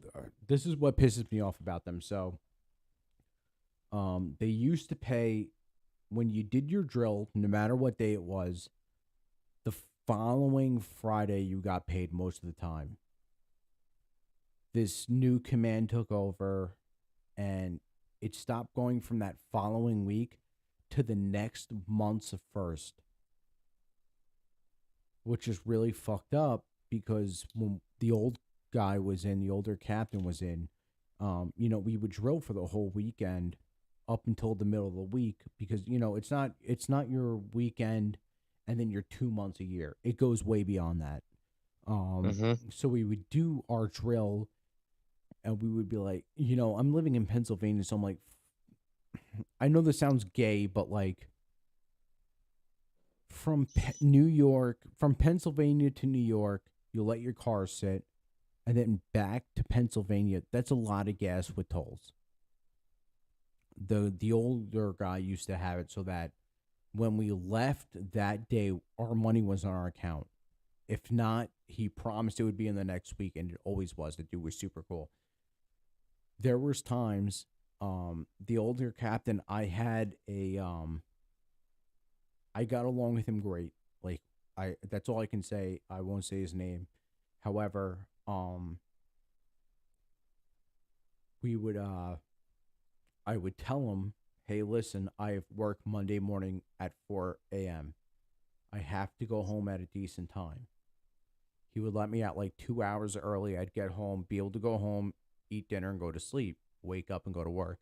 this is what pisses me off about them. So, they used to pay when you did your drill, no matter what day it was, the following Friday you got paid most of the time. This new command took over, and it stopped going from that following week to the next month's first, which is really fucked up because when the old guy was in, the older captain was in, we would drill for the whole weekend up until the middle of the week because, it's not your weekend and then your 2 months a year. It goes way beyond that. So we would do our drill and we would be like, I'm living in Pennsylvania, so I'm like, I know this sounds gay, but like from Pennsylvania to New York, you let your car sit, and then back to Pennsylvania. That's a lot of gas with tolls. The older guy used to have it so that when we left that day, our money was on our account. If not, he promised it would be in the next week, and it always was. The dude was super cool. There was times, the older captain, I got along with him great. Like, that's all I can say. I won't say his name. However, I would tell him, hey, listen, I have work Monday morning at 4 a.m. I have to go home at a decent time. He would let me out like 2 hours early. I'd get home, be able to go home, eat dinner, and go to sleep, wake up and go to work.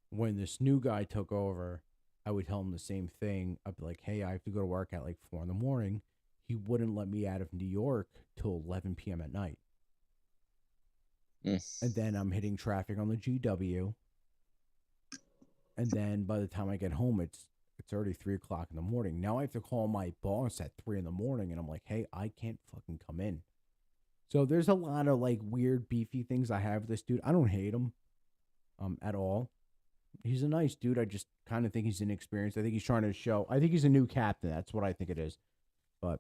When this new guy took over, I would tell him the same thing. I'd be like, hey, I have to go to work at like 4 in the morning. He wouldn't let me out of New York till 11 p.m. at night. And then I'm hitting traffic on the GW. And then by the time I get home, it's already 3 o'clock in the morning. Now I have to call my boss at 3 in the morning, and I'm like, hey, I can't fucking come in. So there's a lot of like weird, beefy things I have with this dude. I don't hate him at all. He's a nice dude. I just kind of think he's inexperienced. I think he's trying to show. I think he's a new captain. That's what I think it is. But,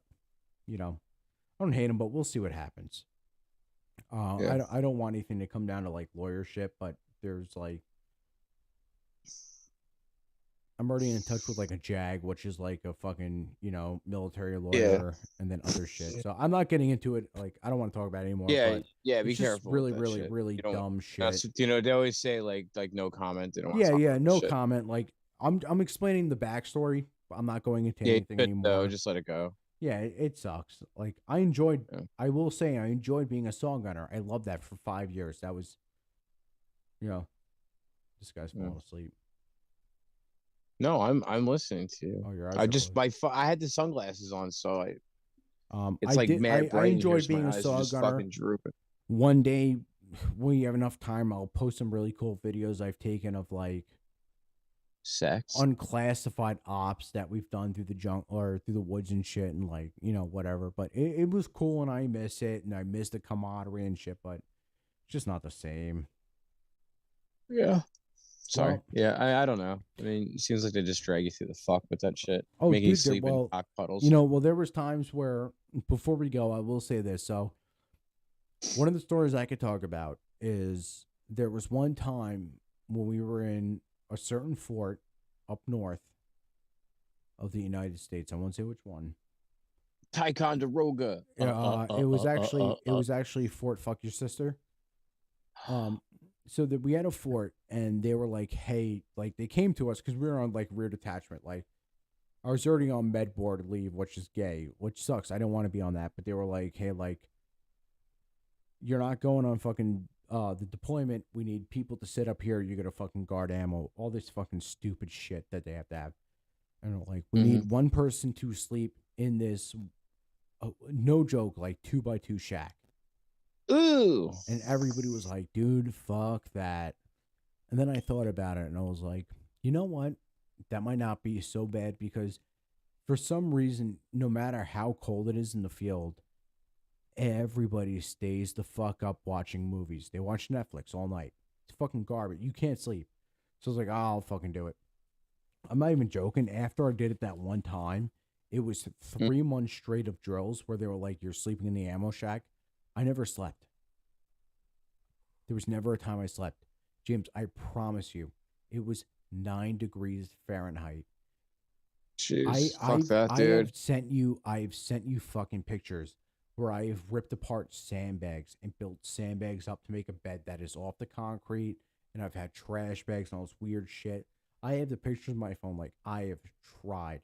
I don't hate him, but we'll see what happens. I don't want anything to come down to like lawyership, but there's like, I'm already in touch with like a JAG, which is like a fucking, military lawyer, and then other shit. So I'm not getting into it. Like, I don't want to talk about it anymore. Yeah, but yeah. Be it's just careful. really, with that really, shit. really dumb shit. They always say like no comment. They don't want to Yeah, talk yeah, about no shit. comment. Like, I'm explaining the backstory. But I'm not going into Yeah, anything good, anymore. though. Just let it go. Yeah, it sucks. Like, I will say I enjoyed being a saw gunner. I loved that for 5 years. That was, this guy's falling asleep. No, I'm listening to you. Oh, your eyes I are just closed. I had the sunglasses on, so it's I like did. mad I bright. in here, enjoyed so my being a eyes are saw just gunner. fucking drooping. One day, when you have enough time, I'll post some really cool videos I've taken of like sex, unclassified ops that we've done through the junk or through the woods and shit, and like whatever. But it was cool, and I miss it, and I miss the camaraderie and shit. But it's just not the same. Yeah. Sorry. Well, Yeah, I don't know. I mean, it seems like they just drag you through the fuck with that shit. Oh, Making you dude, sleep in cock puddles. well, there was times where, before we go, I will say this. So, one of the stories I could talk about is there was one time when we were in a certain fort up north of the United States. I won't say which one. Ticonderoga. It was actually Fort Fuck Your Sister. So that we had a fort, and they were like, hey, like they came to us because we were on like rear detachment. Like, I was already on med board leave, which is gay, which sucks. I didn't want to be on that, but they were like, hey, like, you're not going on fucking the deployment. We need people to sit up here. You're gonna fucking guard ammo. All this fucking stupid shit that they have to have. And like, we need one person to sleep in this, no joke, like 2x2 shack. Ooh. And everybody was like, dude, fuck that. And then I thought about it, and I was like, you know what? That might not be so bad, because for some reason, no matter how cold it is in the field, everybody stays the fuck up watching movies. They watch Netflix all night. It's fucking garbage. You can't sleep. So I was like, oh, I'll fucking do it. I'm not even joking. After I did it that one time, it was 3 months straight of drills where they were like, you're sleeping in the ammo shack. I never slept. There was never a time I slept. James, I promise you, it was 9 degrees Fahrenheit Jeez, fuck that, dude. I've sent you fucking pictures where I have ripped apart sandbags and built sandbags up to make a bed that is off the concrete, and I've had trash bags and all this weird shit. I have the pictures on my phone. Like, I have tried.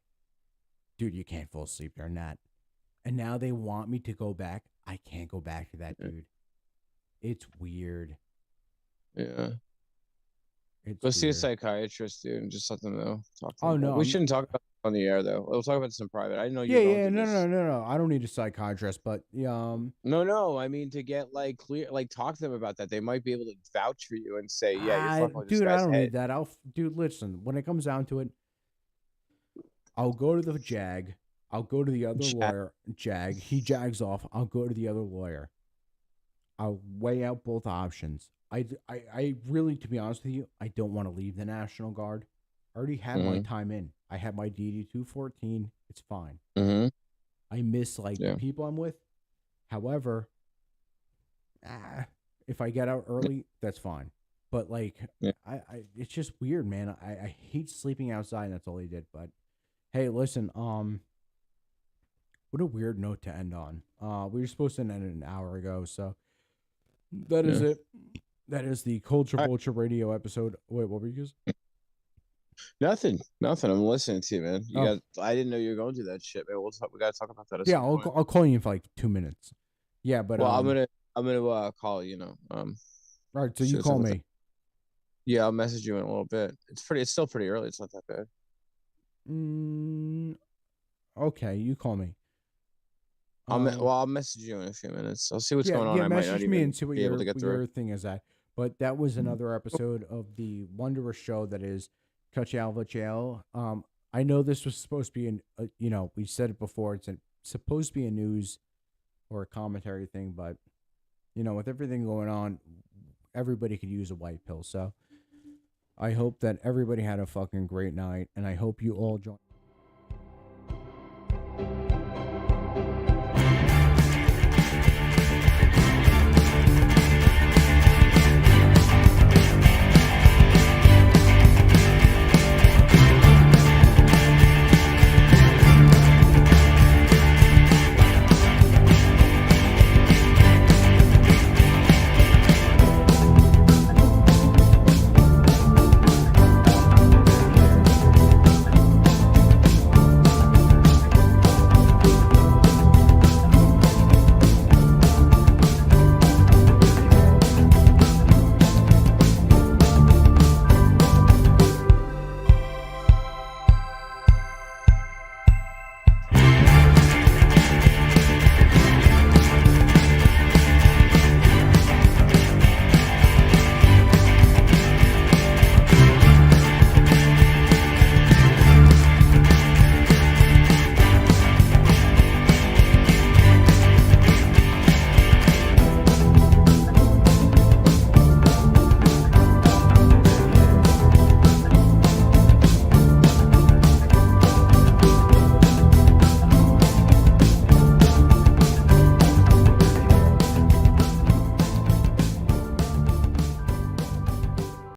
Dude, you can't fall asleep during that. And now they want me to go back. I can't go back to that, dude. It's weird. Yeah. It's Go see a weird. psychiatrist, dude, and just let them know. Talk to Oh, them. no, We I'm- shouldn't talk about it on the air though. We'll talk about this in private. I know Yeah, you're going yeah, through this. no. I don't need a psychiatrist, but No. I mean to get like clear, like talk to them about that. They might be able to vouch for you and say, yeah, you're fucking with this dude, I guy's don't head. need that. Dude, listen. When it comes down to it, I'll go to the JAG. I'll go to the other lawyer. JAG. He jags off. I'll go to the other lawyer. I'll weigh out both options. I really, to be honest with you, I don't want to leave the National Guard. I already had my time in. I had my DD 214. It's fine. I miss the people I'm with. However, if I get out early, that's fine. But it's just weird, man. I hate sleeping outside, and that's all he did. But hey, listen, what a weird note to end on. We were supposed to end it an hour ago, so that is it. That is the Culture Vulture Radio episode. Wait, what were you guys? Nothing. I'm listening to you, man. I didn't know you were going through that shit, man. We gotta talk about that. I'll call you in for 2 minutes. Yeah, but I'm gonna call you. All right, so you call me. Yeah, I'll message you in a little bit. It's still pretty early. It's not that bad. Okay, you call me. I'll message you in a few minutes. I'll see what's going on. Yeah, I might not message me even and see what be able to get through. your thing is at. But that was another episode of the wondrous show that is Caccialva Jail. I know this was supposed to be we said it before. It's supposed to be a news or a commentary thing, but with everything going on, everybody could use a white pill. So I hope that everybody had a fucking great night, and I hope you all join.